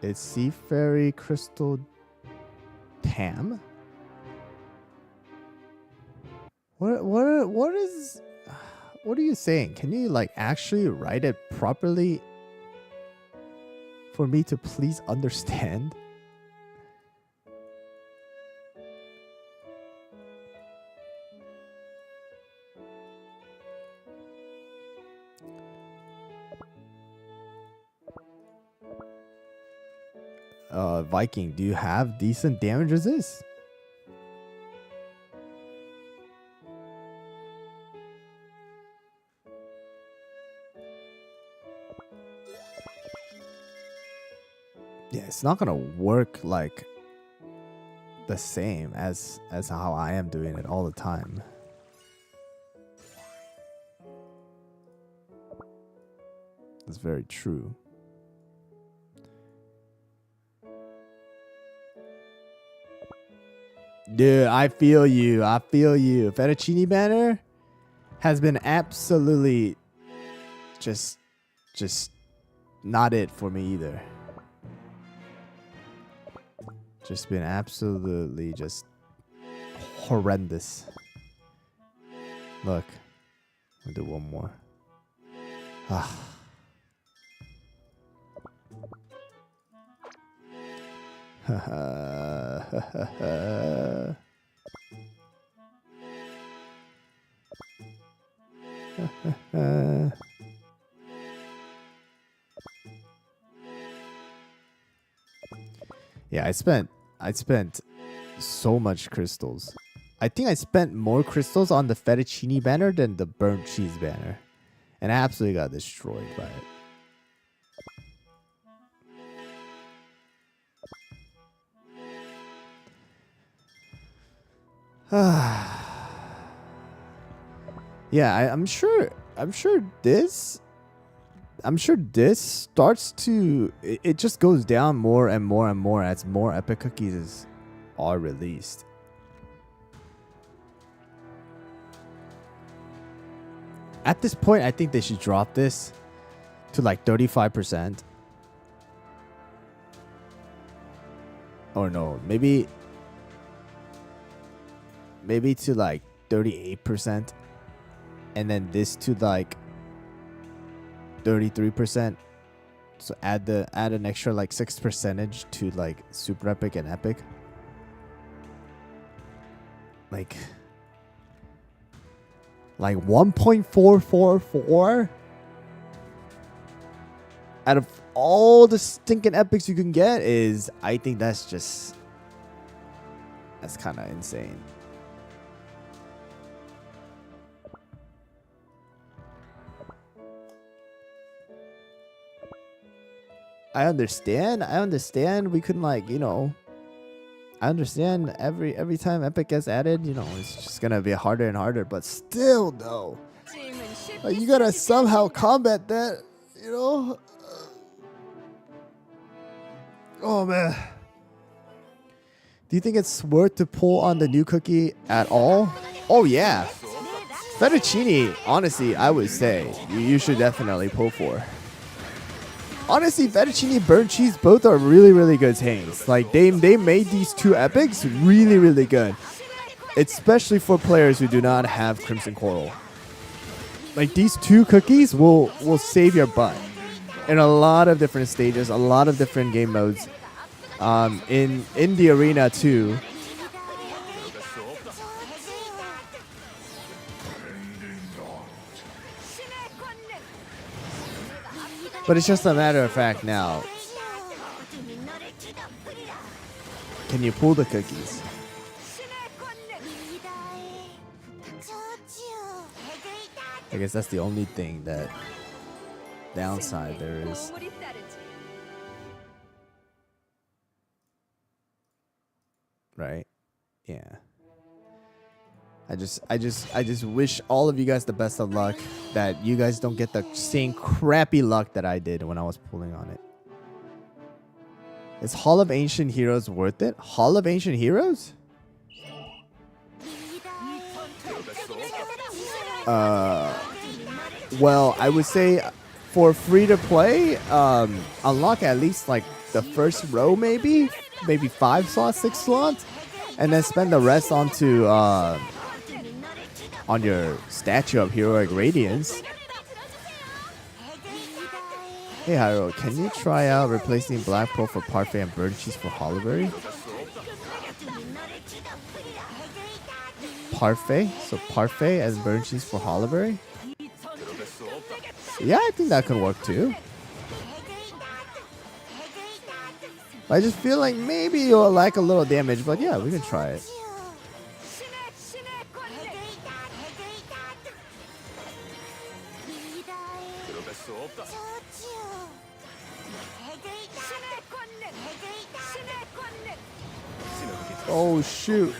It's Sea Fairy Crystal Tam? What are you saying? Can you like actually write it properly for me to please understand? Viking, do you have decent damage resist? Yeah, it's not gonna work like the same as how I am doing it all the time. That's very true. Dude, I feel you. I feel you. Fettuccine banner has been absolutely just not it for me either. Just been absolutely just horrendous. Look, I'll do one more. Ah. Yeah, I spent so much crystals. I think I spent more crystals on the fettuccine banner than the burnt cheese banner. And I absolutely got destroyed by it. Yeah, I'm sure this starts to it just goes down more and more and more as more epic cookies are released. At this point, I think they should drop this to like 35%. Or no, maybe to like 38%. And then this to like 33%. So add an extra like 6% to like super epic and epic. Like 1.444 out of all the stinking epics you can get is, I think that's kind of insane. I understand we couldn't like, I understand every time epic gets added, it's just gonna be harder and harder, but still though, like, you gotta somehow combat that, Oh man. Do you think it's worth to pull on the new cookie at all? Oh yeah. Fettuccine, honestly, I would say you should definitely pull for. Honestly, fettuccine, burnt cheese, both are really, really good things. Like, they made these two epics really, really good. Especially for players who do not have Crimson Coral. Like, these two cookies will save your butt in a lot of different stages, a lot of different game modes. In the arena too. But it's just a matter of fact now. Can you pull the cookies? I guess that's the only thing that downside there is. Right? Yeah. I just wish all of you guys the best of luck, that you guys don't get the same crappy luck that I did when I was pulling on it. Is Hall of Ancient Heroes worth it? Hall of Ancient Heroes? Well, I would say for free to play, unlock at least like the first row, maybe 5 slots, 6 slots, and then spend the rest onto on your statue of Heroic Radiance. Hey Hyro, can you try out replacing Black Pearl for Parfait and Burnt Cheese for Hollyberry? Parfait? So Parfait and Burnt Cheese for Hollyberry? Yeah, I think that could work too. I just feel like maybe you'll lack a little damage, but yeah, we can try it. 들어갈 수 없다. Oh shoot.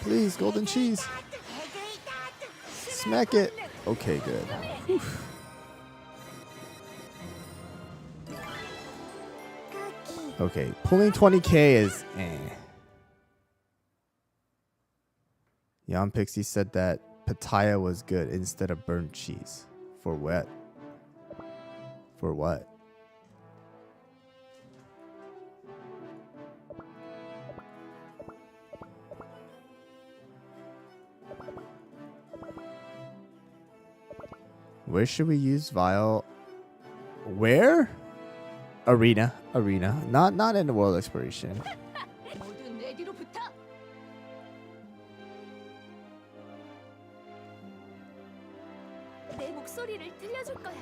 Please, golden cheese. Smack it. Okay, good. Whew. Okay, pulling 20k is eh. Jan Pixie said that pitaya was good instead of burnt cheese. For what? For what? Where should we use Vial? Where? Arena. Not in the world exploration. 모두 내 뒤로 붙어. 내 목소리를 들려줄 거야.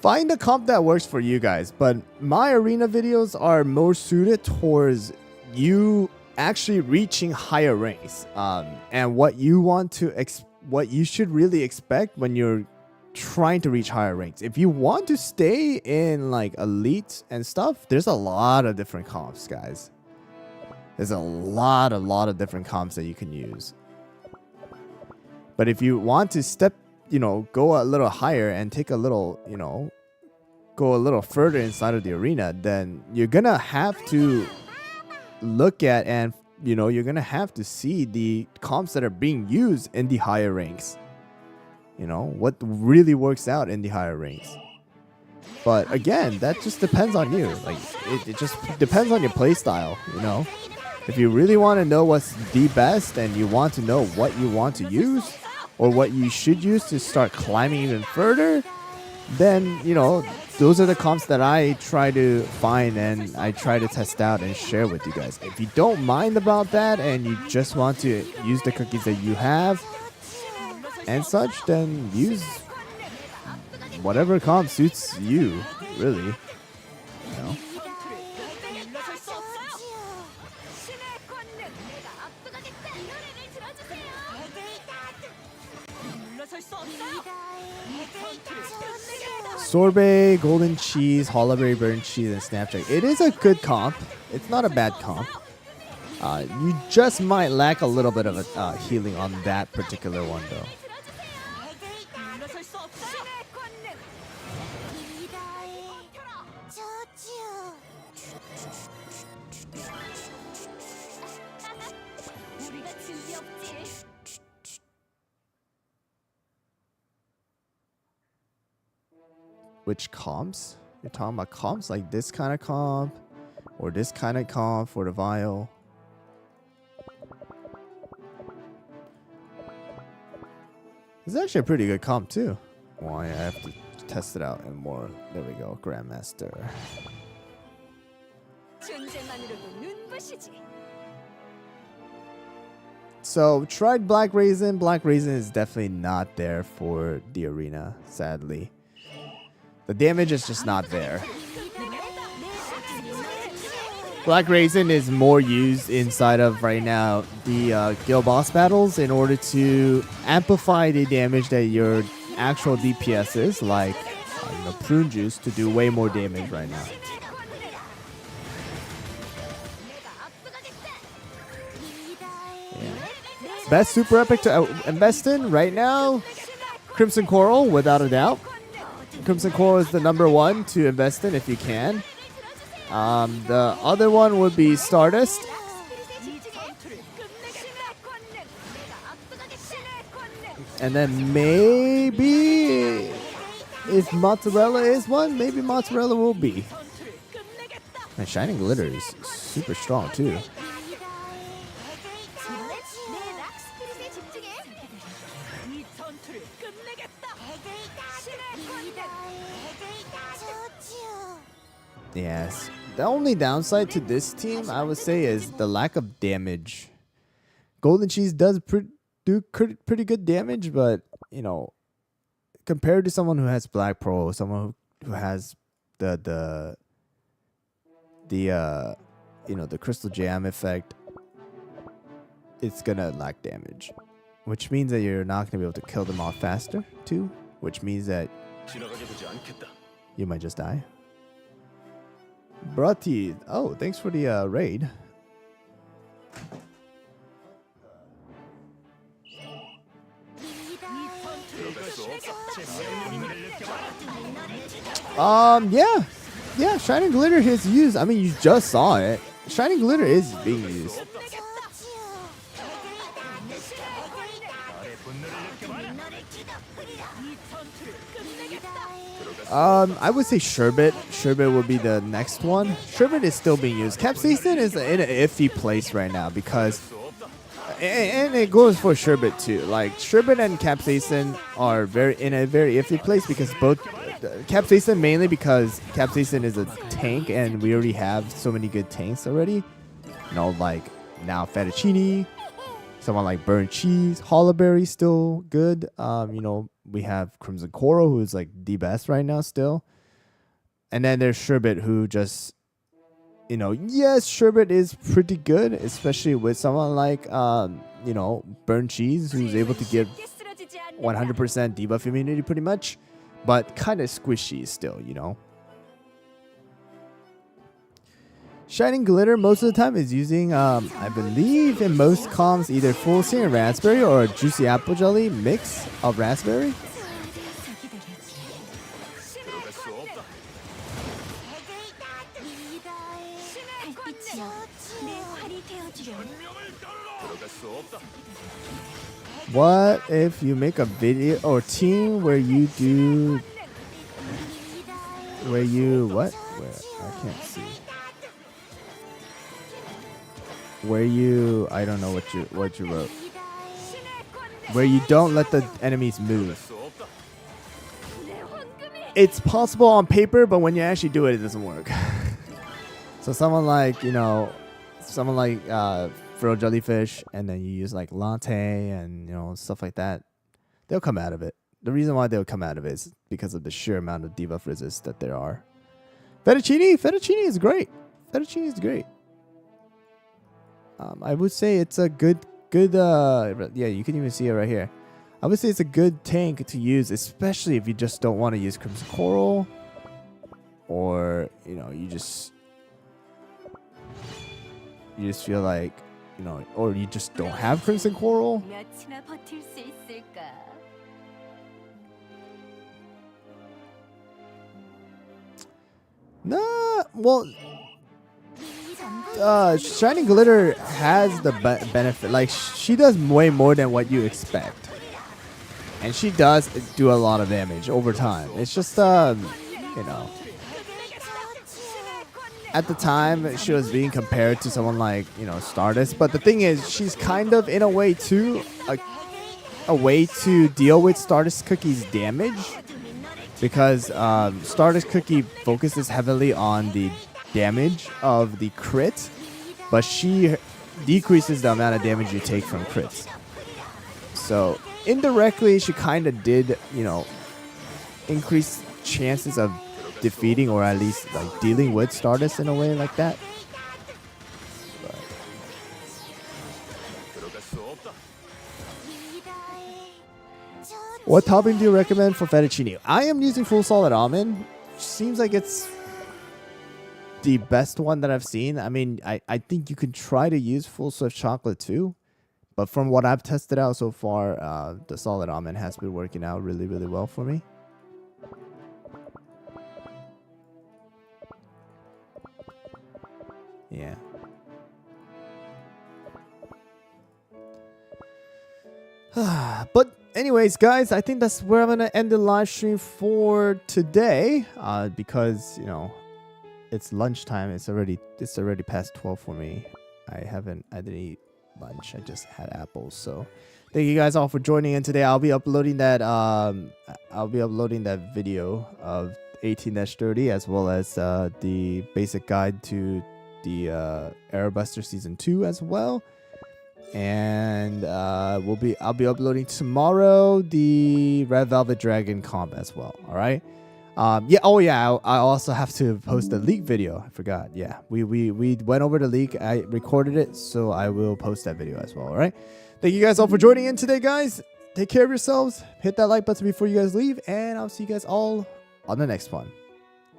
Find a comp that works for you guys, but my arena videos are more suited towards you actually reaching higher ranks, and what you want to what you should really expect when you're trying to reach higher ranks. If you want to stay in like elite and stuff, there's a lot of different comps, guys. There's a lot of different comps that you can use. But if you want to step, go a little higher and take a little, go a little further inside of the arena, then you're gonna have to look at and you're gonna have to see the comps that are being used in the higher ranks. What really works out in the higher ranks. But again, that just depends on you. Like it just depends on your play style, If you really want to know what's the best and you want to know what you want to use or what you should use to start climbing even further, then, those are the comps that I try to find and I try to test out and share with you guys. If you don't mind about that and you just want to use the cookies that you have and such, then use whatever comp suits you, really. Sorbet, golden cheese, hollaberry burnt cheese, and snapjack. It is a good comp. It's not a bad comp. You just might lack a little bit of a healing on that particular one, though. Which comps? You're talking about comps like this kind of comp or this kind of comp for the vial? This is actually a pretty good comp too. Well, I have to test it out and more. There we go, Grandmaster. So tried Black Raisin. Black Raisin is definitely not there for the arena, sadly. The damage is just not there. Black Raisin is more used inside of right now the guild boss battles in order to amplify the damage that your actual DPS is, like Prune Juice, to do way more damage right now. Yeah. Best super epic to invest in right now, Crimson Coral, without a doubt. Crimson Coral is the #1 to invest in if you can. The other one would be Stardust. And then maybe, if Mozzarella is one, maybe Mozzarella will be. And Shining Glitter is super strong too. Yes. The only downside to this team, I would say, is the lack of damage. Golden Cheese does do pretty good damage, but, compared to someone who has Black Pearl, someone who has the the the crystal jam effect, it's gonna lack damage, which means that you're not gonna be able to kill them off faster too, which means that 지나가게 두지 않겠다. you might just die. Brati, oh, thanks for the raid. Yeah, Shining Glitter is used. I mean, you just saw it. Shining Glitter is being used. I would say Sherbet. Sherbet will be the next one. Sherbet is still being used. Capsaicin is in an iffy place right now because, and it goes for Sherbet too. Like Sherbet and Capsaicin are in a very iffy place because both Capsaicin mainly because Capsaicin is a tank and we already have so many good tanks already. Like now Fettuccine, someone like Burnt Cheese, Hollowberry still good. We have Crimson Coral, who's like the best right now still. And then there's Sherbet, who just, yes, Sherbet is pretty good, especially with someone like, Burnt Cheese, who's able to give 100% debuff immunity pretty much, but kind of squishy still, Shining Glitter most of the time is using, I believe in most comms, either full singing raspberry or a juicy apple jelly mix of raspberry. What if you make a video or team where you do, where I can't see. Where you, I don't know what you wrote. Where you don't let the enemies move. It's possible on paper, but when you actually do it, it doesn't work. So someone like, Fro Jellyfish, and then you use like Latte and, stuff like that, they'll come out of it. The reason why they'll come out of it is because of the sheer amount of debuff resist that there are. Fettuccine is great. Fettuccine is great. I would say it's a good, yeah, you can even see it right here. I would say it's a good tank to use, especially if you just don't want to use Crimson Coral, or, you just feel like, or you just don't have Crimson Coral. Nah, well, Shining Glitter has the benefit. Like, she does way more than what you expect, and she does do a lot of damage over time. It's just at the time she was being compared to someone like Stardust, but the thing is, she's kind of in a way too a way to deal with Stardust Cookie's damage, because Stardust Cookie focuses heavily on the damage of the crit, but she decreases the amount of damage you take from crits. So indirectly, she kind of did, increase chances of defeating, or at least like dealing with Stardust in a way like that. But what topping do you recommend for fettuccine? I am using full solid almond. Seems like it's the best one that I've seen. I mean, I think you can try to use full Swift chocolate too, but from what I've tested out so far, the solid almond has been working out really, really well for me. Yeah. But anyways, guys, I think that's where I'm gonna end the live stream for today, because it's lunchtime. It's already past 12 for me. I didn't eat lunch. I just had apples. So thank you guys all for joining in today. I'll be uploading that video of 18-30, as well as the basic guide to the Aerobuster Season 2 as well. And I'll be uploading tomorrow the Red Velvet Dragon comp as well. All right. Yeah. Oh yeah. I also have to post the leak video. I forgot. Yeah. We went over the leak. I recorded it, so I will post that video as well. All right. Thank you guys all for joining in today, guys. Take care of yourselves. Hit that like button before you guys leave, and I'll see you guys all on the next one.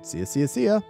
See ya. See ya. See ya.